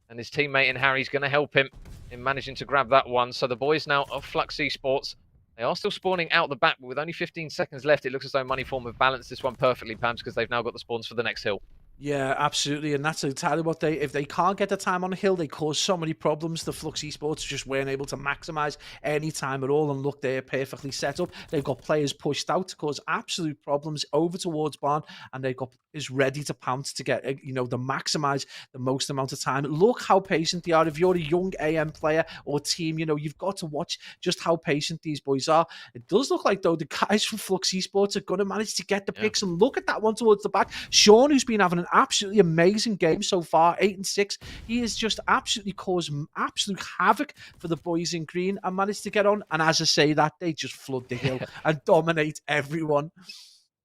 And his teammate in Harry's going to help him in managing to grab that one. So the boys now of Flux Esports, they are still spawning out the back, but with only 15 seconds left, it looks as though Money Form have balanced this one perfectly, Pams, because they've now got the spawns for the next hill. Yeah, absolutely, and that's entirely what if they can't get the time on the hill, they cause so many problems. The Flux Esports just weren't able to maximize any time at all, and look, they're perfectly set up. They've got players pushed out to cause absolute problems over towards Barn, and they've got is ready to pounce to get to maximize the most amount of time. Look how patient they are. If you're a young AM player or team, you've got to watch just how patient these boys are. It does look like though the guys from Flux Esports are going to manage to get the picks, and look at that one towards the back. Sean, who's been having an absolutely amazing game so far, 8 and 6. He has just absolutely caused absolute havoc for the boys in green and managed to get on. And as I say that, they just flood the hill and dominate everyone.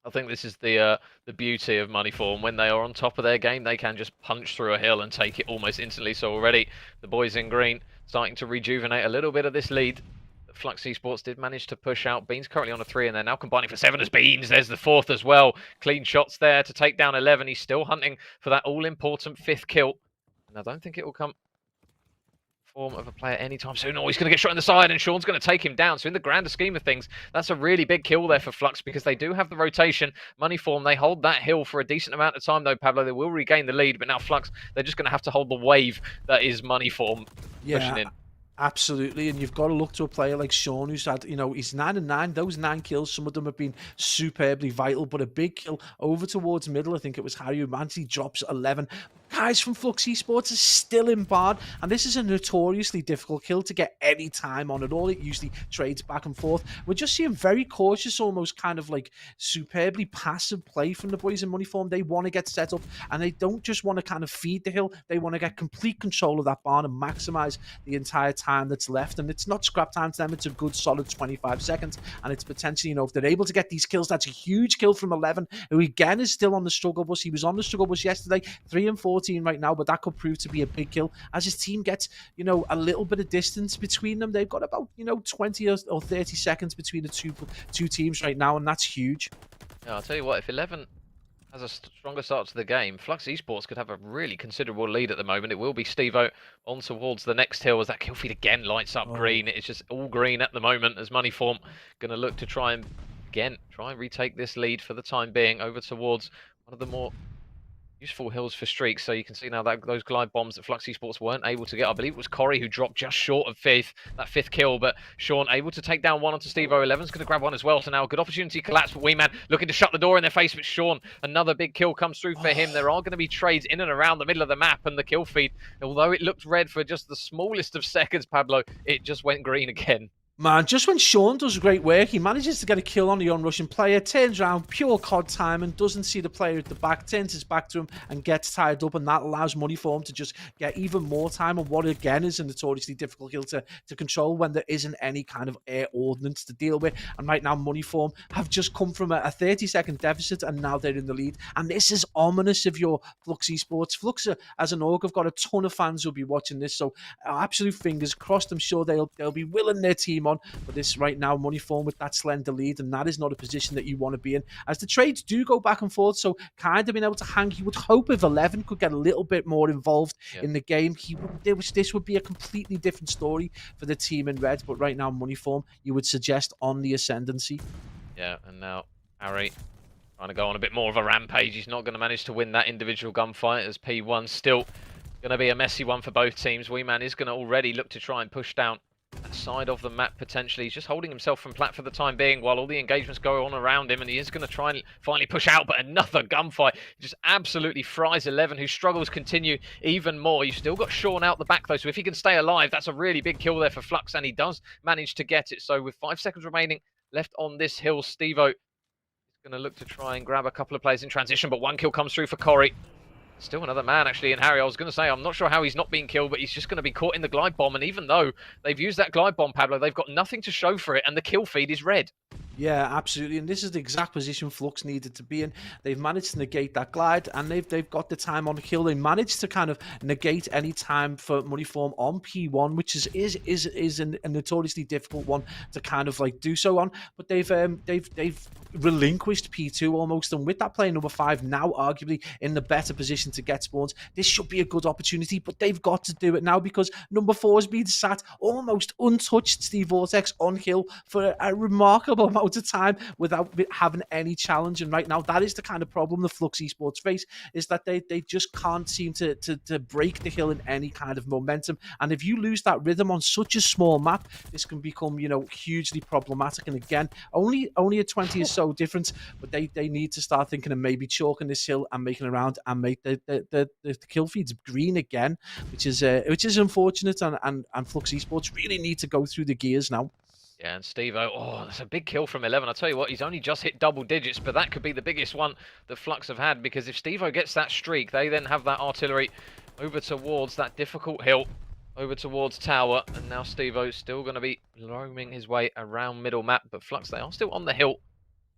I think this is the beauty of Money Form. When they are on top of their game, they can just punch through a hill and take it almost instantly. So already the boys in green starting to rejuvenate a little bit of this lead. Flux Esports did manage to push out. Beans currently on a 3, and they're now combining for 7 as Beans. There's the 4th as well. Clean shots there to take down 11. He's still hunting for that all-important 5th kill. And I don't think it will come form of a player anytime soon. Oh, he's going to get shot in the side, and Sean's going to take him down. So in the grander scheme of things, that's a really big kill there for Flux, because they do have the rotation. Money Form, they hold that hill for a decent amount of time, though, Pablo. They will regain the lead, but now Flux, they're just going to have to hold the wave that is Money Form pushing in. Absolutely, and you've got to look to a player like Sean, who's had, he's 9 and 9. Those 9 kills, some of them have been superbly vital, but a big kill over towards middle. I think it was Harry who managed, drops 11. Guys from Flux Esports is still in Bard, and this is a notoriously difficult kill to get any time on at all. It usually trades back and forth. We're just seeing very cautious, almost kind of like superbly passive play from the boys in Money Form. They want to get set up, and they don't just want to kind of feed the hill. They want to get complete control of that barn and maximize the entire time that's left. And it's not scrap time to them. It's a good solid 25 seconds, and it's potentially, if they're able to get these kills, that's a huge kill from 11, who again is still on the struggle bus. He was on the struggle bus yesterday, 3 and 14 right now, but that could prove to be a big kill as his team gets, a little bit of distance between them. They've got about, 20 or 30 seconds between the two teams right now, and that's huge. Yeah, I'll tell you what, if 11 has a stronger start to the game, Flux Esports could have a really considerable lead at the moment. It will be Steve-O on towards the next hill as that kill feed again lights up green. It's just all green at the moment as Money Form going to look to try and retake this lead for the time being over towards one of the more useful hills for streaks. So you can see now that those glide bombs that Flux Esports weren't able to get. I believe it was Corey who dropped just short of that fifth kill, but Sean able to take down one onto Steve-O. 11's going to grab one as well. So now a good opportunity collapse for Wee Man, looking to shut the door in their face, but Sean, another big kill comes through for him. There are going to be trades in and around the middle of the map, and the kill feed, although it looked red for just the smallest of seconds, Pablo, it just went green again. Man, just when Sean does great work, he manages to get a kill on the on-rushing player, turns around, pure COD timing, doesn't see the player at the back, turns his back to him and gets tied up, and that allows Money Form to just get even more time on what, again, is a notoriously difficult kill to control when there isn't any kind of air ordnance to deal with. And right now, Money Form have just come from a 30-second deficit, and now they're in the lead. And this is ominous if you're Flux Esports. Flux, as an org, have got a ton of fans who'll be watching this, so absolute fingers crossed. I'm sure they'll be willing their team on. But this right now, Money Form with that slender lead, and that is not a position that you want to be in, as the trades do go back and forth. So kind of being able to hang, you would hope if 11 could get a little bit more involved in the game, this would be a completely different story for the team in red. But right now, Money Form, you would suggest on the ascendancy. Yeah, and now Harry trying to go on a bit more of a rampage. He's not going to manage to win that individual gunfight as P1 still Going to be a messy one for both teams. Wee Man is going to already look to try and push down that side of the map potentially. He's just holding himself from plat for the time being while all the engagements go on around him, and he is going to try and finally push out, but another gunfight. He just absolutely fries 11, whose struggles continue even more. You've still got Sean out the back though, so if he can stay alive, that's a really big kill there for Flux, and he does manage to get it. So with 5 seconds remaining left on this hill, Stevo is going to look to try and grab a couple of players in transition, but one kill comes through for Corey. Still another man, actually, in Harry. I was going to say, I'm not sure how he's not being killed, but he's just going to be caught in the glide bomb. And even though they've used that glide bomb, Pablo, they've got nothing to show for it, and the kill feed is red. Yeah, absolutely. And this is the exact position Flux needed to be in. They've managed to negate that glide, and they've got the time on the kill. They managed to kind of negate any time for Moneyform on P1, which is a notoriously difficult one to kind of like do so on. But they've relinquished P2 almost, and with that player number 5 now arguably in the better position to get spawns, this should be a good opportunity. But they've got to do it now, because number 4 has been sat almost untouched, Steve Vortex, on hill for a remarkable amount of time without having any challenge. And right now, that is the kind of problem the Flux Esports face, is that they just can't seem to break the hill in any kind of momentum. And if you lose that rhythm on such a small map, this can become, you know, hugely problematic. And again, only a 20 is so different, but they need to start thinking of maybe chalking this hill and making it around and make the kill feeds green again, which is unfortunate. And Flux Esports really need to go through the gears now. Yeah, and Stevo, oh, that's a big kill from 11. I'll tell you what, he's only just hit double digits, but that could be the biggest one that Flux have had, because if Stevo gets that streak, they then have that artillery over towards that difficult hill, over towards tower, and now Stevo's still going to be roaming his way around middle map, but Flux, they are still on the hill.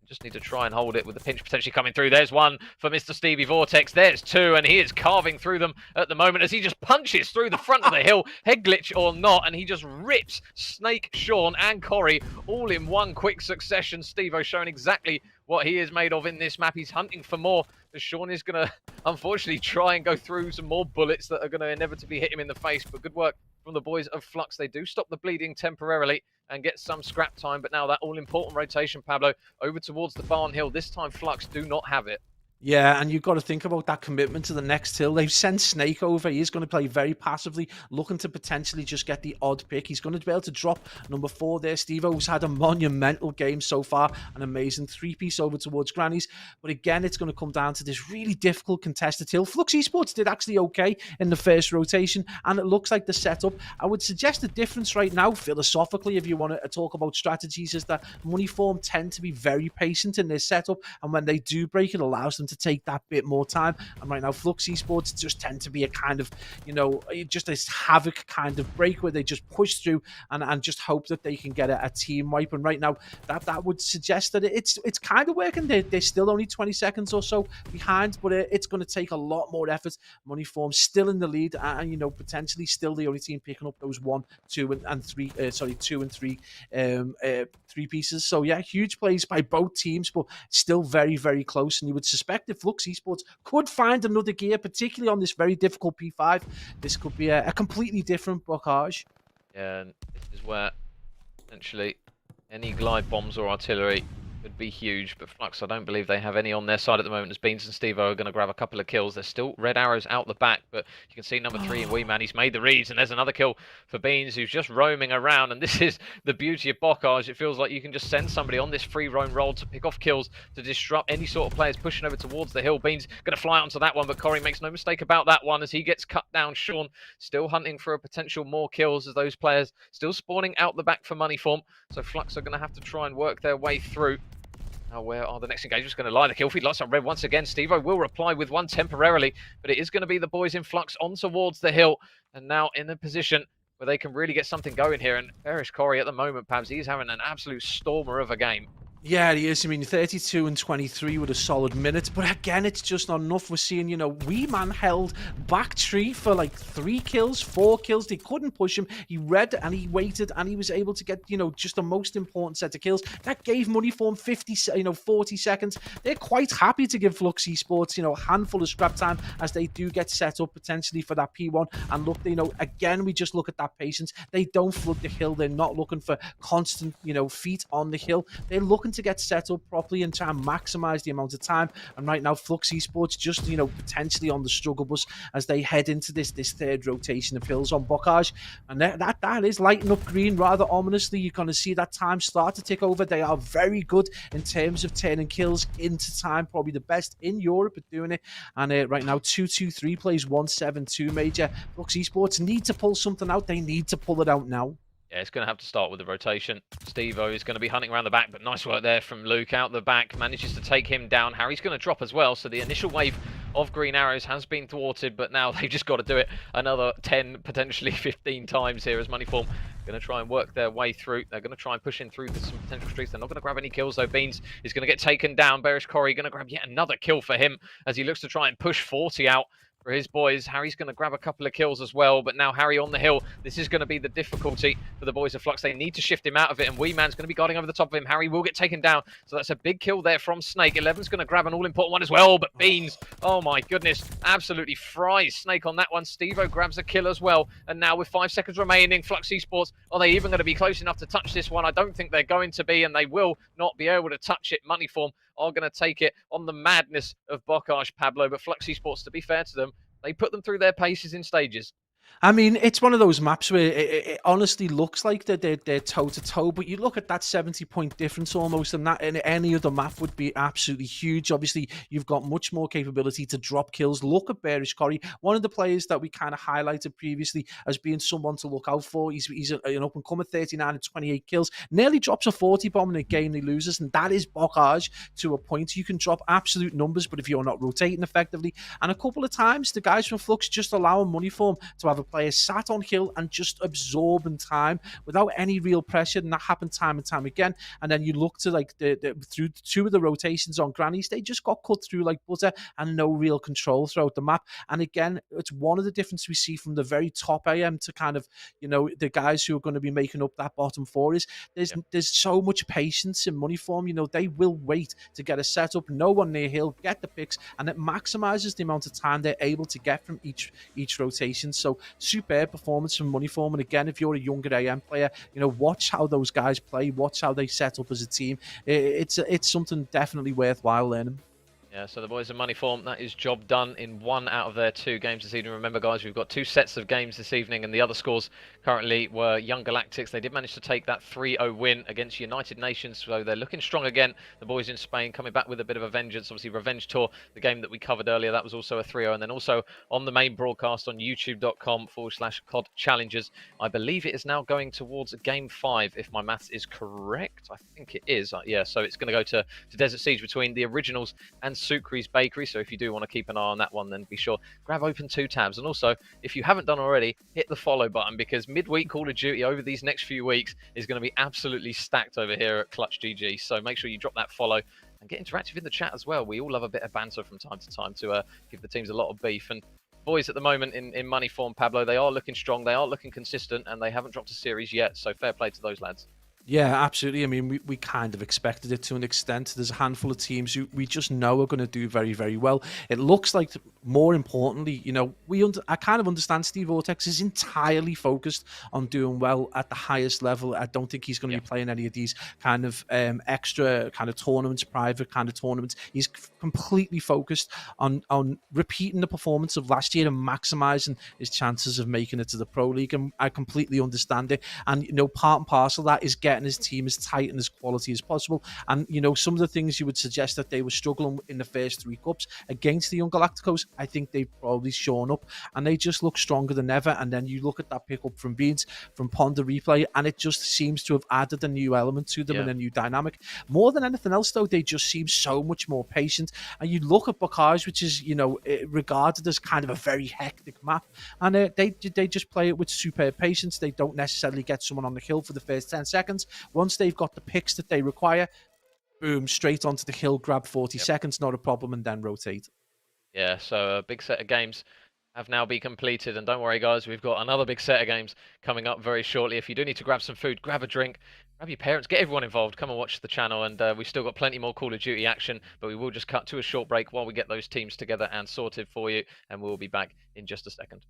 Just need to try and hold it with the pinch potentially coming through. There's one for Mr. Stevie Vortex. There's 2, and he is carving through them at the moment as he just punches through the front of the hill, head glitch or not, and he just rips Snake, Sean, and Corey all in one quick succession. Stevo showing exactly what he is made of in this map. He's hunting for more, as Sean is going to, unfortunately, try and go through some more bullets that are going to inevitably hit him in the face. But good work from the boys of Flux. They do stop the bleeding temporarily and get some scrap time, but now that all-important rotation, Pablo, over towards the Barn Hill. This time, Flux do not have it. Yeah, and you've got to think about that commitment to the next hill. They've sent Snake over. He is going to play very passively, looking to potentially just get the odd pick. He's going to be able to drop number 4 there. Steve-O's had a monumental game so far, an amazing 3-piece over towards Granny's. But again, it's going to come down to this really difficult contested hill. Flux Esports did actually okay in the first rotation, and it looks like the setup. I would suggest the difference right now, philosophically, if you want to talk about strategies, is that Moneyform tend to be very patient in their setup, and when they do break, it allows them to take that bit more time. And right now, Flux Esports just tend to be a kind of, you know, just this havoc kind of break where they just push through and just hope that they can get a team wipe. And right now, that would suggest that it's kind of working. They're still only 20 seconds or so behind, but it's going to take a lot more effort. Moneyform still in the lead, and you know, potentially still the only team picking up those 1, 2, and 3. 2 and 3 3 pieces. So yeah, huge plays by both teams, but still very, very close. And you would suspect if Flux Esports could find another gear, particularly on this very difficult P5, this could be a completely different blockage. Yeah, and this is where essentially any glide bombs or artillery could be huge, but Flux, I don't believe they have any on their side at the moment, as Beans and Stevo are going to grab a couple of kills. There's still red arrows out the back, but you can see number 3 in Wee Man. He's made the reads, and there's another kill for Beans, who's just roaming around. And this is the beauty of Bocage. It feels like you can just send somebody on this free roam roll to pick off kills, to disrupt any sort of players pushing over towards the hill. Beans going to fly onto that one, but Corey makes no mistake about that one as he gets cut down. Sean still hunting for a potential more kills, as those players still spawning out the back for Moneyform. So Flux are going to have to try and work their way through. Now, where are the next engagements going to lie? The kill feed lights on red once again. Stevo will reply with one temporarily, but it is going to be the boys in Flux on towards the hill, and now in a position where they can really get something going here. And Bearish Corey at the moment, Pabs, he's having an absolute stormer of a game. Yeah, he is. I mean, 32 and 23 with a solid minute. But again, it's just not enough. We're seeing, you know, Wee Man held back tree for like 3 kills, 4 kills. They couldn't push him. He read and he waited and he was able to get, you know, just the most important set of kills. That gave Moneyform 40 seconds. They're quite happy to give Flux Esports, you know, a handful of scrap time as they do get set up potentially for that P1. And look, you know, again, we just look at that patience. They don't flood the hill. They're not looking for constant, you know, feet on the hill. They're looking looking to get set up properly and try and maximize the amount of time. And right now, Flux Esports just, potentially on the struggle bus as they head into this third rotation of hills on Bocage. And that is lighting up green rather ominously. You're going to see that time start to tick over. They are very good in terms of turning kills into time, probably the best in Europe at doing it. And right now, 2-2-3 plays 1-7-2 major. Flux Esports need to pull something out. They need to pull it out now. Yeah, it's going to have to start with the rotation. Steve-O is going to be hunting around the back, but nice work there from Luke out the back. Manages to take him down. Harry's going to drop as well, so the initial wave of green arrows has been thwarted, but now they've just got to do it another 10, potentially 15 times here as Moneyform going to try and work their way through. They're going to try and push in through some potential streaks. They're not going to grab any kills, though. Beans is going to get taken down. Bearish Corey going to grab yet another kill for him as he looks to try and push 40 out for his boys. Harry's going to grab a couple of kills as well, but now Harry on the hill. This is going to be the difficulty for the boys of Flux. They need to shift him out of it, and Wee Man's going to be guarding over the top of him. Harry will get taken down, so that's a big kill there from Snake. 11's going to grab an all-important one as well, but Beans, oh my goodness, absolutely fries Snake on that one. Steve-O grabs a kill as well, and now with 5 seconds remaining, Flux Esports, are they even going to be close enough to touch this one? I don't think they're going to be, and they will not be able to touch it. Moneyform are going to take it on the madness of Bocage, Pablo, but Flux Esports, to be fair to them, they put them through their paces in stages. I mean, it's one of those maps where it honestly looks like they're toe-to-toe, but you look at that 70-point difference almost, and that in any other map would be absolutely huge. Obviously, you've got much more capability to drop kills. Look at Bearish Corey, one of the players that we kind of highlighted previously as being someone to look out for. He's an up-and-comer, 39 and 28 kills, nearly drops a 40 bomb in a game he loses, and that is Bocage to a point. You can drop absolute numbers, but if you're not rotating effectively, and a couple of times, the guys from Flux just allowing Moneyform to have a player sat on hill and just absorbing time without any real pressure, and that happened time and time again. And then you look to like through 2 of the rotations on Grannies, they just got cut through like butter and no real control throughout the map. And again, it's one of the differences we see from the very top AM to kind of, the guys who are going to be making up that bottom 4 is there's so much patience in Moneyform. They will wait to get a setup, no one near hill, get the picks, and it maximizes the amount of time they're able to get from each rotation. So superb performance from Moneyform. And again, if you're a younger AM player, watch how those guys play, watch how they set up as a team. It's something definitely worthwhile learning. Yeah, so the boys of Moneyform, that is job done in 1 out of their 2 games this evening. Remember, guys, we've got 2 sets of games this evening, and the other scores currently were Young Galactics. They did manage to take that 3-0 win against United Nations, so they're looking strong again. The boys in Spain coming back with a bit of a vengeance. Obviously, Revenge Tour, the game that we covered earlier, that was also a 3-0. And then also on the main broadcast on youtube.com/COD Challenges, I believe it is now going towards Game 5, if my maths is correct. I think it is. Yeah, so it's going to go to Desert Siege between the Originals and Sucre's Bakery. So if you do want to keep an eye on that one, then be sure grab open 2 tabs. And also, if you haven't done already, hit the follow button, because midweek Call of Duty over these next few weeks is going to be absolutely stacked over here at ClutchGG. So make sure you drop that follow and get interactive in the chat as well. We all love a bit of banter from time to time to give the teams a lot of beef. And boys at the moment in Moneyform, Pablo, they are looking strong, they are looking consistent, and they haven't dropped a series yet. So fair play to those lads. Yeah, absolutely. I mean, we kind of expected it to an extent. There's a handful of teams who we just know are going to do very, very well. It looks like, more importantly, I kind of understand Steve Vortex is entirely focused on doing well at the highest level. I don't think he's going to be playing any of these kind of extra kind of tournaments, private kind of tournaments. He's completely focused on repeating the performance of last year and maximizing his chances of making it to the Pro League. And I completely understand it. And, part and parcel of that is getting his team as tight and as quality as possible. And, some of the things you would suggest that they were struggling in the first 3 cups against the Young Galacticos, I think they've probably shown up and they just look stronger than ever. And then you look at that pickup from Beans, from Ponder Replay, and it just seems to have added a new element to them and a new dynamic. More than anything else, though, they just seem so much more patient. And you look at Bocage, which is, regarded as kind of a very hectic map, and they just play it with superb patience. They don't necessarily get someone on the hill for the first 10 seconds. Once they've got the picks that they require, boom, straight onto the hill, grab 40 seconds, not a problem, and then rotate. Yeah, so a big set of games have now been completed. And don't worry, guys, we've got another big set of games coming up very shortly. If you do need to grab some food, grab a drink, grab your parents, get everyone involved. Come and watch the channel. And we've still got plenty more Call of Duty action, but we will just cut to a short break while we get those teams together and sorted for you. And we'll be back in just a second.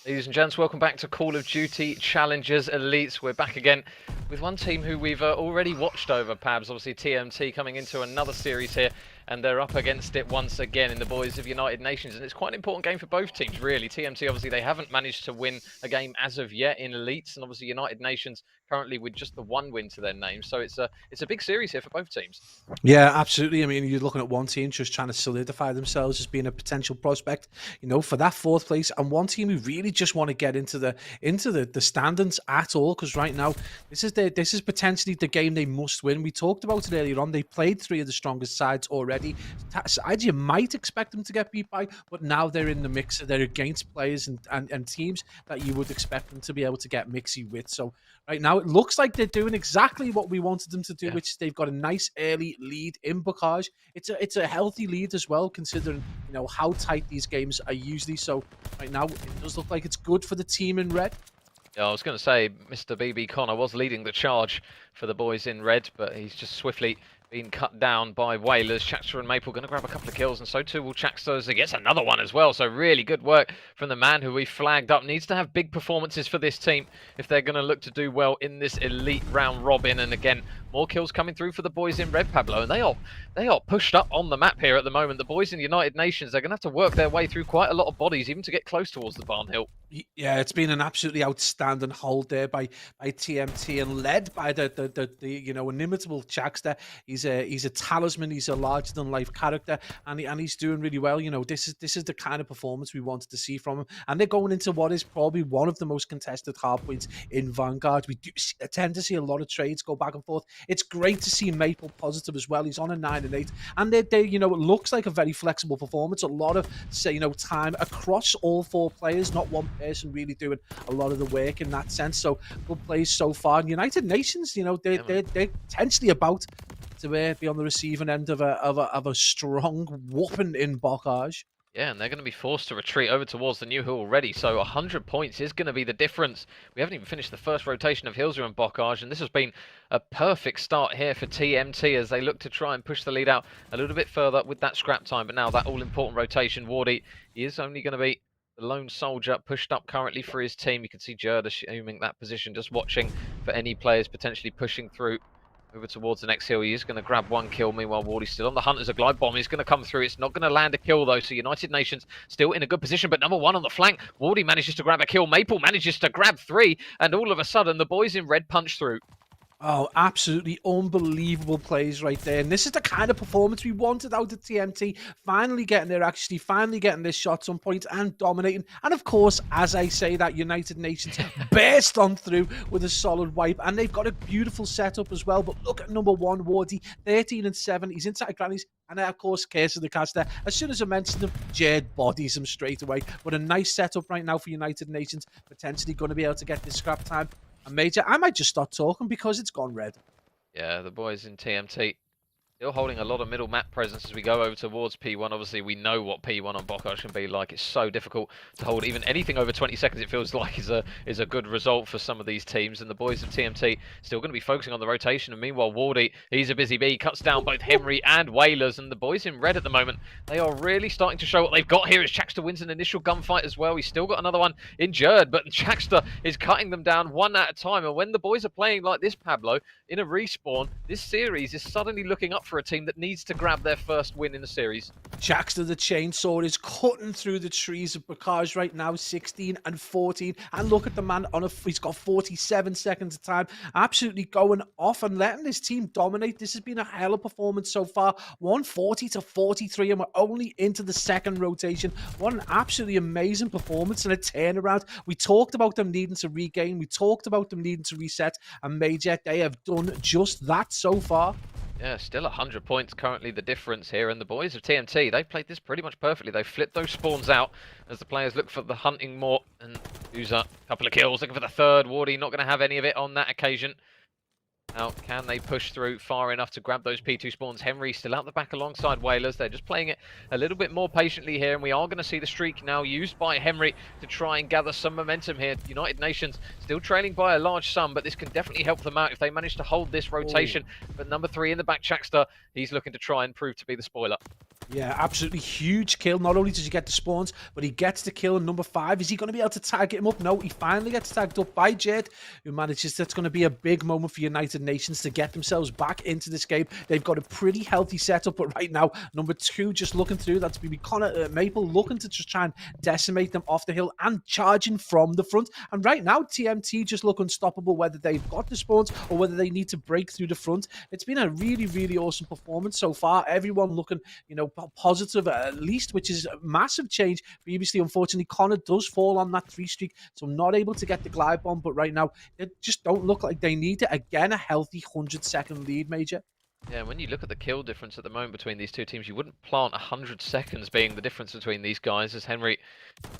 Ladies and gents, welcome back to Call of Duty Challengers Elites. We're back again with one team who we've already watched over, Pabs. Obviously, TMT coming into another series here, and they're up against it once again in the Boys of United Nations. And it's quite an important game for both teams, really. TMT, obviously, they haven't managed to win a game as of yet in Elites, and obviously United Nations currently with just the one win to their name. So it's a big series here for both teams. Yeah, absolutely. I mean, you're looking at one team just trying to solidify themselves as being a potential prospect, for that fourth place, and one team who really just want to get into the standings at all. Because right now, this is potentially the game they must win. We talked about it earlier on. They played three of the strongest sides already. Sides you might expect them to get beat by, but now they're in the mix. They're against players and teams that you would expect them to be able to get mixy with. So right now, it looks like they're doing exactly what we wanted them to do, which is they've got a nice early lead in Bocage. It's a healthy lead as well, considering how tight these games are usually. So right now, it does look like it's good for the team in red. Yeah, I was going to say, Mr. BB Connor was leading the charge for the boys in red, but he's just swiftly been cut down by Whalers. Chaxter and Maple going to grab a couple of kills, and so too will Chaxter as he gets another one as well. So really good work from the man who we flagged up. Needs to have big performances for this team if they're going to look to do well in this elite round robin. And again, more kills coming through for the boys in red, Pablo, and they are pushed up on the map here at the moment. The boys in the United Nations, they're going to have to work their way through quite a lot of bodies, even to get close towards the Barn Hill. Yeah, it's been an absolutely outstanding hold there by TMT, and led by the inimitable Chaxter. He's a talisman. He's a larger than life character, and he's doing really well. This is the kind of performance we wanted to see from him. And they're going into what is probably one of the most contested hardpoints in Vanguard. We do tend to see a lot of trades go back and forth. It's great to see Maple positive as well. He's on a 9 and 8, and they it looks like a very flexible performance. A lot of time across all four players, not one person really doing a lot of the work in that sense. So good plays so far. United Nations, they're potentially about to be on the receiving end of a strong whooping in Bocage. Yeah, and they're going to be forced to retreat over towards the new hill already, so 100 points is going to be the difference. We haven't even finished the first rotation of Hilser and Bocage, and this has been a perfect start here for TMT as they look to try and push the lead out a little bit further with that scrap time. But now that all-important rotation, Wardy is only going to be the lone soldier pushed up currently for his team. You can see Jerd assuming that position, just watching for any players potentially pushing through over towards the next hill. He is going to grab one kill. Meanwhile, Wardy's still on the hunt as a glide bomb. He's going to come through. It's not going to land a kill, though. So United Nations still in a good position. But number one on the flank, Wardy manages to grab a kill. Maple manages to grab 3. And all of a sudden, the boys in red punch through. Oh, absolutely unbelievable plays right there. And this is the kind of performance we wanted out of TMT. Finally getting their shots on point and dominating. And of course, as I say that, United Nations burst on through with a solid wipe. And they've got a beautiful setup as well. But look at number one, Wardy, 13 and 7. He's inside Granny's. And of course, Curse of the Caster. As soon as I mentioned him, Jerd bodies him straight away. But a nice setup right now for United Nations. Potentially going to be able to get this scrap time. And Major, I might just stop talking because it's gone red. Yeah, the boys in TMT still holding a lot of middle map presence as we go over towards P1. Obviously, we know what P1 on Bocage can be like. It's so difficult to hold even anything over 20 seconds. It feels like is a good result for some of these teams. And the boys of TMT still going to be focusing on the rotation. And meanwhile, Wardy, he's a busy bee, cuts down both Henry and Whalers. And the boys in red at the moment, they are really starting to show what they've got here as Chaxter wins an initial gunfight as well. He's still got another one in Jerd, but Chaxter is cutting them down one at a time. And when the boys are playing like this, Pablo, in a respawn, this series is suddenly looking up for a team that needs to grab their first win in the series. Chaxter the Chainsaw is cutting through the trees of Bocage right now, 16 and 14. And look at the man he's got 47 seconds of time, absolutely going off and letting his team dominate. This has been a hell of a performance so far, 140 to 43, and we're only into the second rotation. What an absolutely amazing performance and a turnaround. We talked about them needing to regain, we talked about them needing to reset, and Major, they have done just that so far. Yeah, still 100 points currently the difference here. And the boys of TMT, they've played this pretty much perfectly. They've flipped those spawns out as the players look for the hunting more. And User, a couple of kills, looking for the third. Wardy not going to have any of it on that occasion. Now, can they push through far enough to grab those P2 spawns? Henry still out the back alongside Whalers. They're just playing it a little bit more patiently here, and we are going to see the streak now used by Henry to try and gather some momentum here. United Nations still trailing by a large sum, but this can definitely help them out if they manage to hold this rotation. But number 3 in the back, Chaxter, he's looking to try and prove to be the spoiler. Yeah, absolutely huge kill. Not only does he get the spawns, but he gets the kill in number 5. Is he going to be able to tag him up? No, he finally gets tagged up by Jed, who manages. That's going to be a big moment for United Nations to get themselves back into this game. They've got a pretty healthy setup, but right now, number 2 just looking through. That's BB Connor Maple looking to just try and decimate them off the hill and charging from the front. And right now, TMT just look unstoppable, whether they've got the spawns or whether they need to break through the front. It's been a really, really awesome performance so far. Everyone looking, positive at least, which is a massive change. Previously, unfortunately, Connor does fall on that 3 streak, so not able to get the glide bomb. But right now, they just don't look like they need it. Again, a healthy 100-second lead, Major. Yeah, when you look at the kill difference at the moment between these two teams, you wouldn't plant 100 seconds being the difference between these guys, as Henry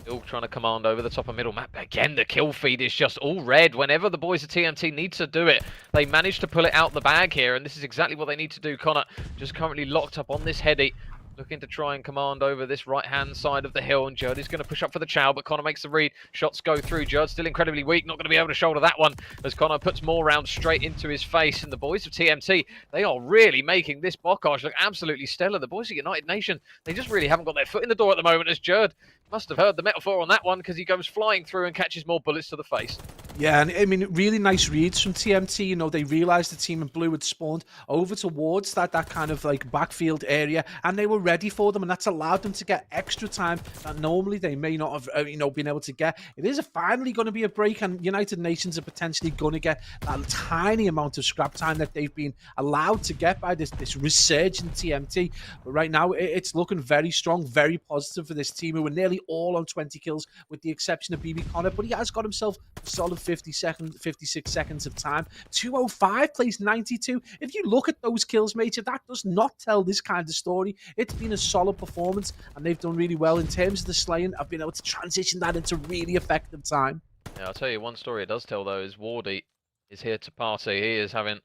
still trying to command over the top of middle map. Again, the kill feed is just all red. Whenever the boys of TMT need to do it, they manage to pull it out the bag here, and this is exactly what they need to do. Connor just currently locked up on this heady, looking to try and command over this right-hand side of the hill, and Judd is going to push up for the chow, but Connor makes the read. Shots go through. Judd still incredibly weak, not going to be able to shoulder that one, as Connor puts more rounds straight into his face. And the boys of TMT, they are really making this Bocage look absolutely stellar. The boys of United Nation, they just really haven't got their foot in the door at the moment, as Judd must have heard the metaphor on that one, because he goes flying through and catches more bullets to the face. Yeah, and I mean, really nice reads from TMT. They realized the team in blue had spawned over towards that kind of like backfield area, and they were ready for them, and that's allowed them to get extra time that normally they may not have, been able to get. It is finally going to be a break, and United Nations are potentially going to get that tiny amount of scrap time that they've been allowed to get by this resurgent TMT. But right now, it's looking very strong, very positive for this team, who are nearly all on 20 kills, with the exception of BB Connor, but he has got himself a solid 56 seconds of time. 205 plays 92. If you look at those kills, Major, that does not tell this kind of story. It's been a solid performance, and they've done really well in terms of the slaying. I've been able to transition that into really effective time. Yeah, I'll tell you one story it does tell, though, is Wardy is here to party. He is having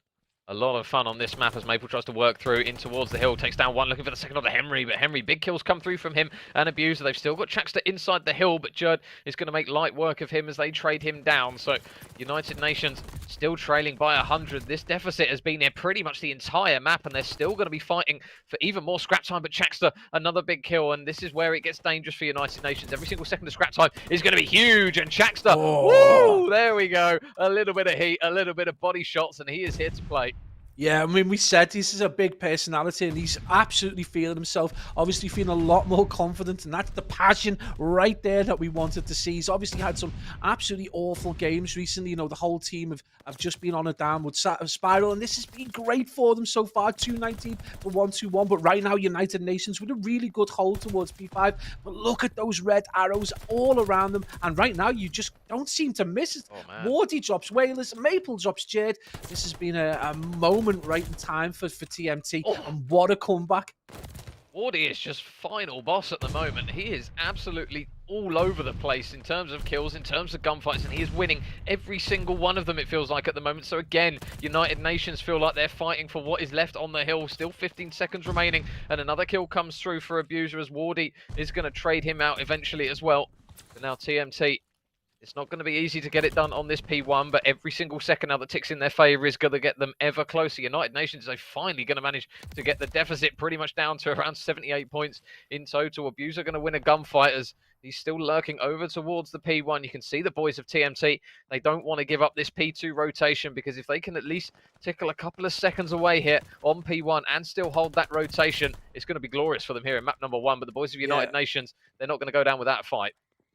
a lot of fun on this map as Maple tries to work through in towards the hill. Takes down one, looking for the second of the Henry, but Henry, big kills come through from him and Abuser. They've still got Chaxter inside the hill, but Judd is going to make light work of him as they trade him down. So United Nations still trailing by 100. This deficit has been there pretty much the entire map, and they're still going to be fighting for even more scrap time. But Chaxter, another big kill, and this is where it gets dangerous for United Nations. Every single second of scrap time is going to be huge, and Chaxter, woo, there we go. A little bit of heat, a little bit of body shots, and he is here to play. Yeah, I mean, we said this is a big personality, and he's absolutely feeling himself, obviously feeling a lot more confident, and that's the passion right there that we wanted to see. He's obviously had some absolutely awful games recently. The whole team have just been on a downward spiral, and this has been great for them so far. 219 for 121, but right now, United Nations with a really good hold towards P5, but look at those red arrows all around them, and right now, you just don't seem to miss it. Wardy drops Whalers, Maple drops Jade. This has been a moment right in time for TMT, and what a comeback. Wardy is just final boss at the moment. He is absolutely all over the place in terms of kills, in terms of gunfights, and he is winning every single one of them, it feels like, at the moment. So again, United Nations feel like they're fighting for what is left on the hill. Still 15 seconds remaining, and another kill comes through for Abuser, as Wardy is going to trade him out eventually as well. But now TMT, it's not going to be easy to get it done on this P1, but every single second now that ticks in their favour is going to get them ever closer. United Nations are finally going to manage to get the deficit pretty much down to around 78 points in total. Abuser going to win a gunfight as he's still lurking over towards the P1. You can see the boys of TMT, they don't want to give up this P2 rotation, because if they can at least tickle a couple of seconds away here on P1 and still hold that rotation, it's going to be glorious for them here in map number 1. But the boys of United Nations, they're not going to go down without a fight.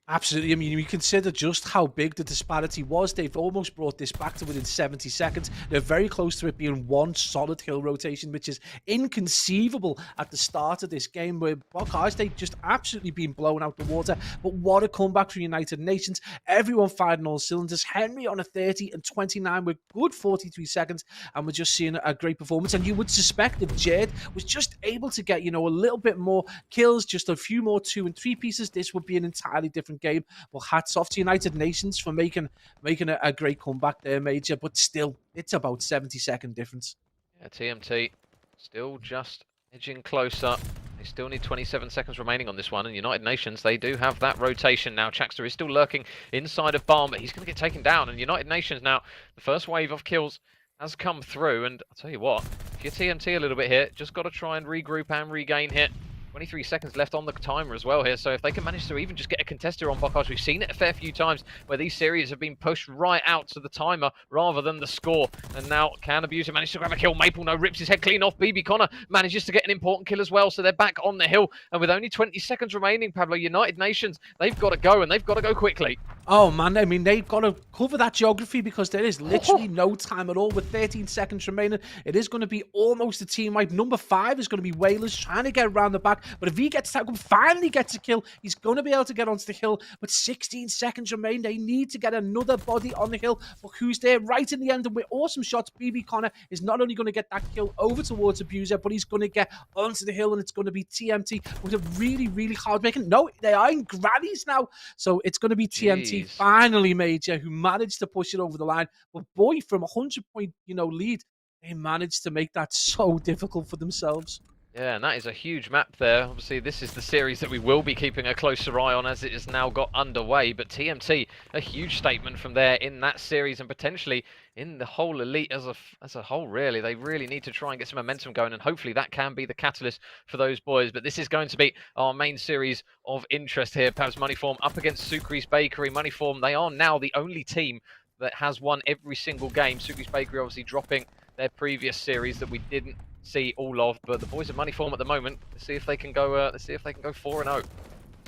Absolutely. I mean, you consider just how big the disparity was. They've almost brought this back to within 70 seconds. They're very close to it being one solid hill rotation, which is inconceivable at the start of this game, where Bocage, they've just absolutely been blown out the water. But what a comeback from United Nations. Everyone firing all cylinders. Henry on a 30 and 29 with good 43 seconds, and we're just seeing a great performance. And you would suspect if Jade was just able to get, a little bit more kills, just a few more 2 and 3 pieces, this would be an entirely different game. Well, hats off to United Nations for making a great comeback there, Major, but still, it's about 70-second difference. Yeah, TMT still just edging closer. They still need 27 seconds remaining on this one, and United Nations, they do have that rotation now. Chaxter is still lurking inside of Barn, but he's going to get taken down, and United Nations now, the first wave of kills has come through, and I'll tell you what, if you're TMT a little bit here, just got to try and regroup and regain here. 23 seconds left on the timer as well here, so if they can manage to even just get a contester on Bocage, we've seen it a fair few times where these series have been pushed right out to the timer rather than the score. And now Can Abuser managed to grab a kill. Maple No rips his head clean off. BB Connor manages to get an important kill as well, so they're back on the hill. And with only 20 seconds remaining, Pablo, United Nations, they've got to go, and they've got to go quickly. Oh man, I mean, they've got to cover that geography because there is literally no time at all with 13 seconds remaining. It is going to be almost a team wipe. Number 5 is going to be Whalers trying to get around the back, but if he gets tackled, finally gets a kill, he's going to be able to get onto the hill. But 16 seconds remain. They need to get another body on the hill. But who's there right in the end? And with awesome shots, BB Connor is not only going to get that kill over towards Abuser, but he's going to get onto the hill, and it's going to be TMT with a really, really hard making. No, they are in grannies now, so it's going to be TMT. Finally, Major, who managed to push it over the line. But boy, from a 100-point, lead, they managed to make that so difficult for themselves. Yeah, and that is a huge map there. Obviously, this is the series that we will be keeping a closer eye on as it has now got underway. But TMT, a huge statement from there in that series and potentially in the whole elite as a whole, really. They really need to try and get some momentum going, and hopefully that can be the catalyst for those boys. But this is going to be our main series of interest here. Pabs Moneyform up against Sucre's Bakery. Moneyform, they are now the only team that has won every single game. Sucre's Bakery obviously dropping their previous series that we didn't see all of, but the boys of Moneyform at the moment. Let's see if they can go. Let's see if they can go 4-0.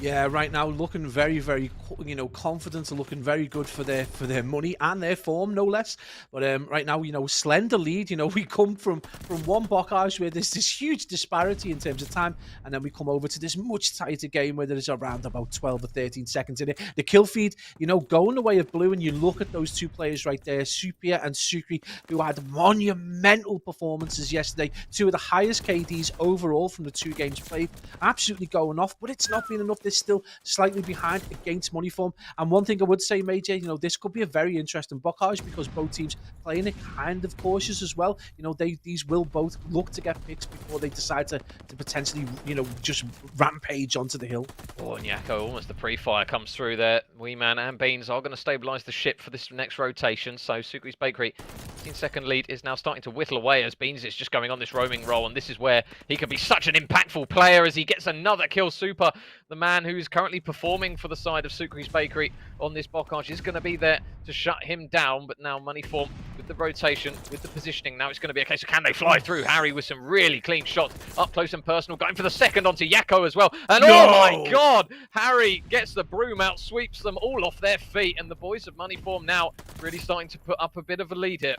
Yeah, right now looking very, very, confident and looking very good for their money and their form, no less. But right now, slender lead. We come from one Bocage where there's this huge disparity in terms of time, and then we come over to this much tighter game where there's around about 12 or 13 seconds in it. The kill feed, going the way of blue, and you look at those two players right there, Supia and Sukri, who had monumental performances yesterday, 2 of the highest KDs overall from the 2 games played, absolutely going off. But it's not been enough. They're still slightly behind against Moneyform. And one thing I would say, Major, this could be a very interesting Bocage because both teams playing it kind of cautious as well. These will both look to get picks before they decide to potentially, just rampage onto the hill. Oh, and Yakko, almost the pre-fire comes through there. Weeman and Beans are going to stabilise the ship for this next rotation. So Sucre's Bakery, 15-second lead, is now starting to whittle away as Beans is just going on this roaming role. And this is where he can be such an impactful player as he gets another kill. Super, the man who's currently performing for the side of Sucre's Bakery on this Bocage, is going to be there to shut him down. But now Moneyform with the rotation, with the positioning, now it's going to be a case of can they fly through. Harry with some really clean shots up close and personal, going for the second onto Yakko as well. And oh my god, Harry gets the broom out, sweeps them all off their feet, and the boys of Moneyform now really starting to put up a bit of a lead here.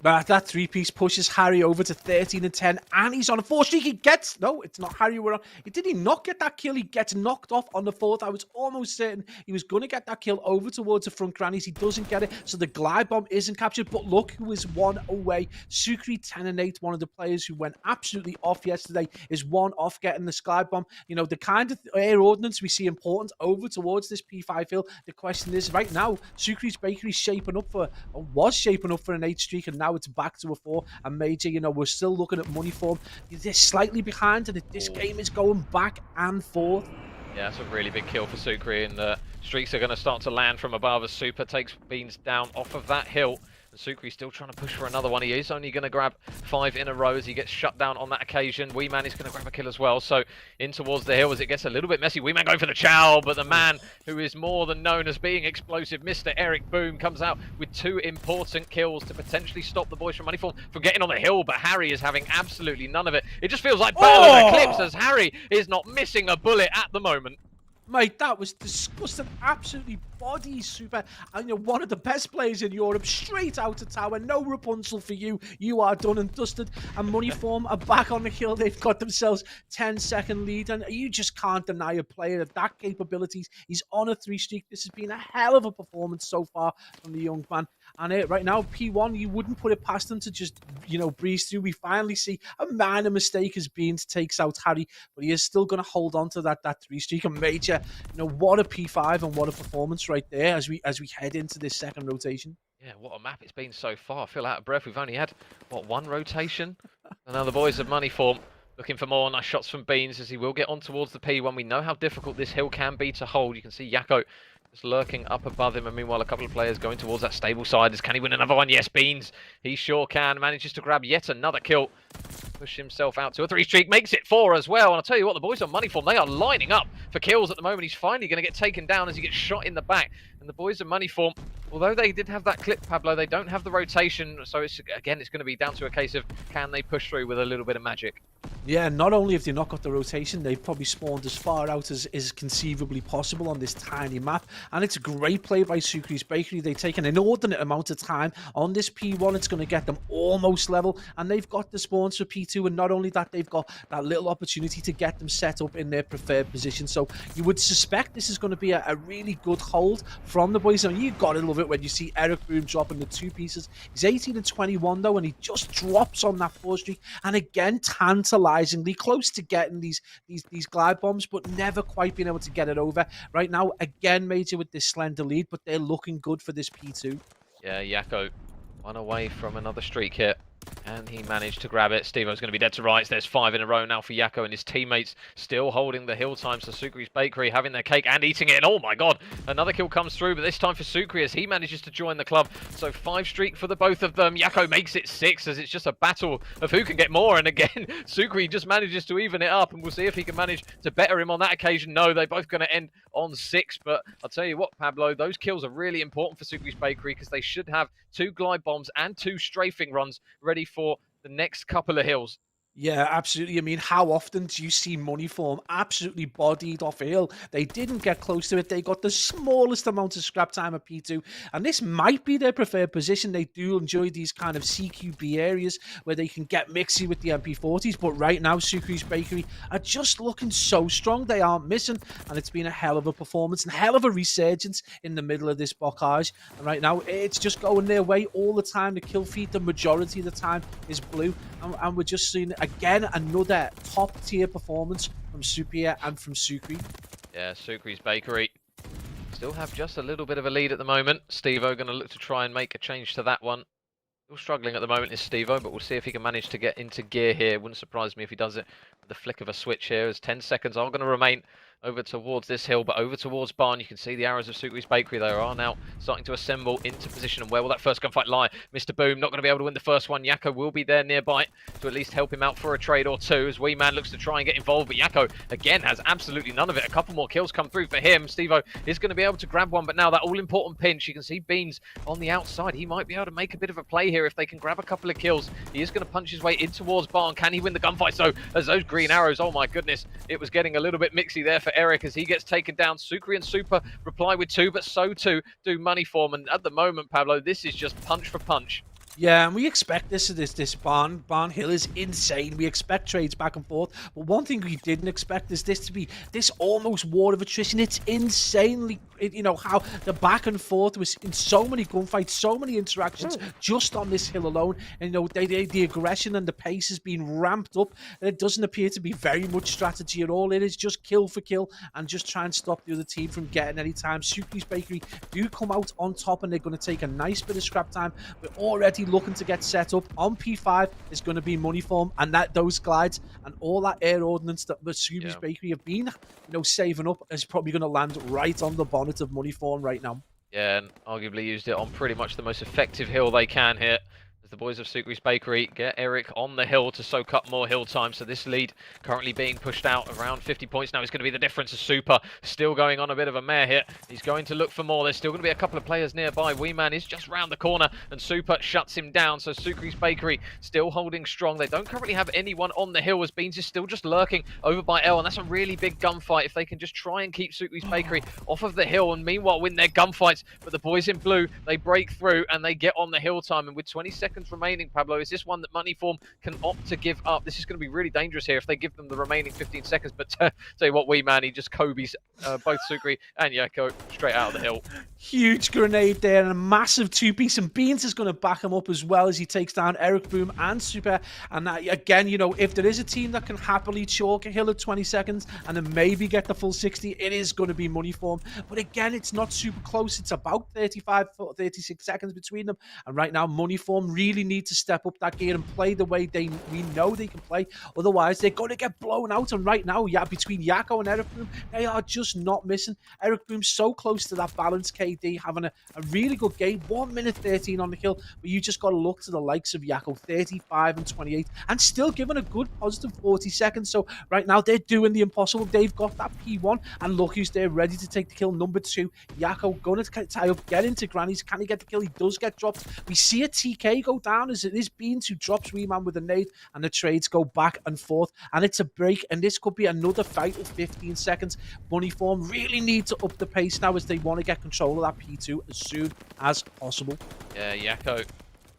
That 3-piece pushes Harry over to 13-10, and he's on a 4 streak. He gets... No, it's not Harry we're on. Did he not get that kill? He gets knocked off on the 4th. I was almost certain he was going to get that kill over towards the front grannies. He doesn't get it, so the glide bomb isn't captured. But look who is 1 away. Sukri 10-8, one of the players who went absolutely off yesterday, is 1 off getting the glide bomb. The kind of air ordnance we see important over towards this P5 hill. The question is, right now, Sukri's Bakery shaping up for, or was shaping up for an 8 streak, and now it's back to a 4. And Major, we're still looking at Moneyform. They're slightly behind, and this game is going back and forth. Yeah, that's a really big kill for Sukri, and the streaks are going to start to land from above as Super takes Beans down off of that hill. And Sukri's still trying to push for another one. He is only going to grab 5 in a row as he gets shut down on that occasion. Weeman is going to grab a kill as well. So in towards the hill as it gets a little bit messy. Weeman going for the chow, but the man who is more than known as being explosive, Mr. Eric Boom, comes out with 2 important kills to potentially stop the boys from Moneyform from getting on the hill. But Harry is having absolutely none of it. It just feels like Battle of Eclipse as Harry is not missing a bullet at the moment. Mate, that was disgusting. Absolutely body Super. And you're one of the best players in Europe. Straight out of tower. No Rapunzel for you. You are done and dusted. And Moneyform are back on the hill. They've got themselves 10-second lead. And you just can't deny a player of that capabilities. He's on a 3 streak. This has been a hell of a performance so far from the young man. And right now, P1, you wouldn't put it past him to just, breeze through. We finally see a minor mistake as Beans takes out Harry, but he is still going to hold on to that 3 streak. And Major, what a P5 and what a performance right there as we head into this second rotation. Yeah, what a map it's been so far. I feel out of breath. We've only had, 1 rotation? And now the boys of Moneyform looking for more nice shots from Beans as he will get on towards the P1. We know how difficult this hill can be to hold. You can see Yakko just lurking up above him, and meanwhile a couple of players going towards that stable side. Can he win another one? Yes, Beans, he sure can. Manages to grab yet another kill. push himself out to a 3 streak, makes it 4 as well. And I'll tell you what, the boys on money form, they are lining up for kills at the moment. He's finally going to get taken down as he gets shot in the back. And the boys on money form, although they did have that clip, Pablo, they don't have the rotation. So it's going to be down to a case of can they push through with a little bit of magic. Yeah, not only have they not got the rotation, they've probably spawned as far out as is conceivably possible on this tiny map. And it's a great play by Sucre's Bakery. They take an inordinate amount of time on this P1. It's going to get them almost level. And they've got the spawns for P2. And not only that, they've got that little opportunity to get them set up in their preferred position. So you would suspect this is going to be a really good hold from the boys. I mean, you've got to love it when you see Eric Boom dropping the 2 pieces. He's 18 and 21 though, and he just drops on that 4 streak. And again, tantalizingly close to getting these glide bombs, but never quite being able to get it over. Right now, again, Major with this slender lead, but they're looking good for this P2. Yeah, Yakko, one away from another streak here. And he managed to grab it. Stevo's going to be dead to rights. There's 5 in a row now for Yakko and his teammates still holding the hill time. So Sucre's Bakery having their cake and eating it. And oh my god, another kill comes through, but this time for Sucre as he manages to join the club. So 5 streak for the both of them. Yakko makes it 6 as it's just a battle of who can get more. And again, Sucre just manages to even it up, and we'll see if he can manage to better him on that occasion. No, they're both going to end on 6. But I'll tell you what, Pablo, those kills are really important for Sucre's Bakery because they should have 2 glide bombs and 2 strafing runs ready for the next couple of hills. Yeah, absolutely. I mean, how often do you see money form absolutely bodied off a hill? They didn't get close to it. They got the smallest amount of scrap time at P2. And this might be their preferred position. They do enjoy these kind of CQB areas where they can get mixy with the MP40s. But right now, Sucre's Bakery are just looking so strong. They aren't missing. And it's been a hell of a performance and hell of a resurgence in the middle of this bocage. And right now, it's just going their way all the time. The kill feed, the majority of the time, is blue. And we're just seeing again another top tier performance from Supia and from Sucre. Yeah, Sucre's Bakery still have just a little bit of a lead at the moment. Stevo going to look to try and make a change to that one. Still struggling at the moment is Stevo, but we'll see if he can manage to get into gear here. Wouldn't surprise me if he does it with the flick of a switch here, as 10 seconds are going to remain over towards this hill, but over towards Barn. You can see the arrows of Sucre's Bakery. They are now starting to assemble into position. And where will that first gunfight lie? Mr. Boom not going to be able to win the first one. Yakko will be there nearby to at least help him out for a trade or two as Wee Man looks to try and get involved. But Yakko, again, has absolutely none of it. A couple more kills come through for him. Stevo is going to be able to grab one, but now that all-important pinch, you can see Beans on the outside. He might be able to make a bit of a play here if they can grab a couple of kills. He is going to punch his way in towards Barn. Can he win the gunfight? So, as those green arrows, oh my goodness, it was getting a little bit mixy there for Eric as he gets taken down. Sucre and Super reply with 2, but so too do Money Form. And at the moment, Pablo, this is just punch for punch. Yeah, and we expect this Barn Hill is insane. We expect trades back and forth. But one thing we didn't expect is this to be this almost war of attrition. It's insanely, you know, how the back and forth was in so many gunfights, so many interactions just on this hill alone. And, you know, the aggression and the pace has been ramped up. And it doesn't appear to be very much strategy at all. It is just kill for kill and just try and stop the other team from getting any time. Sucre's Bakery do come out on top and they're going to take a nice bit of scrap time. We're already looking to get set up on P5 is going to be Money Form, and that those glides and all that air ordnance that the Sucre's Bakery have been, you know, saving up is probably going to land right on the bonnet of Money Form right now. Yeah, and arguably used it on pretty much the most effective hill they can here. As the boys of Sucre's Bakery get Eric on the hill to soak up more hill time. So this lead currently being pushed out around 50 points now. It's going to be the difference of Super still going on a bit of a mare here. He's going to look for more. There's still going to be a couple of players nearby. Wee Man is just round the corner and Super shuts him down. So Sucre's Bakery still holding strong. They don't currently have anyone on the hill as Beans is still just lurking over by L. And that's a really big gunfight if they can just try and keep Sucre's Bakery off of the hill and meanwhile win their gunfights. But the boys in blue, they break through and they get on the hill time. And with 20 seconds remaining, Pablo, is this one that Money Form can opt to give up? This is going to be really dangerous here if they give them the remaining 15 seconds. But tell you what, Wee Man, he just Kobe's both Sucre and Yakko straight out of the hill. Huge grenade there and a massive 2-piece, and Beans is going to back him up as well as he takes down Eric Boom and Super. And that, again, you know, if there is a team that can happily chalk a hill at 20 seconds and then maybe get the full 60, it is going to be Money Form. But again, it's not super close. It's about 35, 36 seconds between them. And right now, Money Form really need to step up that gear and play the way we know they can play. Otherwise, they're going to get blown out. And right now, yeah, between Yako and Eric Boom, they are just not missing. Eric Boom's so close to that balance, KD, having a really good game. 1 minute 13 on the kill, but you just got to look to the likes of Yako, 35 and 28, and still giving a good positive 40 seconds. So right now, they're doing the impossible. They've got that P1, and look who's there ready to take the kill. Number 2, Yako, going to tie up, get into Grannies. Can he get the kill? He does get dropped. We see a TK go down as it is Beans who drops Wee Man with a nade, and the trades go back and forth, and it's a break, and this could be another fight of 15 seconds. Money Form really need to up the pace now as they want to get control of that P2 as soon as possible. Yeah, Yako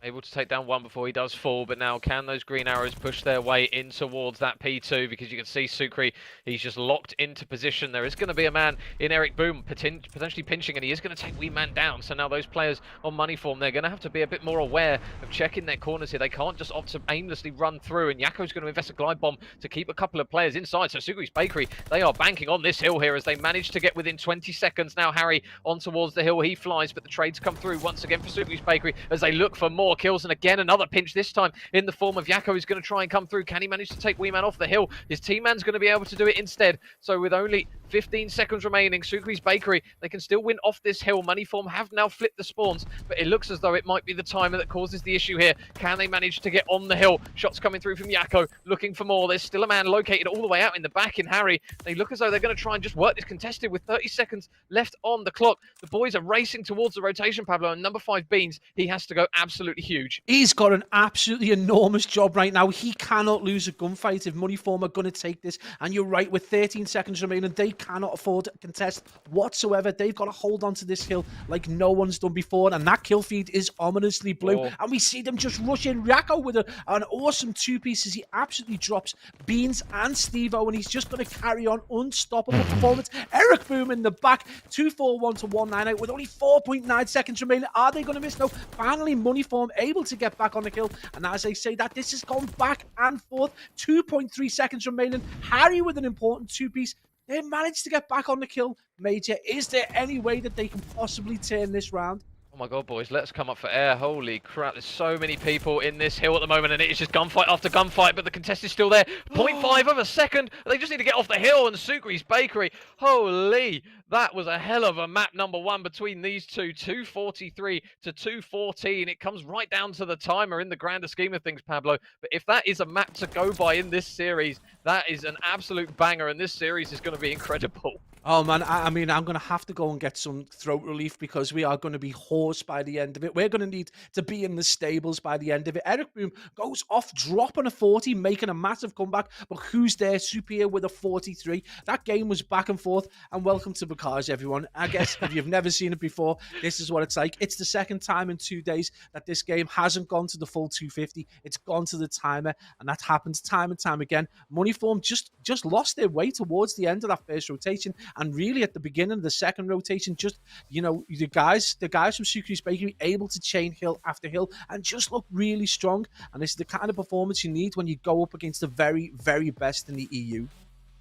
able to take down one before he does fall, but now can those green arrows push their way in towards that P2? Because you can see Sukri, he's just locked into position. There is going to be a man in Eric Boom potentially pinching, and he is going to take Wee Man down. So now those players on Money Form, they're going to have to be a bit more aware of checking their corners here. They can't just opt to aimlessly run through, and Yako's going to invest a glide bomb to keep a couple of players inside. So Sukri's Bakery, they are banking on this hill here as they manage to get within 20 seconds. Now Harry on towards the hill, he flies, but the trades come through once again for Sukri's Bakery as they look for more kills, and again another pinch, this time in the form of Yako, who's going to try and come through. Can he manage to take Wee Man off the hill? His team man's going to be able to do it instead. So with only 15 seconds remaining, Sukri's Bakery, they can still win off this hill. Money Form have now flipped the spawns, but it looks as though it might be the timer that causes the issue here. Can they manage to get on the hill? Shots coming through from Yako, looking for more. There's still a man located all the way out in the back in Harry. They look as though they're going to try and just work this contested with 30 seconds left on the clock. The boys are racing towards the rotation, Pablo, and number 5 Beans, he has to go absolutely huge. He's got an absolutely enormous job right now. He cannot lose a gunfight if Money Form are going to take this. And you're right, with 13 seconds remaining, they cannot afford to contest whatsoever. They've got to hold on to this hill like no one's done before. And that kill feed is ominously blue. Oh. And we see them just rush in. Yako with an awesome 2 pieces. He absolutely drops Beans and Steve-O, and he's just going to carry on unstoppable performance. Eric Boom in the back, 241 to 198 with only 4.9 seconds remaining. Are they going to miss? No. Finally, Money Form able to get back on the kill, and as I say that, this has gone back and forth. 2.3 seconds remaining. Harry with an important 2-piece. They managed to get back on the kill. Major, is there any way that they can possibly turn this round? Oh my god, boys, let's come up for air. Holy crap, there's so many people in this hill at the moment, and it is just gunfight after gunfight, but the contest is still there. 0.5 of a second. They just need to get off the hill, and Sukri's Bakery. Holy, that was a hell of a map, number 1, between these two. 243 to 214. It comes right down to the timer in the grander scheme of things, Pablo. But if that is a map to go by in this series, that is an absolute banger, and this series is going to be incredible. Oh, man, I mean, I'm going to have to go and get some throat relief because we are going to be hoarse by the end of it. We're going to need to be in the stables by the end of it. Eric Boom goes off, dropping a 40, making a massive comeback. But who's there? Superior with a 43. That game was back and forth. And welcome to Bakaj, everyone. I guess if you've never seen it before, this is what it's like. It's the second time in 2 days that this game hasn't gone to the full 250. It's gone to the timer. And that happens time and time again. Money Form just lost their way towards the end of that first rotation. And really, at the beginning of the second rotation, just, you know, the guys from Sukri's Bakery able to chain hill after hill and just look really strong. And this is the kind of performance you need when you go up against the very, very best in the EU.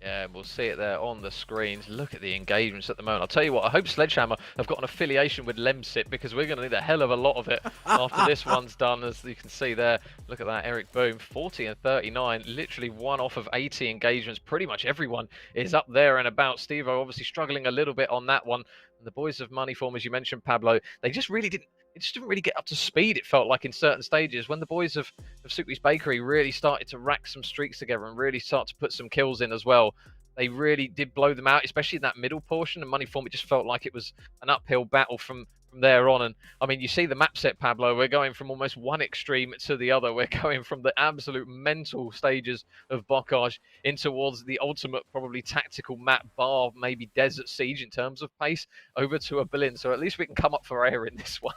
Yeah, we'll see it there on the screens. Look at the engagements at the moment. I'll tell you what, I hope Sledgehammer have got an affiliation with Lemsit because we're going to need a hell of a lot of it after this one's done. As you can see there, look at that, Eric Boom, 40 and 39, literally 1 off of 80 engagements. Pretty much everyone is up there and about. Steve-O obviously struggling a little bit on that one. And the boys of Money Form, as you mentioned, Pablo, they just really didn't. It just didn't really get up to speed, it felt like, in certain stages. When the boys of Sukri's Bakery really started to rack some streaks together and really start to put some kills in as well, they really did blow them out, especially in that middle portion. And Money Form, it just felt like it was an uphill battle from there on. And I mean, you see the map set, Pablo, we're going from almost one extreme to the other. We're going from the absolute mental stages of Bocage in towards the ultimate, probably tactical map, bar maybe Desert Siege in terms of pace, over to a Berlin. So at least we can come up for air in this one.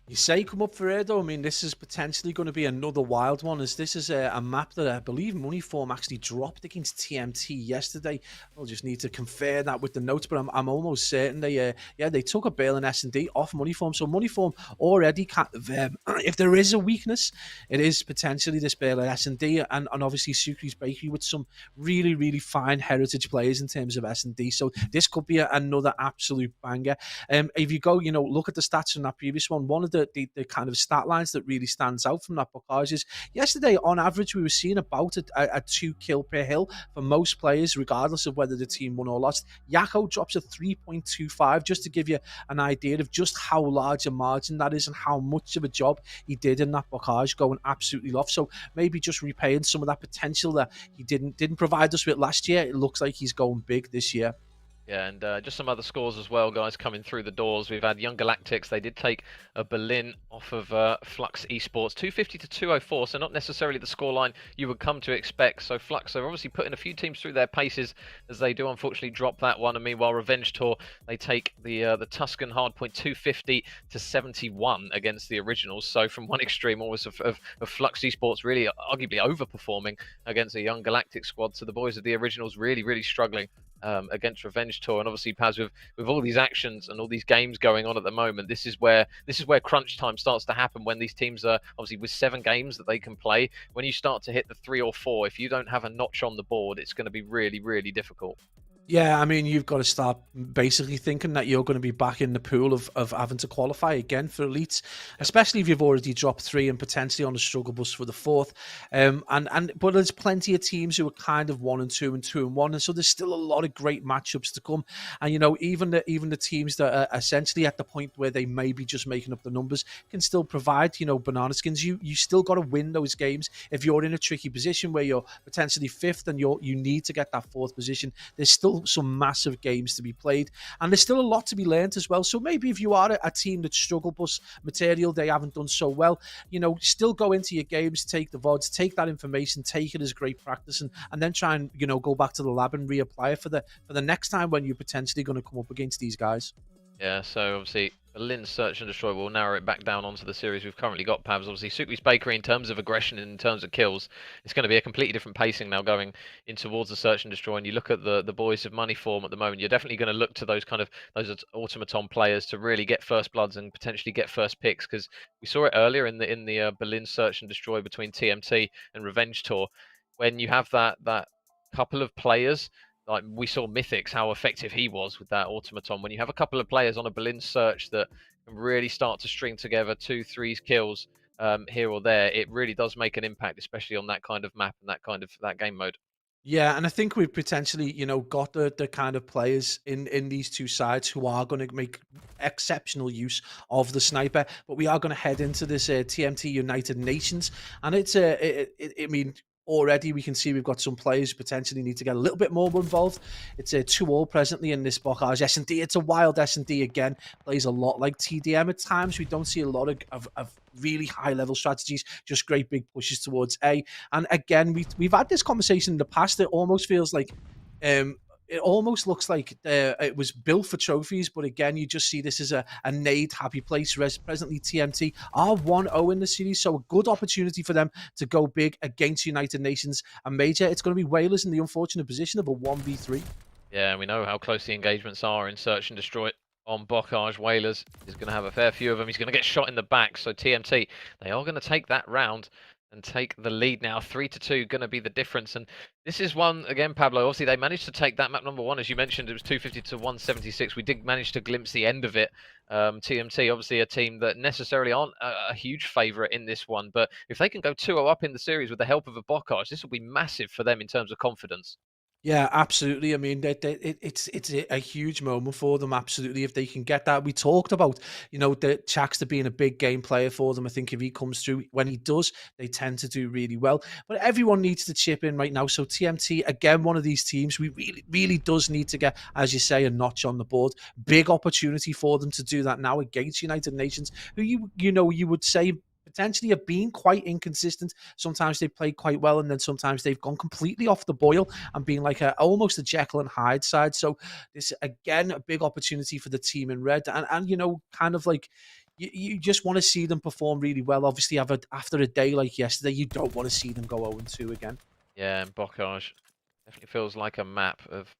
You say come up for air, though. I mean, this is potentially going to be another wild one, as this is a map that I believe Money Form actually dropped against TMT yesterday. I'll just need to confirm that with the notes, but I'm almost certain they took a Berlin S&D off Money Form. So Money Form already if there is a weakness, it is potentially this Berlin S&D, and obviously Sukri's Bakery with some really, really fine heritage players in terms of S&D. So this could be another absolute banger. If you go, look at the stats from that previous one. One of the kind of stat lines that really stands out from that Bocage is yesterday, on average, we were seeing about a 2 kill per hill for most players, regardless of whether the team won or lost. Yako drops a 3.25, just to give you an idea of just how large a margin that is and how much of a job he did in that Bocage, going absolutely off. So maybe just repaying some of that potential that he didn't provide us with last year. It looks like he's going big this year. Yeah, and just some other scores as well, guys, coming through the doors. We've had Young Galactics. They did take a Berlin off of Flux Esports, 250 to 204, so not necessarily the scoreline you would come to expect. So Flux are obviously putting a few teams through their paces as they do unfortunately drop that one. And meanwhile, Revenge Tour, they take the Tuscan Hardpoint 250 to 71 against the Originals. So from one extreme almost of Flux Esports really arguably overperforming against a Young Galactic squad. So the boys of the Originals really struggling against Revenge Tour. And obviously, Paz, with all these actions and all these games going on at the moment, this is where crunch time starts to happen, when these teams are obviously with 7 games that they can play. When you start to hit the 3 or 4, if you don't have a notch on the board, it's going to be really difficult. Yeah, I mean, you've got to start basically thinking that you're going to be back in the pool of having to qualify again for elites, especially if you've already dropped 3 and potentially on the struggle bus for the 4th. But there's plenty of teams who are kind of 1 and 2 and 2 and 1, and so there's still a lot of great matchups to come. And even the teams that are essentially at the point where they may be just making up the numbers can still provide banana skins. You still got to win those games. If you're in a tricky position where you're potentially 5th and you need to get that 4th position, there's still some massive games to be played, and there's still a lot to be learned as well. So maybe if you are a team that's struggle bus material, they haven't done so well, still go into your games, take the VODs, take that information, take it as great practice, and then try and go back to the lab and reapply it for the next time when you're potentially going to come up against these guys. Yeah, so obviously Berlin's Search and Destroy will narrow it back down onto the series we've currently got, Pabs. Obviously, Sukli's Bakery, in terms of aggression and in terms of kills, it's going to be a completely different pacing now going in towards the Search and Destroy. And you look at the boys of money form at the moment, you're definitely going to look to those those automaton players to really get first bloods and potentially get first picks, because we saw it earlier in the Berlin Search and Destroy between TMT and Revenge Tour, when you have that couple of players. Like we saw Mythics, how effective he was with that automaton. When you have a couple of players on a Berlin Search that can really start to string together 2, 3 kills here or there, it really does make an impact, especially on that kind of map and that game mode. Yeah, and I think we've potentially, got the kind of players in these two sides who are going to make exceptional use of the sniper. But we are going to head into this TMT United Nations, and I mean, already we can see we've got some players who potentially need to get a little bit more involved. It's a 2-all presently in this Bocage S&D. It's a wild S&D again, plays a lot like TDM at times. We don't see a lot of really high level strategies, just great big pushes towards A. And again, we've had this conversation in the past. It almost feels like it almost looks like it was built for trophies, but again, you just see this as a nade happy place. Presently, TMT are 1-0 in the series, so a good opportunity for them to go big against United Nations and Major. It's going to be Whalers in the unfortunate position of a 1v3. Yeah, we know how close the engagements are in Search and Destroy on Bocage. Whalers is going to have a fair few of them. He's going to get shot in the back. So TMT, they are going to take that round and take the lead now. 3-2 going to be the difference. And this is one, again, Pablo, obviously they managed to take that map number 1. As you mentioned, it was 250 to 176. We did manage to glimpse the end of it. TMT, obviously a team that necessarily aren't a huge favourite in this one. But if they can go 2-0 up in the series with the help of a Bocage, this will be massive for them in terms of confidence. Yeah, absolutely. I mean, it's a huge moment for them. Absolutely, if they can get that. We talked about, the Chaxter being a big game player for them. I think if he comes through, when he does, they tend to do really well. But everyone needs to chip in right now. So TMT, again, one of these teams, we really does need to get, as you say, a notch on the board. Big opportunity for them to do that now against United Nations, who you would say potentially have been quite inconsistent. Sometimes they've played quite well, and then sometimes they've gone completely off the boil and been like almost a Jekyll and Hyde side. So this again a big opportunity for the team in red, and kind of like you just want to see them perform really well. Obviously, after a day like yesterday, you don't want to see them go 0-2 again. Yeah, and Bocage definitely feels like a map of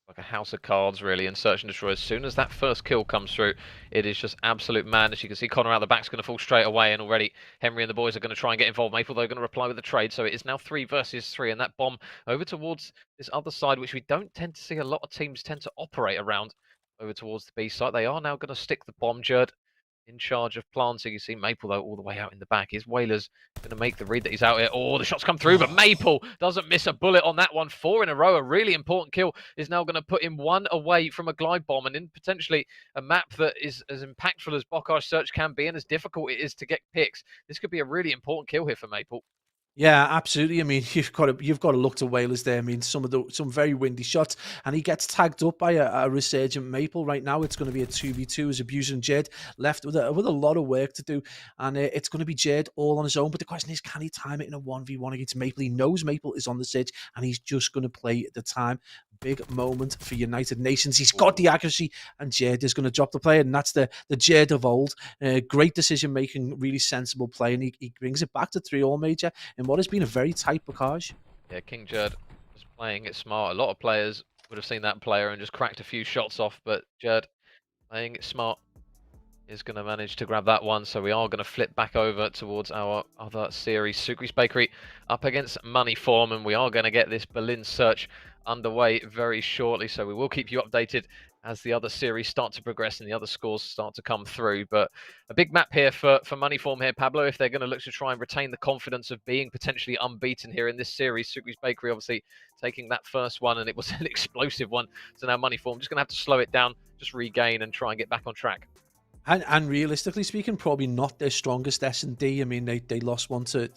like a house of cards, really, and Search and Destroy. As soon as that first kill comes through, it is just absolute madness. You can see Connor out the back's going to fall straight away, and already Henry and the boys are going to try and get involved. Maple, they're going to reply with a trade, so it is now 3 versus 3, and that bomb over towards this other side, which we don't tend to see a lot of teams tend to operate around, over towards the B site. They are now going to stick the bomb, Jerd. in charge of planting. You see Maple, though, all the way out in the back. Is Whalers going to make the read that he's out here? Oh, the shots come through, but Maple doesn't miss a bullet on that one. 4 in a row. A really important kill is now going to put him 1 away from a glide bomb, and in potentially a map that is as impactful as Bocage Search can be and as difficult it is to get picks. This could be a really important kill here for Maple. Yeah, absolutely. I mean, you've got to look to Whalers there. I mean, some very windy shots, and he gets tagged up by a resurgent Maple. Right now, it's going to be a 2v2 as Abuser and Jed left with a lot of work to do, and it's going to be Jed all on his own. But the question is, can he time it in a 1v1 against Maple? He knows Maple is on the stage, and he's just going to play the time. Big moment for United Nations. He's got the accuracy, and Jed is going to drop the play, and that's the Jed of old. Great decision making, really sensible play, and he brings it back to 3-all major in what has been a very tight Bocage. Yeah, King Jed was playing it smart. A lot of players would have seen that player and just cracked a few shots off, but Jed playing it smart is going to manage to grab that one. So we are going to flip back over towards our other series. Sucre's Bakery up against Money Form, and we are going to get this Berlin search underway very shortly. So we will keep you updated as the other series start to progress and the other scores start to come through. But a big map here for Money Form here, Pablo, if they're going to look to try and retain the confidence of being potentially unbeaten here in this series. Sucre's Bakery obviously taking that first one, and it was an explosive one. So now Money Form just going to have to slow it down, just regain and try and get back on track. And realistically speaking, probably not their strongest S&D. I mean, they lost one to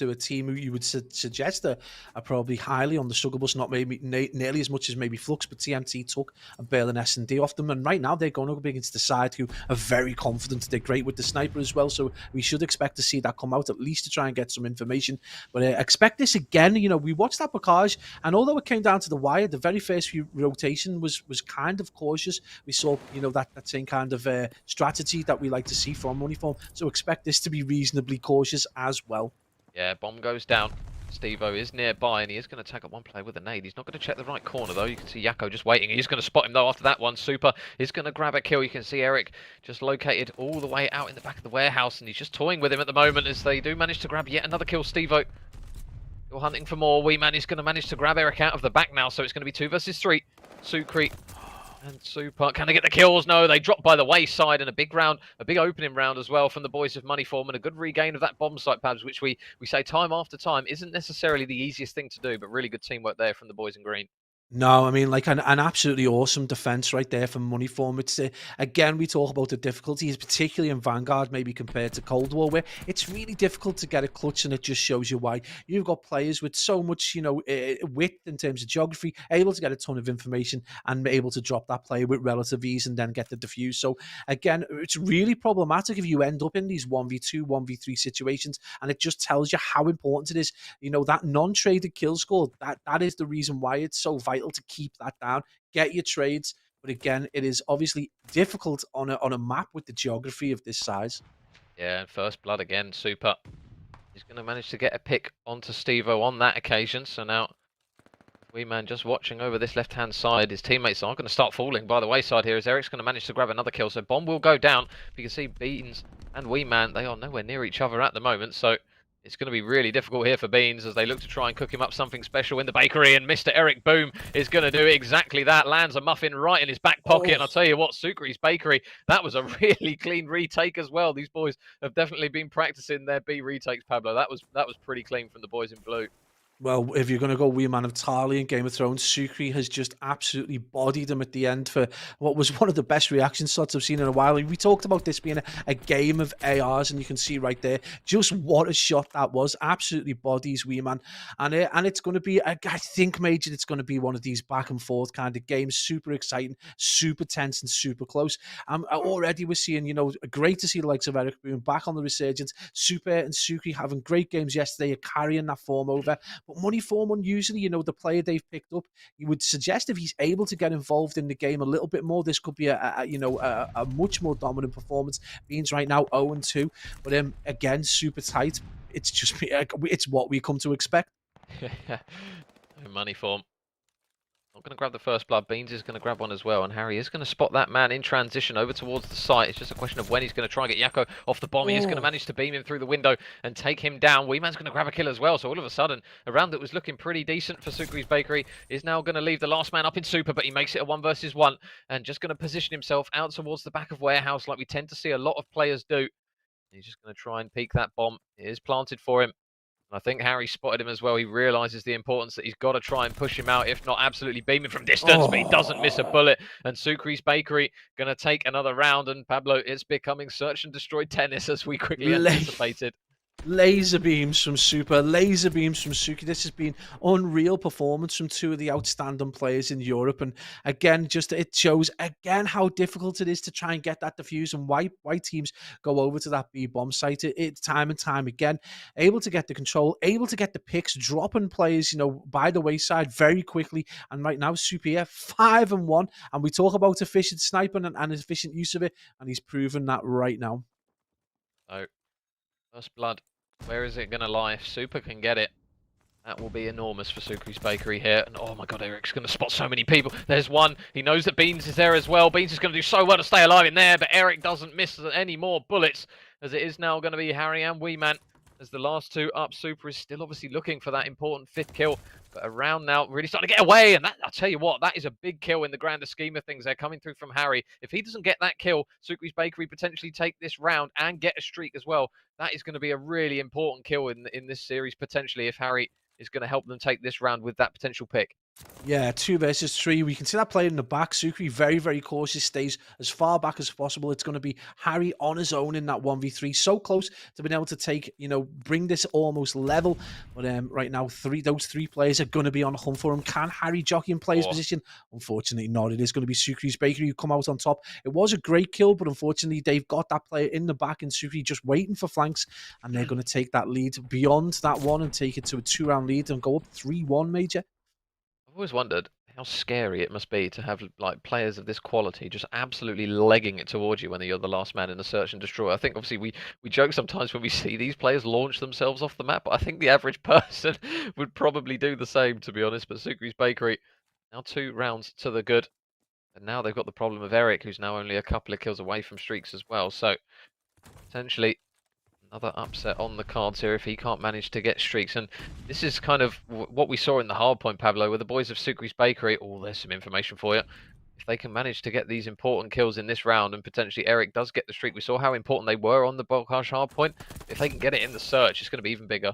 a team who you would suggest are probably highly on the struggle bus, not maybe nearly as much as maybe Flux, but TMT took a Berlin S&D off them. And right now they're going up against the side who are very confident. They're great with the sniper as well, so we should expect to see that come out at least to try and get some information. But expect this again. You know, we watched that Bocage, and although it came down to the wire, the very first few rotation was kind of cautious. We saw, you know, that same kind of strategy that we like to see from Money Form. So expect this to be reasonably cautious as well. Yeah, bomb goes down. Steve-O is nearby, and he is going to tag up one player with a nade. He's not going to check the right corner, though. You can see Yakko just waiting. He's going to spot him, though, after that one. Super is going to grab a kill. You can see Eric just located all the way out in the back of the warehouse, and he's just toying with him at the moment as they do manage to grab yet another kill. Steve-O, you're hunting for more. Wee Man is going to manage to grab Eric out of the back now, so it's going to be 2 versus 3. Sucre and Super, can they get the kills? No, they drop by the wayside, and a big round, a big opening round as well from the boys of Money Form, and a good regain of that bomb site, Pabs, which we say time after time isn't necessarily the easiest thing to do, but really good teamwork there from the boys in green. No, I mean, like an absolutely awesome defense right there from Money Form. It's again, we talk about the difficulties, particularly in Vanguard, maybe compared to Cold War, where it's really difficult to get a clutch, and it just shows you why. You've got players with so much, you know, width in terms of geography, able to get a ton of information and able to drop that player with relative ease and then get the defuse. So again, it's really problematic if you end up in these 1v2, 1v3 situations, and it just tells you how important it is. You know, that non-traded kill score, that is the reason why it's so vital to keep that down, get your trades. But again, it is obviously difficult on a map with the geography of this size. Yeah, and first blood again. Super, he's going to manage to get a pick onto Steve-O on that occasion. So now Wee Man just watching over this left-hand side. His teammates are going to start falling by the wayside here as Eric's going to manage to grab another kill. So bomb will go down. You can see Beans and Wee Man, they are nowhere near each other at the moment. So it's going to be really difficult here for Beans as they look to try and cook him up something special in the bakery. And Mr. Eric Boom is going to do exactly that. Lands a muffin right in his back pocket. And I'll tell you what, Sucre's Bakery, that was a really clean retake as well. These boys have definitely been practicing their B retakes, Pablo. That was pretty clean from the boys in blue. Well, if you're going to go Wee Man of Tali in Game of Thrones, Sucre has just absolutely bodied him at the end for what was one of the best reaction shots I've seen in a while. We talked about this being a game of ARs, and you can see right there just what a shot that was. Absolutely bodies Wee Man. And it's going to be, I think, Major, it's going to be one of these back and forth kind of games. Super exciting, super tense, and super close. Already we're seeing, you know, great to see the likes of Eric Boone back on the resurgence. Super and Sucre having great games yesterday, carrying that form over. But Money Form, unusually, you know, the player they've picked up, you would suggest if he's able to get involved in the game a little bit more, this could be a much more dominant performance. Beans right now 0-2, but again, super tight. It's just it's what we come to expect. Money Form Not going to grab the first blood. Beans is going to grab one as well, and Harry is going to spot that man in transition over towards the site. It's just a question of when he's going to try and get Yakko off the bomb. He is going to Oh, manage to beam him through the window and take him down. Weeman's going to grab a kill as well, so all of a sudden, a round that was looking pretty decent for Sukri's Bakery is now going to leave the last man up in Super, but he makes it a 1 versus 1, and just going to position himself out towards the back of Warehouse like we tend to see a lot of players do. He's just going to try and peek that bomb. It is planted for him. I think Harry spotted him as well. He realises the importance that he's got to try and push him out, if not absolutely beam him from distance, but he doesn't miss a bullet. And Sukri's Bakery going to take another round. And Pablo, it's becoming search and destroy tennis as we quickly anticipated. Laser beams from Super, laser beams from Suki. This has been unreal performance from two of the outstanding players in Europe. And again, just it shows again how difficult it is to try and get that defuse and why teams go over to that B bomb site. It time and time again, able to get the control, able to get the picks, dropping players, by the wayside very quickly. And right now, Super 5-1. And we talk about efficient sniping and efficient use of it. And he's proven that right now. So, first blood. Where is it going to lie? If Super can get it, that will be enormous for Sukri's Bakery here. And oh my god, Eric's going to spot so many people. There's one. He knows that Beans is there as well. Beans is going to do so well to stay alive in there, but Eric doesn't miss any more bullets, as it is now going to be Harry and Weeman as the last two up. Super is still obviously looking for that important 5th kill, but around now really starting to get away. And that, I'll tell you what, that is a big kill in the grander scheme of things. They're coming through from Harry. If he doesn't get that kill, Sukri's Bakery potentially take this round and get a streak as well. That is going to be a really important kill in this series potentially, if Harry is going to help them take this round with that potential pick. Yeah, 2 versus 3. We can see that player in the back. Sukri very, very cautious, stays as far back as possible. It's going to be Harry on his own in that 1v3. So close to being able to take, bring this almost level. But right now, those three players are going to be on the hunt for him. Can Harry jockey in player's position? Unfortunately not. It is going to be Sukri's Bakery who come out on top. It was a great kill, but unfortunately, they've got that player in the back and Sukri just waiting for flanks. And they're going to take that lead beyond that one and take it to a 2-round lead and go up 3-1, Major. I've always wondered how scary it must be to have like players of this quality just absolutely legging it towards you when you're the last man in the search and destroy. I think obviously we joke sometimes when we see these players launch themselves off the map, but I think the average person would probably do the same, to be honest. But Sukri's Bakery now 2 rounds to the good, and now they've got the problem of Eric, who's now only a couple of kills away from streaks as well. So potentially another upset on the cards here if he can't manage to get streaks. And this is kind of what we saw in the hard point, Pablo, where the boys of Sukri's Bakery, oh, there's some information for you. If they can manage to get these important kills in this round, and potentially Eric does get the streak, we saw how important they were on the Bolkash hard point. If they can get it in the search, it's going to be even bigger.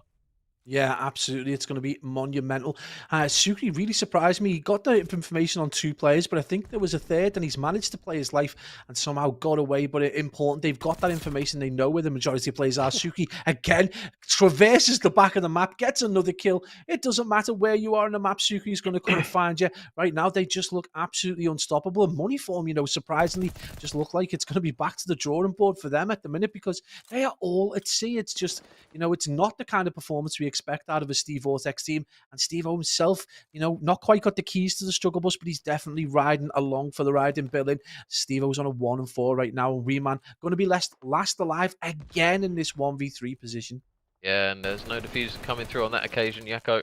Yeah, absolutely. It's going to be monumental. Sukri really surprised me. He got the information on 2 players, but I think there was a third, and he's managed to play his life and somehow got away. But important, they've got that information. They know where the majority of players are. Sukri, again, traverses the back of the map, gets another kill. It doesn't matter where you are on the map. Sukri is going to come and find you. Right now, they just look absolutely unstoppable. And money form, surprisingly, just look like it's going to be back to the drawing board for them at the minute, because they are all at sea. It's just, it's not the kind of performance we expect out of a Steve Vortex team. And Steve himself, not quite got the keys to the struggle bus, but he's definitely riding along for the ride in Berlin. Steve O's on a 1-4 right now, and Reman going to be last alive again in this 1v3 position. Yeah, and there's no diffuser coming through on that occasion. Yakko,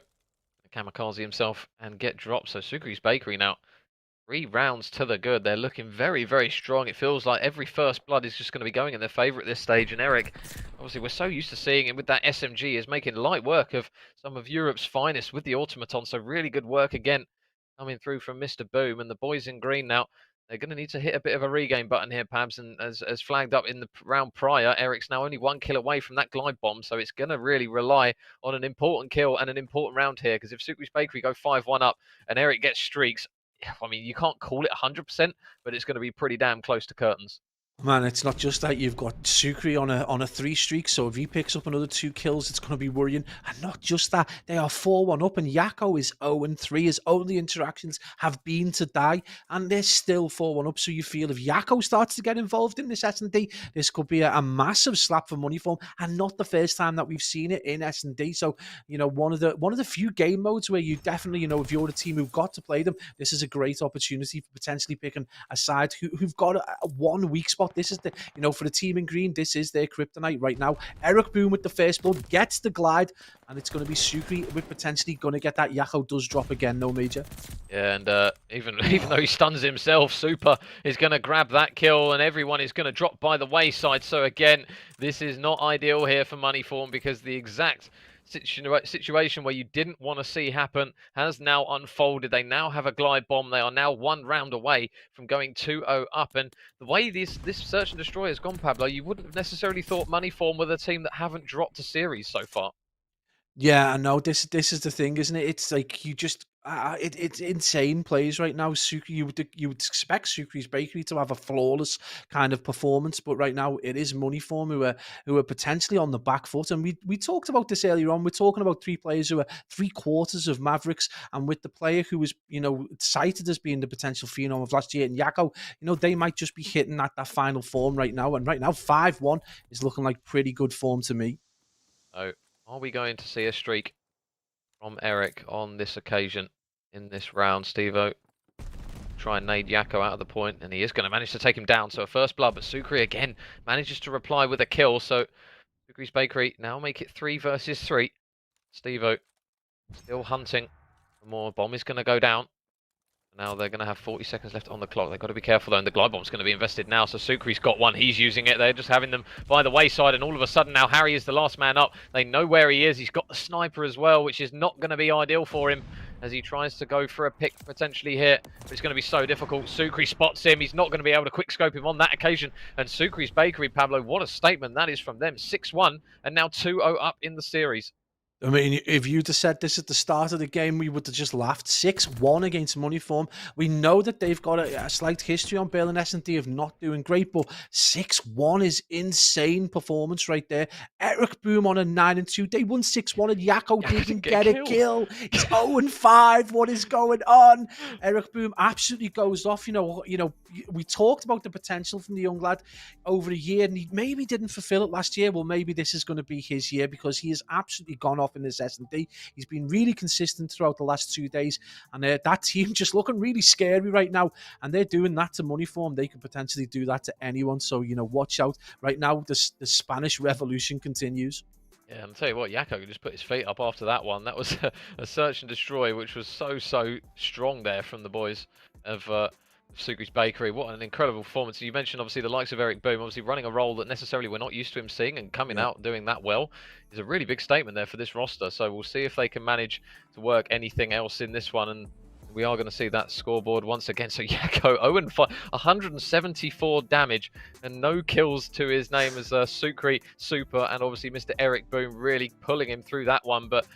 kamikaze himself, and get dropped. So Sukri's Bakery now 3 rounds to the good. They're looking very, very strong. It feels like every first blood is just going to be going in their favour at this stage. And Eric, obviously, we're so used to seeing him with that SMG, is making light work of some of Europe's finest with the Automaton. So really good work again coming through from Mr. Boom. And the boys in green now, they're going to need to hit a bit of a regain button here, Pabs. And as flagged up in the round prior, Eric's now only 1 kill away from that glide bomb. So it's going to really rely on an important kill and an important round here. Because if Sukri's Bakery go 5-1 up and Eric gets streaks, I mean, you can't call it 100%, but it's going to be pretty damn close to curtains. Man, it's not just that. You've got Sukri on a 3 streak, so if he picks up another 2 kills, it's going to be worrying. And not just that, they are 4-1 up, and Yakko is 0-3. His only interactions have been to die, and they're still 4-1 up. So you feel if Yakko starts to get involved in this S&D, this could be a massive slap for money for him, and not the first time that we've seen it in S&D. So, one of the few game modes where you definitely, if you're the team who've got to play them, this is a great opportunity for potentially picking a side who've got one weak spot spot. This is the, for the team in green, this is their kryptonite right now. Eric Boom with the first blood gets the glide, and it's going to be Sukri with potentially going to get that. Yako does drop again, no major. Yeah, and even though he stuns himself, Super is going to grab that kill, and everyone is going to drop by the wayside. So again, this is not ideal here for Moneyform, because the exact situation where you didn't want to see happen has now unfolded. They now have a glide bomb. They are now 1 round away from going 2-0 up. And the way this search and destroy has gone, Pablo, you wouldn't have necessarily thought Moneyform were the team that haven't dropped a series so far. Yeah, I know. This is the thing, isn't it? It's like you just it's insane plays right now. Sukri, you would expect Sukri's Bakery to have a flawless kind of performance, but right now it is Moneyform who are potentially on the back foot. And we talked about this earlier on. We're talking about 3 players who are 3/4 of Mavericks, and with the player who was cited as being the potential phenom of last year, and Yako, they might just be hitting that final form right now. And right now 5-1 is looking like pretty good form to me. So, are we going to see a streak from Eric on this occasion in this round? Steve-O try and nade Yako out of the point, and he is going to manage to take him down. So a first blood, but Sukri again manages to reply with a kill. So Sukri's Bakery now make it 3 versus 3. Steve-O still hunting for more. Bomb is going to go down. Now they're going to have 40 seconds left on the clock. They've got to be careful though, and the glide bomb's going to be invested now. So Sukri's got one. He's using it. They're just having them by the wayside, and all of a sudden now Harry is the last man up. They know where he is. He's got the sniper as well, which is not going to be ideal for him as he tries to go for a pick potentially here. But it's going to be so difficult. Sukri spots him. He's not going to be able to quick scope him on that occasion. And Sukri's Bakery, Pablo, what a statement that is from them. 6-1 and now 2-0 up in the series. I mean, if you'd have said this at the start of the game, we would have just laughed. 6-1 against Moneyform. We know that they've got a slight history on Bale and S&D of not doing great, but 6-1 is insane performance right there. Eric Boom on a 9-2. They won 6-1 and Yako didn't get a kill. He's 0-5. What is going on? Eric Boom absolutely goes off. We talked about the potential from the young lad over a year, and he maybe didn't fulfill it last year. Well, maybe this is going to be his year, because he has absolutely gone off in this S&D. He's been really consistent throughout the last 2 days, and that team just looking really scary right now, and they're doing that to Moneyform. They could potentially do that to anyone, so watch out. Right now the Spanish Revolution continues. Yeah, and I'll tell you what, Yako just put his feet up after that one. That was a search and destroy, which was so strong there from the boys of Sukri's Bakery. What an incredible performance. You mentioned obviously the likes of Eric Boom, obviously running a role that necessarily we're not used to him seeing, and coming out and doing that well is a really big statement there for this roster. So we'll see if they can manage to work anything else in this one, and we are going to see that scoreboard once again. So Yako 0-5, 174 damage and no kills to his name as Sukri Super, and obviously Mr. Eric Boom really pulling him through that one. But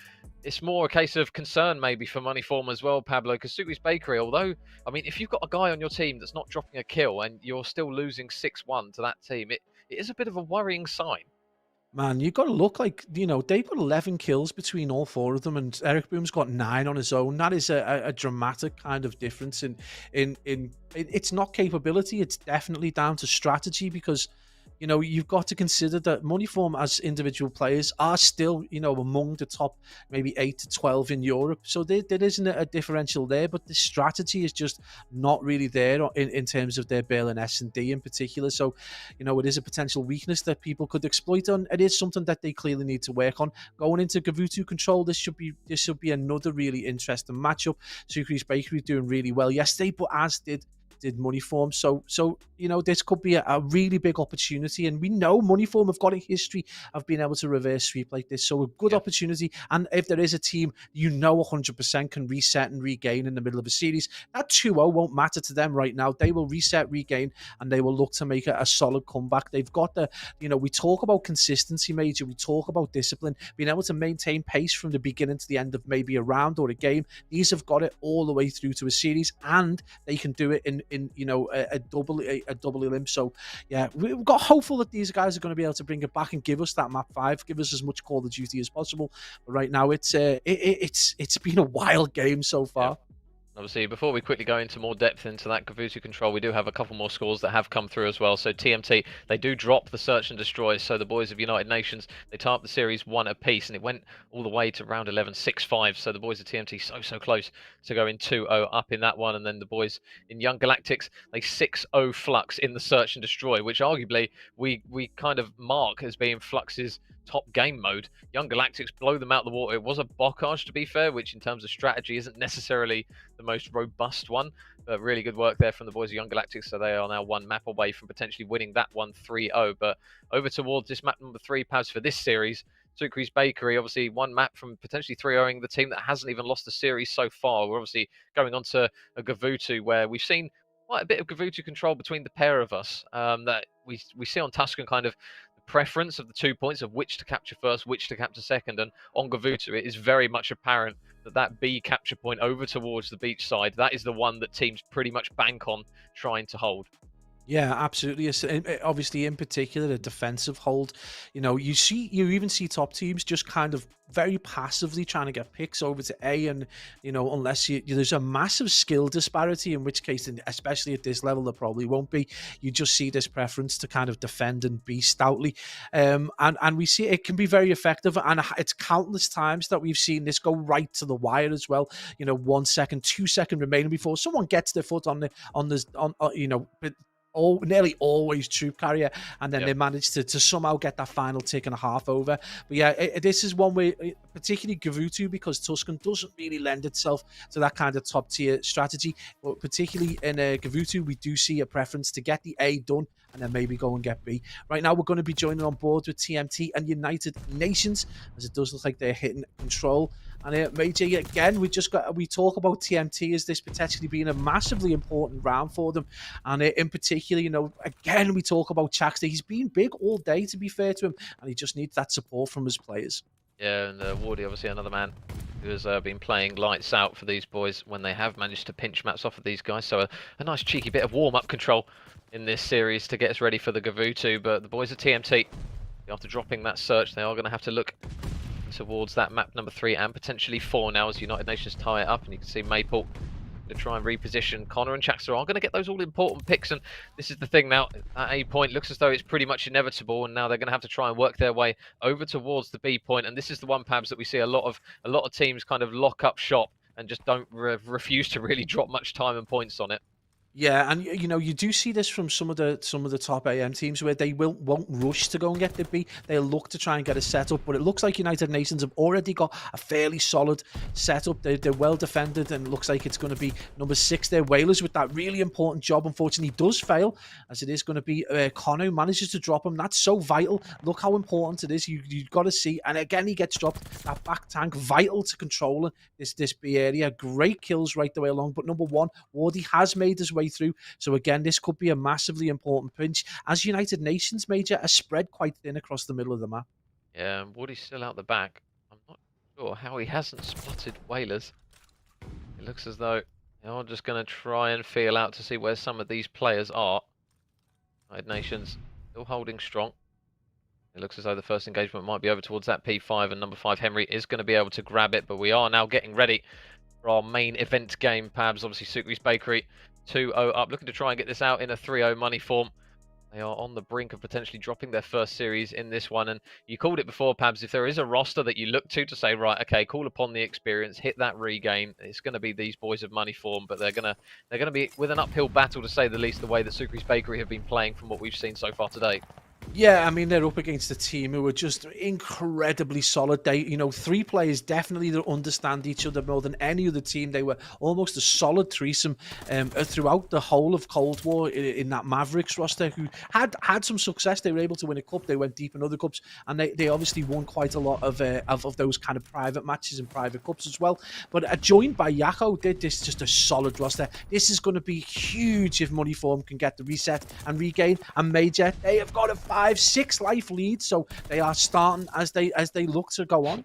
it's more a case of concern maybe for Moneyform as well, Pablo, because Sukri's Bakery, although, I mean, if you've got a guy on your team that's not dropping a kill and you're still losing 6-1 to that team, it is a bit of a worrying sign. Man, you got to look like, they've got 11 kills between all 4 of them, and Eric Boom's got 9 on his own. That is a dramatic kind of difference in it's not capability. It's definitely down to strategy, because you've got to consider that Moneyform as individual players are still, among the top maybe 8 to 12 in Europe. So there isn't a differential there, but the strategy is just not really there in terms of their Bale and S&D in particular. So, it is a potential weakness that people could exploit, and it is something that they clearly need to work on. Going into Gavutu control, this should be another really interesting matchup. Sukri's Bakery doing really well yesterday, but as did Moneyform. So this could be a really big opportunity, and we know Moneyform have got a history of being able to reverse sweep like this. So a good opportunity, and if there is a team 100% can reset and regain in the middle of a series, that 2-0 won't matter to them right now. They will reset, regain, and they will look to make a solid comeback. They've got we talk about consistency, Major. We talk about discipline, being able to maintain pace from the beginning to the end of maybe a round or a game. These have got it all the way through to a series, and they can do it in a double limb. So yeah, we've got hopeful that these guys are going to be able to bring it back and give us that map 5, give us as much Call of Duty as possible. But right now it's been a wild game so far. Obviously, before we quickly go into more depth into that Gavutu control, we do have a couple more scores that have come through as well. So TMT, they do drop the search and destroy. So the boys of United Nations, they tie up the series 1 apiece, and it went all the way to round 11, 6-5. So the boys of TMT so close to going 2-0 up in that one. And then the boys in Young Galactics, they 6-0 Flux in the search and destroy, which arguably we kind of mark as being Flux's top game mode. Young Galactics blow them out the water. It was a bocage, to be fair, which in terms of strategy isn't necessarily the most robust one, but really good work there from the boys of Young Galactics. So they are now one map away from potentially winning that one 3-0. But over towards this map number 3, Pabs, for this series, Sucre's Bakery, obviously one map from potentially 3-0ing the team that hasn't even lost the series so far. We're obviously going on to a Gavutu where we've seen quite a bit of Gavutu control between the pair of us. That we see on Tuscan kind of the preference of the 2 points of which to capture first, which to capture second, and on Gavutu it is very much apparent that B capture point over towards the beach side, that is the one that teams pretty much bank on trying to hold. Yeah, absolutely. Obviously, in particular, a defensive hold. You even see top teams just kind of very passively trying to get picks over to A, and unless there's a massive skill disparity, in which case, especially at this level, there probably won't be. You just see this preference to kind of defend and be stoutly, and we see it can be very effective, and it's countless times that we've seen this go right to the wire as well. 1 second, 2 second remaining before someone gets their foot on nearly always troop carrier, and then they manage to somehow get that final tick and a half over. But yeah, this is one way, particularly Gavutu, because Tuscan doesn't really lend itself to that kind of top tier strategy. But particularly in Gavutu, we do see a preference to get the A done and then maybe go and get B. Right now, we're going to be joining on board with TMT and United Nations, as it does look like they're hitting control. And Major, again, we talk about TMT as this potentially being a massively important round for them. And in particular, again, we talk about Chaxter. He's been big all day, to be fair to him, and he just needs that support from his players. Yeah, and Wardy, obviously another man who has been playing lights out for these boys when they have managed to pinch maps off of these guys. So a nice cheeky bit of warm-up control in this series to get us ready for the Gavutu. But the boys of TMT, after dropping that search, they are going to have to look towards that map number 3 and potentially 4 now as United Nations tie it up. And you can see Maple to try and reposition. Connor and Chaxter are going to get those all important picks, and this is the thing now. That A point looks as though it's pretty much inevitable, and now they're going to have to try and work their way over towards the B point. And this is the one, Pabs, that we see a lot of teams kind of lock up shop and just don't refuse to really drop much time and points on it. Yeah, and you do see this from some of the top AM teams where they won't rush to go and get the B. They'll look to try and get a setup, but it looks like United Nations have already got a fairly solid setup. They're well defended, and it looks like it's going to be number 6 there, Whalers, with that really important job. Unfortunately, does fail, as it is going to be Connor who manages to drop him. That's so vital. Look how important it is. You've got to see, and again he gets dropped. That back tank, vital to controlling this B area. Great kills right the way along, but number 1, Wardy has made his way through. So again, this could be a massively important pinch, as United Nations, Major, are spread quite thin across the middle of the map. Yeah, and Woody's still out the back. I'm not sure how he hasn't spotted Whalers. It looks as though they are just going to try and feel out to see where some of these players are. United Nations still holding strong. It looks as though the first engagement might be over towards that P5, and number 5 Henry is going to be able to grab it, but we are now getting ready for our main event game, Pabs. Obviously, Sucre's Bakery 2-0 up, looking to try and get this out in a 3-0 money form. They are on the brink of potentially dropping their first series in this one. And you called it before, Pabs, if there is a roster that you look to say, right, okay, call upon the experience, hit that regain, it's going to be these boys of money form, but they're going to be with an uphill battle, to say the least, the way that Sucre's Bakery have been playing from what we've seen so far today. Yeah, I mean, they're up against a team who are just incredibly solid. They, 3 players definitely that understand each other more than any other team. They were almost a solid threesome throughout the whole of Cold War in that Mavericks roster, who had some success. They were able to win a cup. They went deep in other cups, and they obviously won quite a lot of those kind of private matches and private cups as well. But joined by Yako, did this just a solid roster. This is going to be huge if Moneyform can get the reset and regain. And Major, they have got a 5-6 life lead, so they are starting as they look to go on.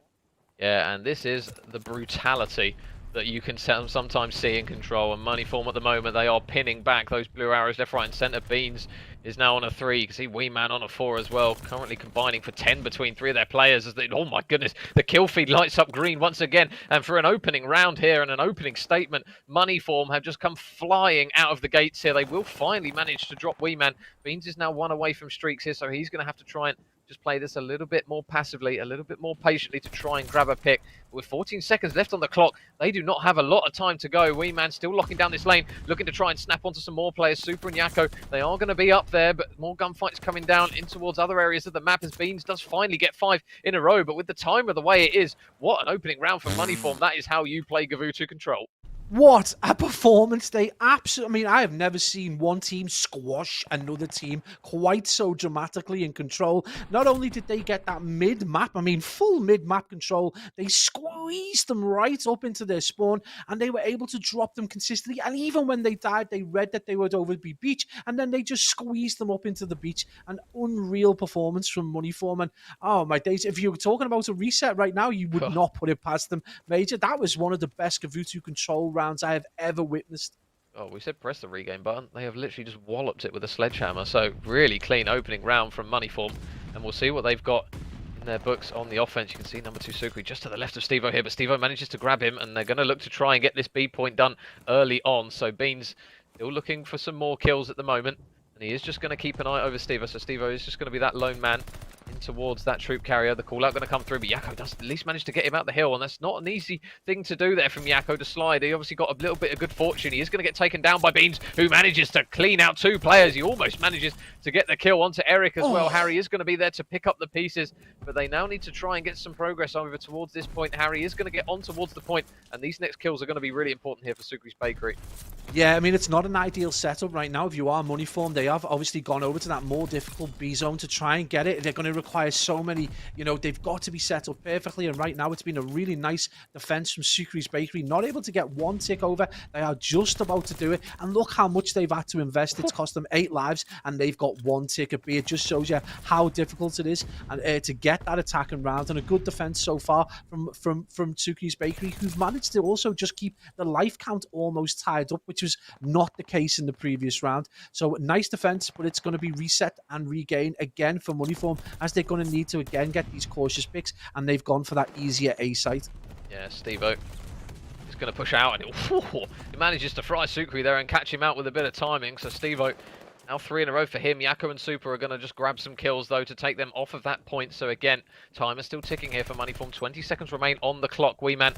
Yeah, and this is the brutality that you can sometimes see in control. And Moneyform at the moment, they are pinning back those blue arrows left, right, and centre. Beans is now on a 3. You can see Wee Man on a 4 as well. Currently combining for 10 between 3 of their players. As they, oh my goodness, the kill feed lights up green once again. And for an opening round here and an opening statement, Moneyform have just come flying out of the gates here. They will finally manage to drop Wee Man. Beans is now 1 away from streaks here, so he's going to have to try and just play this a little bit more passively, a little bit more patiently to try and grab a pick. With 14 seconds left on the clock, they do not have a lot of time to go. Wee Man still locking down this lane, looking to try and snap onto some more players. Super and Yakko, they are going to be up there, but more gunfights coming down in towards other areas of the map as Beans does finally get 5 in a row. But with the timer the way it is, what an opening round for Moneyform. That is how you play Gavutu Control. What a performance. They absolutely, I mean, I have never seen one team squash another team quite so dramatically in control. Not only did they get that mid-map, I mean, full mid-map control, they squeezed them right up into their spawn, and they were able to drop them consistently. And even when they died, they read that they would over be beach, and then they just squeezed them up into the beach. An unreal performance from Moneyform. And oh my days, if you were talking about a reset right now, you would not put it past them, Major. That was one of the best Gavutu control rounds I have ever witnessed. Oh, we said press the regain button. They have literally just walloped it with a sledgehammer. So really clean opening round from Moneyform. And we'll see what they've got in their books on the offense. You can see number 2 Sukri just to the left of Stevo here, but Stevo manages to grab him, and they're going to look to try and get this B point done early on. So Beans still looking for some more kills at the moment, and he is just going to keep an eye over Stevo. So Stevo is just going to be that lone man in towards that troop carrier. The call out going to come through, but Yakko does at least manage to get him out the hill, and that's not an easy thing to do there from Yakko to slide. He obviously got a little bit of good fortune. He is going to get taken down by Beans, who manages to clean out 2 players. He almost manages to get the kill onto Eric as well. Harry is going to be there to pick up the pieces, but they now need to try and get some progress over towards this point. Harry is going to get on towards the point, and these next kills are going to be really important here for Sukri's Bakery. Yeah, I mean, it's not an ideal setup right now. If you are Moneyform, they have obviously gone over to that more difficult B zone to try and get it. They're going to require so many, you know, they've got to be set up perfectly. And right now, it's been a really nice defense from Sukri's Bakery. Not able to get 1 tick over. They are just about to do it. And look how much they've had to invest. It's cost them 8 lives, and they've got 1 tick of B. It just shows you how difficult it is and to get that attacking round. And a good defense so far from Sukri's Bakery, who've managed to also just keep the life count almost tied up, which was not the case in the previous round. So nice defense, but it's going to be reset and regain again for Moneyform, as they're going to need to again get these cautious picks, and they've gone for that easier A site. Yeah, Stevo is going to push out, and he manages to fry Sukri there and catch him out with a bit of timing. So Stevo, now 3 in a row for him. Yakko and Super are going to just grab some kills, though, to take them off of that point. So again, time is still ticking here for Moneyform. 20 seconds remain on the clock. Wee Man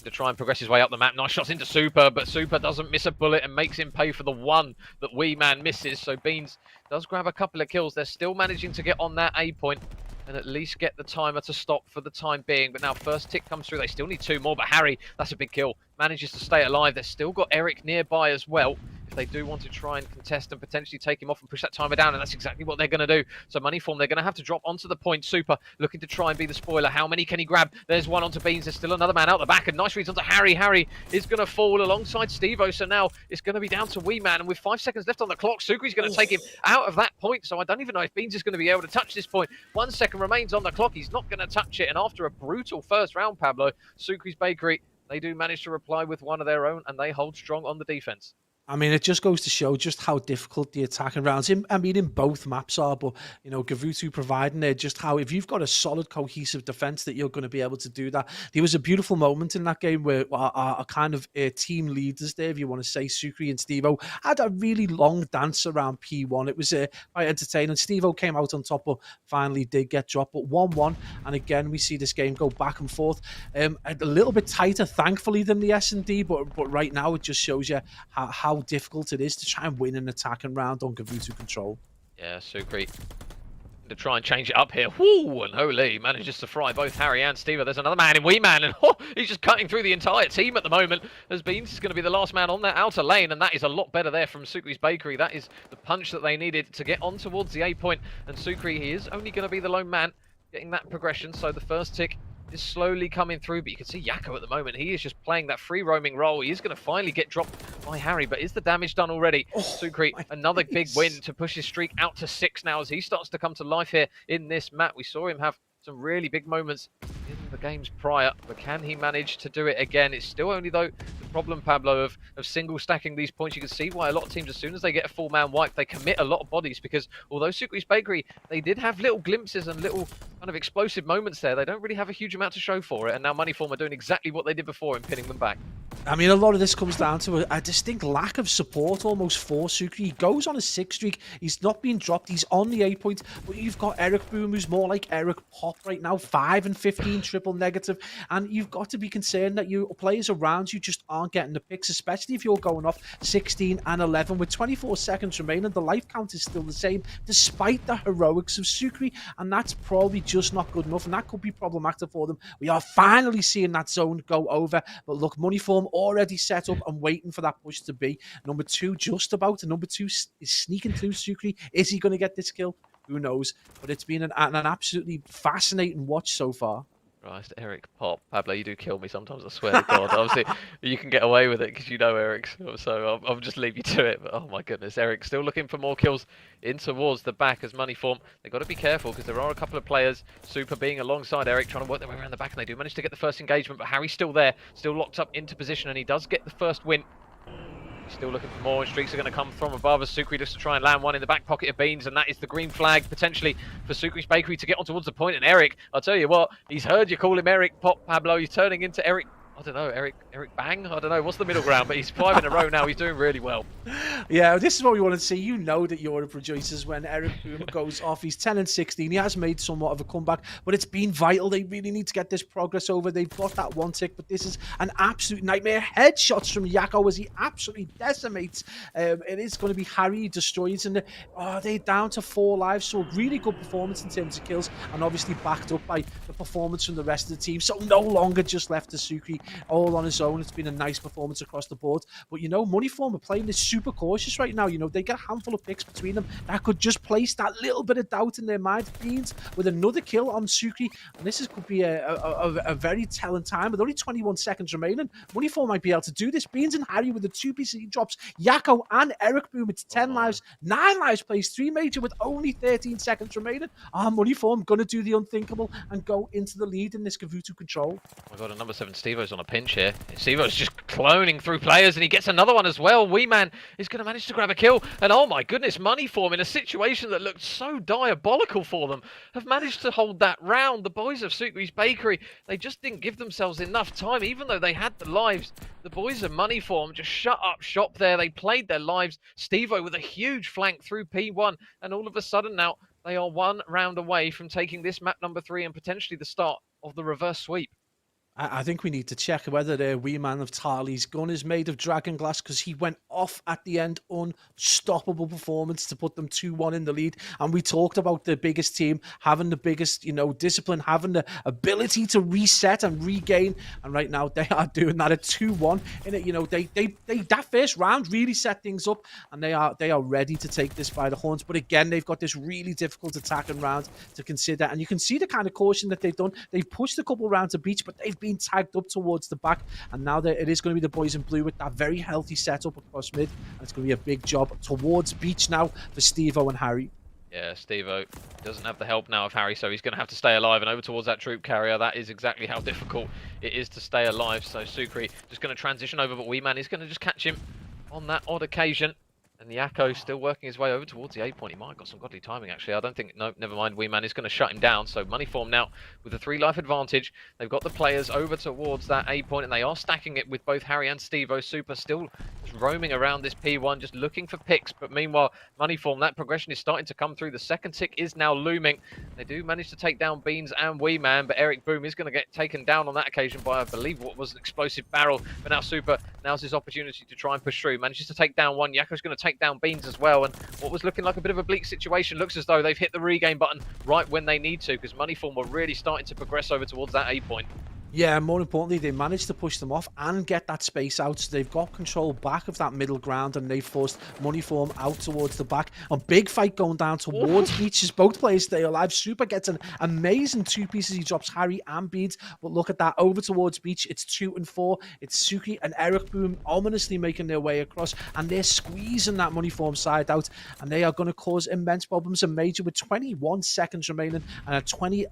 to try and progress his way up the map. Nice shots into Super, but Super doesn't miss a bullet and makes him pay for the 1 that Wee Man misses. So Beans does grab a couple of kills. They're still managing to get on that A point and at least get the timer to stop for the time being. But now first tick comes through. They still need 2 more, but Harry, that's a big kill, manages to stay alive. They've still got Eric nearby as well, if they do want to try and contest and potentially take him off and push that timer down, and that's exactly what they're going to do. So Moneyform, they're going to have to drop onto the point. Super looking to try and be the spoiler. How many can he grab? There's 1 onto Beans. There's still another man out the back, and nice reads onto Harry. Harry is going to fall alongside Stevo, so now it's going to be down to Wee Man, and with 5 seconds left on the clock, Sukri's going to take him out of that point. So I don't even know if Beans is going to be able to touch this point. 1 second remains on the clock. He's not going to touch it, and after a brutal first round, Pablo, Sukri's Bakery, they do manage to reply with 1 of their own, and they hold strong on the defense. I mean, it just goes to show just how difficult the attacking rounds, I mean, in both maps are, but, you know, Gavutu providing there just how, if you've got a solid, cohesive defense, that you're going to be able to do that. There was a beautiful moment in that game where our kind of team leaders there, if you want to say, Sukri and Stevo, had a really long dance around P1. It was quite entertaining. Stevo came out on top, but finally did get dropped, but 1-1. And again, we see this game go back and forth. A little bit tighter, thankfully, than the S&D, but right now it just shows you how difficult it is to try and win an attacking round on Gavutu control. Yeah, Sukri to try and change it up here. Woo! And Holy manages to fry both Harry and Stevo. There's another man in Wee Man, and he's just cutting through the entire team at the moment. As Beans is going to be the last man on that outer lane, and that is a lot better there from Sukri's Bakery. That is the punch that they needed to get on towards the A point. And Sukri, he is only going to be the lone man getting that progression. So the first tick is slowly coming through, but you can see Yakko at the moment. He is just playing that free roaming role. He is going to finally get dropped by Harry, but is the damage done already? Sukri, another big win to push his streak out to 6 now as he starts to come to life here in this map. We saw him have some really big moments in the games prior, but can he manage to do it again? It's still only, though, the problem, Pablo, of single stacking these points. You can see why a lot of teams, as soon as they get a full man wipe, they commit a lot of bodies, because although Sucre's Bakery, they did have little glimpses and little kind of explosive moments there, they don't really have a huge amount to show for it, and now Moneyform are doing exactly what they did before in pinning them back. I mean, a lot of this comes down to a distinct lack of support almost for Sucre. He goes on a 6 streak. He's not being dropped. He's on the 8 point. But you've got Eric Boom, who's more like Eric Pop right now. 5 and 15 triple negative. And you've got to be concerned that your players around you just aren't getting the picks, especially if you're going off 16 and 11. With 24 seconds remaining, the life count is still the same, despite the heroics of Sucre. And that's probably just not good enough. And that could be problematic for them. We are finally seeing that zone go over. But look, Moneyform already set up and waiting for that push to be. Number 2 just about, and number 2 is sneaking through Sucre. Is he going to get this kill? Who knows? But it's been an absolutely fascinating watch so far. Christ, Eric Pop. Pablo, you do kill me sometimes, I swear to God. Obviously, you can get away with it because you know Eric, so I'll just leave you to it. But oh my goodness, Eric still looking for more kills in towards the back as Moneyform. They've got to be careful because there are a couple of players, Super being alongside Eric, trying to work their way around the back, and they do manage to get the first engagement, but Harry's still there, still locked up into position, and he does get the first win. He's still looking for more, and streaks are going to come from above as Sucre just to try and land one in the back pocket of Beans, and that is the green flag potentially for Sucre's Bakery to get on towards the point. And Eric, I'll tell you what, he's heard you call him Eric Pop, Pablo. He's turning into Eric, I don't know, Eric Bang? I don't know, what's the middle ground? But he's 5 in a row now, he's doing really well. Yeah, this is what we want to see. You know that Europe rejoices when Eric Boom goes off. He's 10 and 16. He has made somewhat of a comeback, but it's been vital. They really need to get this progress over. They've got that 1 tick, but this is an absolute nightmare. Headshots from Yakko as he absolutely decimates. It is going to be Harry destroys, and they're down to 4 lives. So really good performance in terms of kills, and obviously backed up by the performance from the rest of the team. So no longer just left to Sucre all on his own. It's been a nice performance across the board. But you know, Moneyform are playing this super cautious right now. You know, they get a handful of picks between them that could just place that little bit of doubt in their mind. Beans with another kill on Sucre, and this could be a very telling time. With only 21 seconds remaining, Moneyform might be able to do this. Beans and Harry with the 2 PC drops. Yakko and Eric Boom, it's 10 lives, 9 lives plays 3 major with only 13 seconds remaining. Moneyform gonna do the unthinkable and go into the lead in this Kavutu control. Oh my God, a number 7 Stevo's on a pinch here. Stevo's just cloning through players, and he gets another one as well. Wee Man is going to manage to grab a kill, and oh my goodness, Moneyform, in a situation that looked so diabolical for them, have managed to hold that round. The boys of Sucre's Bakery, they just didn't give themselves enough time, even though they had the lives. The boys of Moneyform just shut up shop there. They played their lives. Stevo with a huge flank through P1, and all of a sudden now they are 1 round away from taking this map number 3 and potentially the start of the reverse sweep. I think we need to check whether the wee man of Tarley's gun is made of dragon glass, because he went off at the end. Unstoppable performance to put them 2-1 in the lead. And we talked about the biggest team having the biggest, discipline, having the ability to reset and regain. And right now they are doing that at 2-1. In it, they that first round really set things up, and they are ready to take this by the horns. But again, they've got this really difficult attacking round to consider, and you can see the kind of caution that they've done. They've pushed a couple rounds of beach, but they've been tagged up towards the back, and now it is going to be the boys in blue with that very healthy setup across mid, and it's going to be a big job towards beach now for Stevo and Harry. Yeah, Stevo doesn't have the help now of Harry, so he's going to have to stay alive and over towards that troop carrier. That is exactly how difficult it is to stay alive. So Sucre just going to transition over, but Wee Man is going to just catch him on that odd occasion. And the Yakko still working his way over towards the A point. He might have got some godly timing, actually. I don't think... No, never mind. Wee Man is going to shut him down. So Moneyform now with a 3-life advantage. They've got the players over towards that A point, and they are stacking it with both Harry and Stevo. Super still just roaming around this P1, just looking for picks. But meanwhile, Moneyform, that progression is starting to come through. The second tick is now looming. They do manage to take down Beans and Wee Man, but Eric Boom is going to get taken down on that occasion by, I believe, what was an explosive barrel. But now Super, now's his opportunity to try and push through. Manages to take down one. Yakko's going to take down Beans as well, and what was looking like a bit of a bleak situation looks as though they've hit the regain button right when they need to, because Moneyform were really starting to progress over towards that A point. Yeah, more importantly, they managed to push them off and get that space out. So they've got control back of that middle ground, and they forced Moneyform out towards the back. A big fight going down towards Beach as both players stay alive. Super gets an amazing two pieces. He drops Harry and Beads, but look at that. Over towards Beach, it's 2 and 4. It's Suki and Eric Boom ominously making their way across, and they're squeezing that Moneyform side out, and they are going to cause immense problems. And Major with 21 seconds remaining and a 20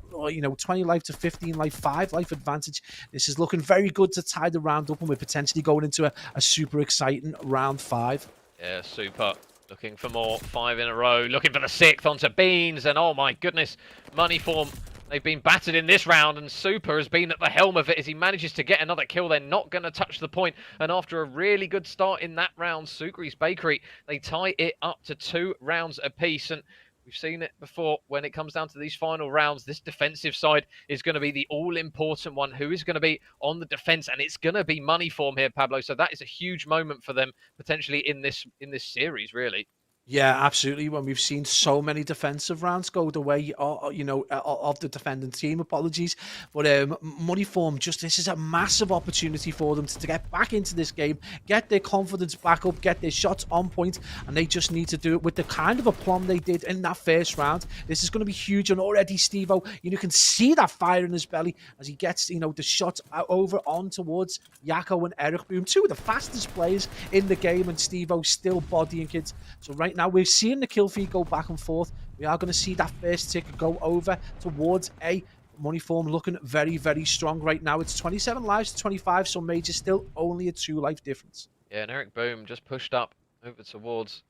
life to 15 life, 5 life advantage. This is looking very good to tie the round up, and we're potentially going into a super exciting round 5. Yeah, super. Looking for more. 5 in a row. Looking for the 6th onto Beans. And oh my goodness, Moneyform. They've been battered in this round, and Super has been at the helm of it as he manages to get another kill. They're not going to touch the point. And after a really good start in that round, Sucre's Bakery, they tie it up to 2 rounds apiece. And we've seen it before when it comes down to these final rounds. This defensive side is going to be the all-important one. Who is going to be on the defense? And it's going to be Moneyform here, Pablo. So that is a huge moment for them potentially in this series, really. Yeah, absolutely. When we've seen so many defensive rounds go the way, of the defending team, apologies. But Moneyform, this is a massive opportunity for them to get back into this game, get their confidence back up, get their shots on point, and they just need to do it with the kind of aplomb they did in that first round. This is going to be huge, and already Steve-O, you can see that fire in his belly as he gets, the shot over on towards Yako and Eric Boom, 2 of the fastest players in the game, and Steve-O still bodying kids. So right now, we're seeing the kill feed go back and forth. We are going to see that first tick go over towards A. Moneyform looking very, very strong right now. It's 27 lives to 25, so Major still only a 2 life difference. Yeah, and Eric Boom just pushed up over towards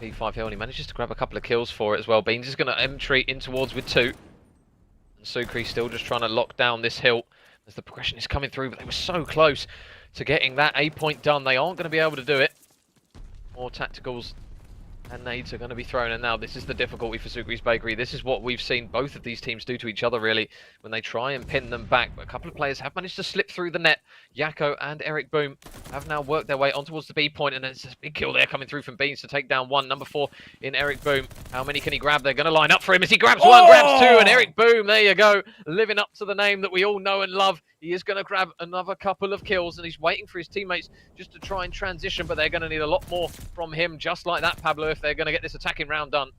P5 hill, and he manages to grab a couple of kills for it as well. Beans is going to entry in towards with 2. And Sucre still just trying to lock down this hill as the progression is coming through, but they were so close to getting that A point done. They aren't going to be able to do it. More tacticals and nades are going to be thrown, and now this is the difficulty for Sucre's Bakery. This is what we've seen both of these teams do to each other, really, when they try and pin them back. But a couple of players have managed to slip through the net. Yako and Eric Boom have now worked their way on towards the B point, and there's a big kill there coming through from Beans to take down 1. Number 4 in Eric Boom. How many can he grab? They're going to line up for him as he grabs 1, grabs 2, and Eric Boom, there you go, living up to the name that we all know and love. He is going to grab another couple of kills, and he's waiting for his teammates just to try and transition, but they're going to need a lot more from him, just like that, Pablo, if they're going to get this attacking round done.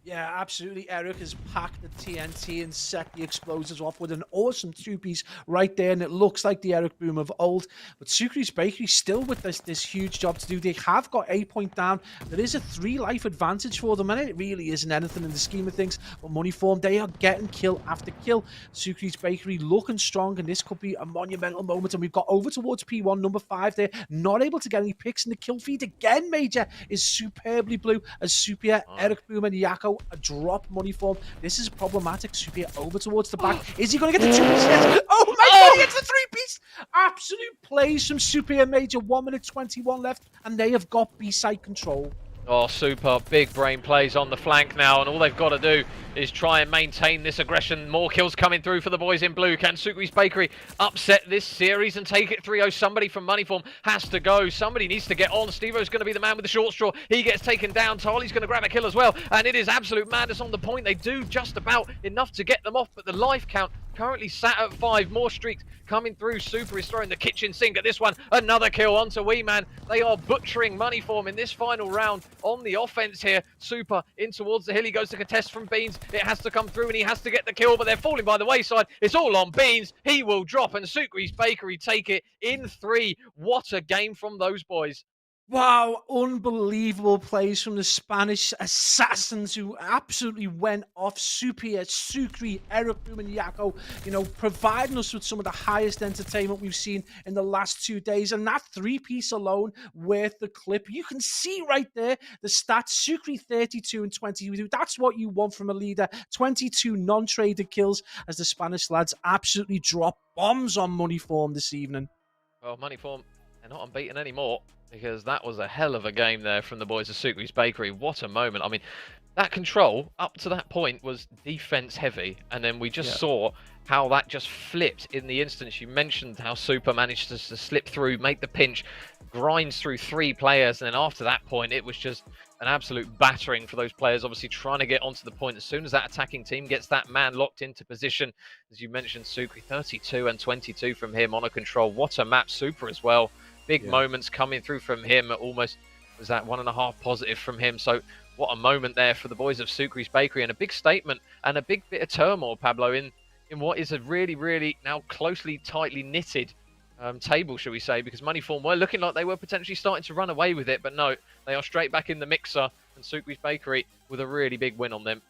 Yeah, absolutely. Eric has packed the TNT and set the explosives off with an awesome 2-piece right there, and it looks like the Eric Boom of old. But Sucre's Bakery still with this huge job to do. They have got a point down. There is a 3 life advantage for them, and it really isn't anything in the scheme of things. But Moneyform, they are getting kill after kill. Sucre's Bakery looking strong, and this could be a monumental moment. And we've got over towards P1, number 5 there, not able to get any picks, and the kill feed again, Major, is superbly blue as Supia, Eric Boom, and Yako a drop Moneyform. This is problematic. Supia over towards the back. Is he going to get the 2 piece? Yes. Oh my God, he gets the 3 piece. Absolute plays from Supia, Major. 1 minute 21 left, and they have got B-side control. Oh, super. Big brain plays on the flank now, and all they've got to do is try and maintain this aggression. More kills coming through for the boys in blue. Can Sucre's Bakery upset this series and take it 3-0? Somebody from Moneyform has to go. Somebody needs to get on. Steve-O's going to be the man with the short straw. He gets taken down. Tarly's going to grab a kill as well, and it is absolute madness on the point. They do just about enough to get them off, but the life count currently sat at 5. More streaks coming through. Super is throwing the kitchen sink at this one. Another kill onto Wee Man. They are butchering Moneyform in this final round on the offense here. Super in towards the hill. He goes to contest from Beans. It has to come through, and he has to get the kill, but they're falling by the wayside. It's all on Beans. He will drop, and Sucre's Bakery take it in 3. What a game from those boys. Wow, unbelievable plays from the Spanish assassins who absolutely went off. Supia, Sucre, Eric Boom, and Yako, providing us with some of the highest entertainment we've seen in the last 2 days. And that 3-piece alone worth the clip. You can see right there the stats. Sucre 32 and 22. That's what you want from a leader. 22 non-traded kills as the Spanish lads absolutely drop bombs on Moneyform this evening. Well, Moneyform, they're not unbeaten anymore, because that was a hell of a game there from the boys of Sucre's Bakery. What a moment. I mean, that control up to that point was defense heavy, and then we just saw how that just flipped in the instance. You mentioned how Super managed to slip through, make the pinch, grinds through 3 players, and then after that point, it was just an absolute battering for those players, obviously trying to get onto the point as soon as that attacking team gets that man locked into position. As you mentioned, Sukri, 32 and 22 from him on a control. What a map, Super as well. Big moments coming through from him. Almost was that 1.5 positive from him. So what a moment there for the boys of Sukri's Bakery, and a big statement and a big bit of turmoil, Pablo, in what is a really, really now closely, tightly knitted table, shall we say, because Moneyform were looking like they were potentially starting to run away with it, but no, they are straight back in the mixer, and Sukri's Bakery with a really big win on them.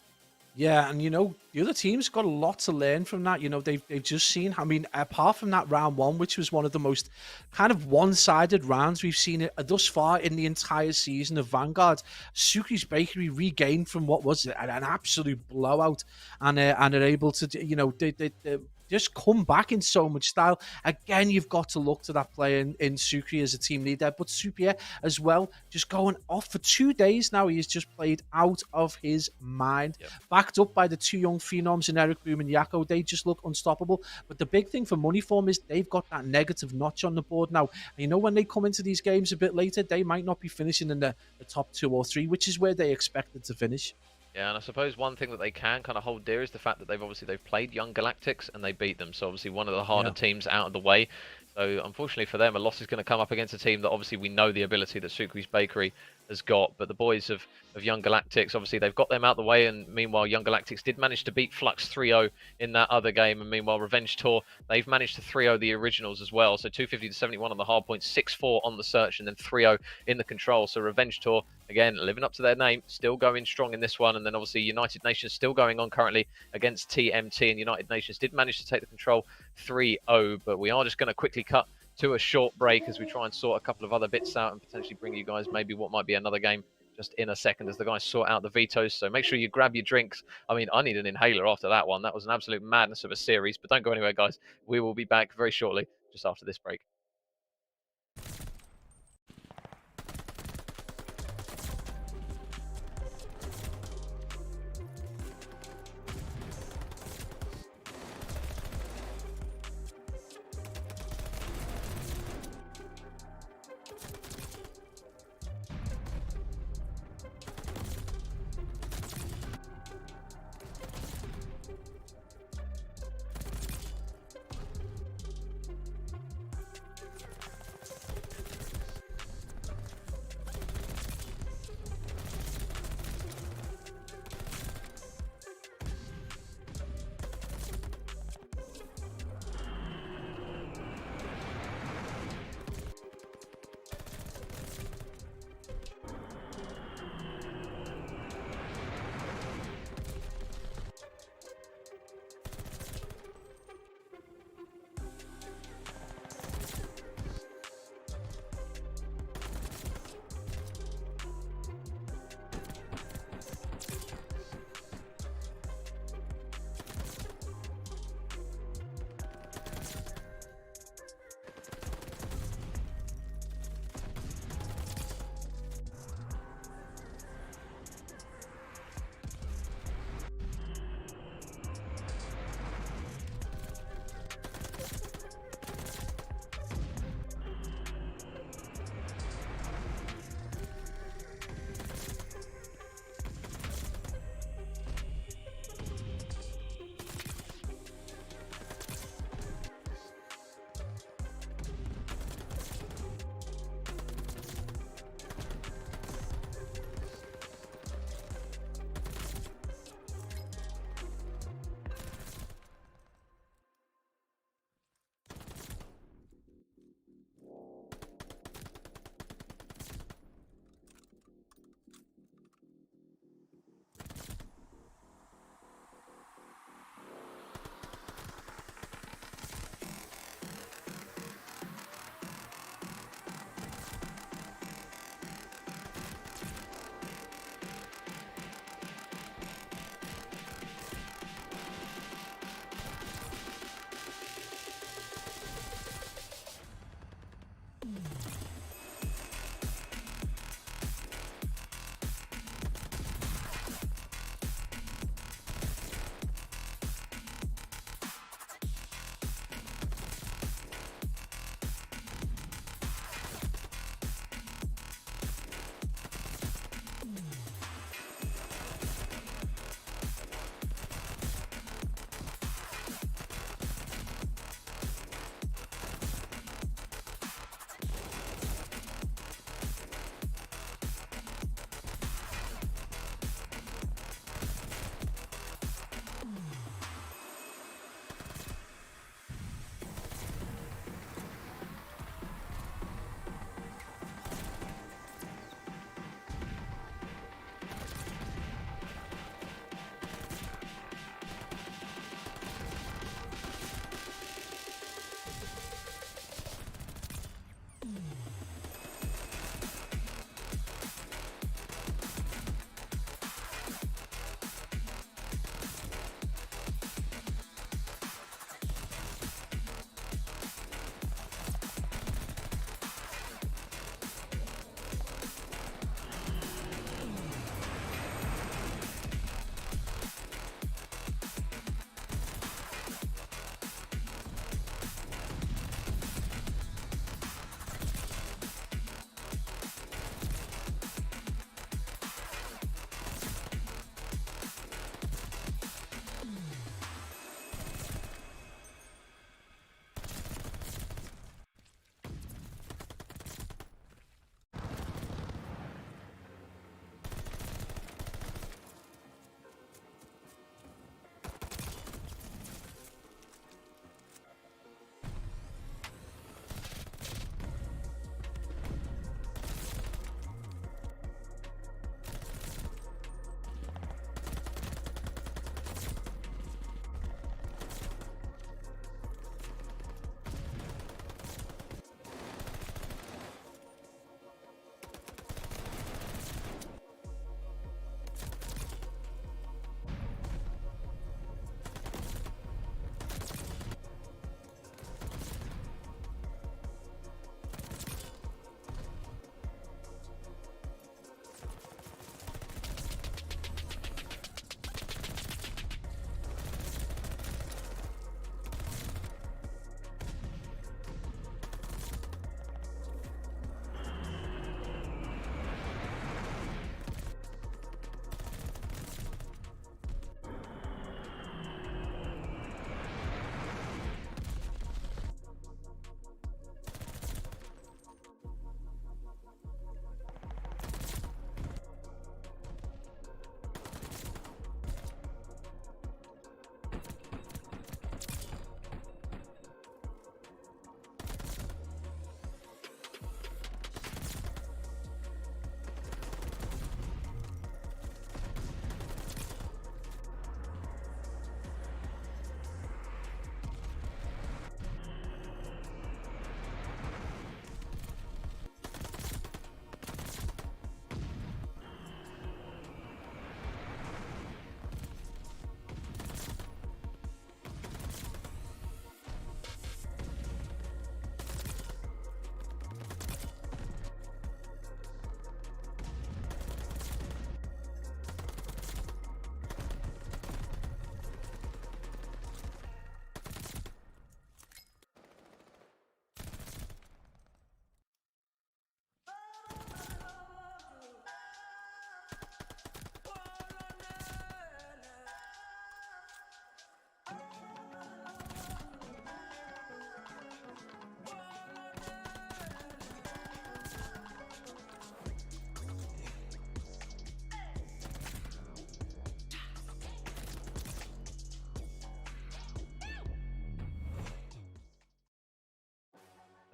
Yeah, and the other team's got a lot to learn from that. They've just seen. I mean, apart from that round one, which was one of the most kind of one-sided rounds we've seen it thus far in the entire season of Vanguard, Sukri's Bakery regained from what was an absolute blowout, and are able to, they just come back in so much style. Again, you've got to look to that player in Sukri as a team leader, but Supier as well, just going off for 2 days now. He has just played out of his mind. Yep. Backed up by the two young phenoms in Eric Boom and Yako, they just look unstoppable. But the big thing for Moneyform is they've got that negative notch on the board now. And when they come into these games a bit later, they might not be finishing in the top 2 or 3, which is where they expected to finish. Yeah, and I suppose one thing that they can kind of hold dear is the fact that they've played Young Galactics and they beat them. So obviously one of the harder teams out of the way. So unfortunately for them, a loss is going to come up against a team that obviously we know the ability that Sukri's Bakery has got. But the boys of Young Galactics, obviously they've got them out the way. And meanwhile, Young Galactics did manage to beat Flux 3-0 in that other game. And meanwhile, Revenge Tour, they've managed to 3-0 the originals as well. So 250 to 71 on the hard point, 6-4 on the search, and then 3-0 in the control. So Revenge Tour, again, living up to their name, still going strong in this one. And then obviously United Nations still going on currently against TMT. And United Nations did manage to take the control 3-0. But we are just going to quickly cut to a short break as we try and sort a couple of other bits out and potentially bring you guys maybe what might be another game just in a second as the guys sort out the vetoes. So make sure you grab your drinks. I mean, I need an inhaler after that one. That was an absolute madness of a series. But don't go anywhere, guys. We will be back very shortly just after this break.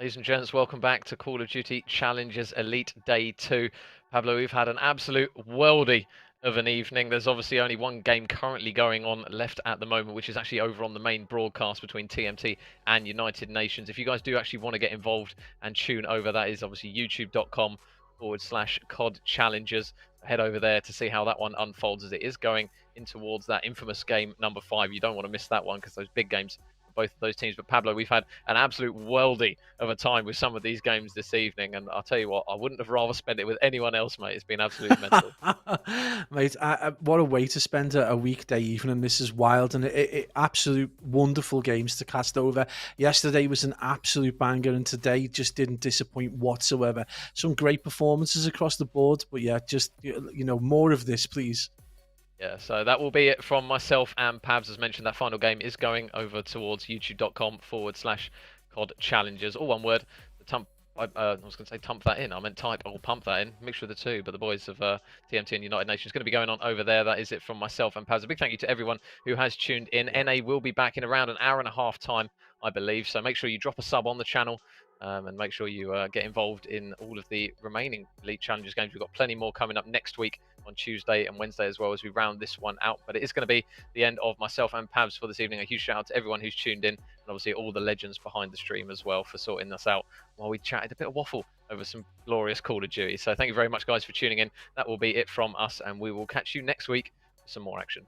Ladies and gents, welcome back to Call of Duty Challengers Elite Day 2. Pablo, we've had an absolute worldie of an evening. There's obviously only one game currently going on left at the moment, which is actually over on the main broadcast between TMT and United Nations. If you guys do actually want to get involved and tune over, that is obviously youtube.com/COD Challengers. Head over there to see how that one unfolds as it is going in towards that infamous game number 5. You don't want to miss that one because those big games both of those teams. But Pablo, we've had an absolute worldie of a time with some of these games this evening, and I'll tell you what, I wouldn't have rather spent it with anyone else, mate. It's been absolutely mental. Mate, what a way to spend a weekday evening. This is wild, and absolute wonderful games to cast over. Yesterday was an absolute banger, and today just didn't disappoint whatsoever. Some great performances across the board, but yeah, just more of this, please. Yeah, so that will be it from myself and Pabs. As mentioned, that final game is going over towards youtube.com/COD Challengers. All one word. I was going to say tump that in. I meant type or pump that in. Mixture of the two. But the boys of TMT and United Nations going to be going on over there. That is it from myself and Pabs. A big thank you to everyone who has tuned in. NA will be back in around an hour and a half time, I believe. So make sure you drop a sub on the channel. And make sure you get involved in all of the remaining Elite Challengers games. We've got plenty more coming up next week on Tuesday and Wednesday as well as we round this one out. But it is going to be the end of myself and Pabs for this evening. A huge shout out to everyone who's tuned in and obviously all the legends behind the stream as well for sorting us out while we chatted a bit of waffle over some glorious Call of Duty. So thank you very much, guys, for tuning in. That will be it from us, and we will catch you next week for some more action.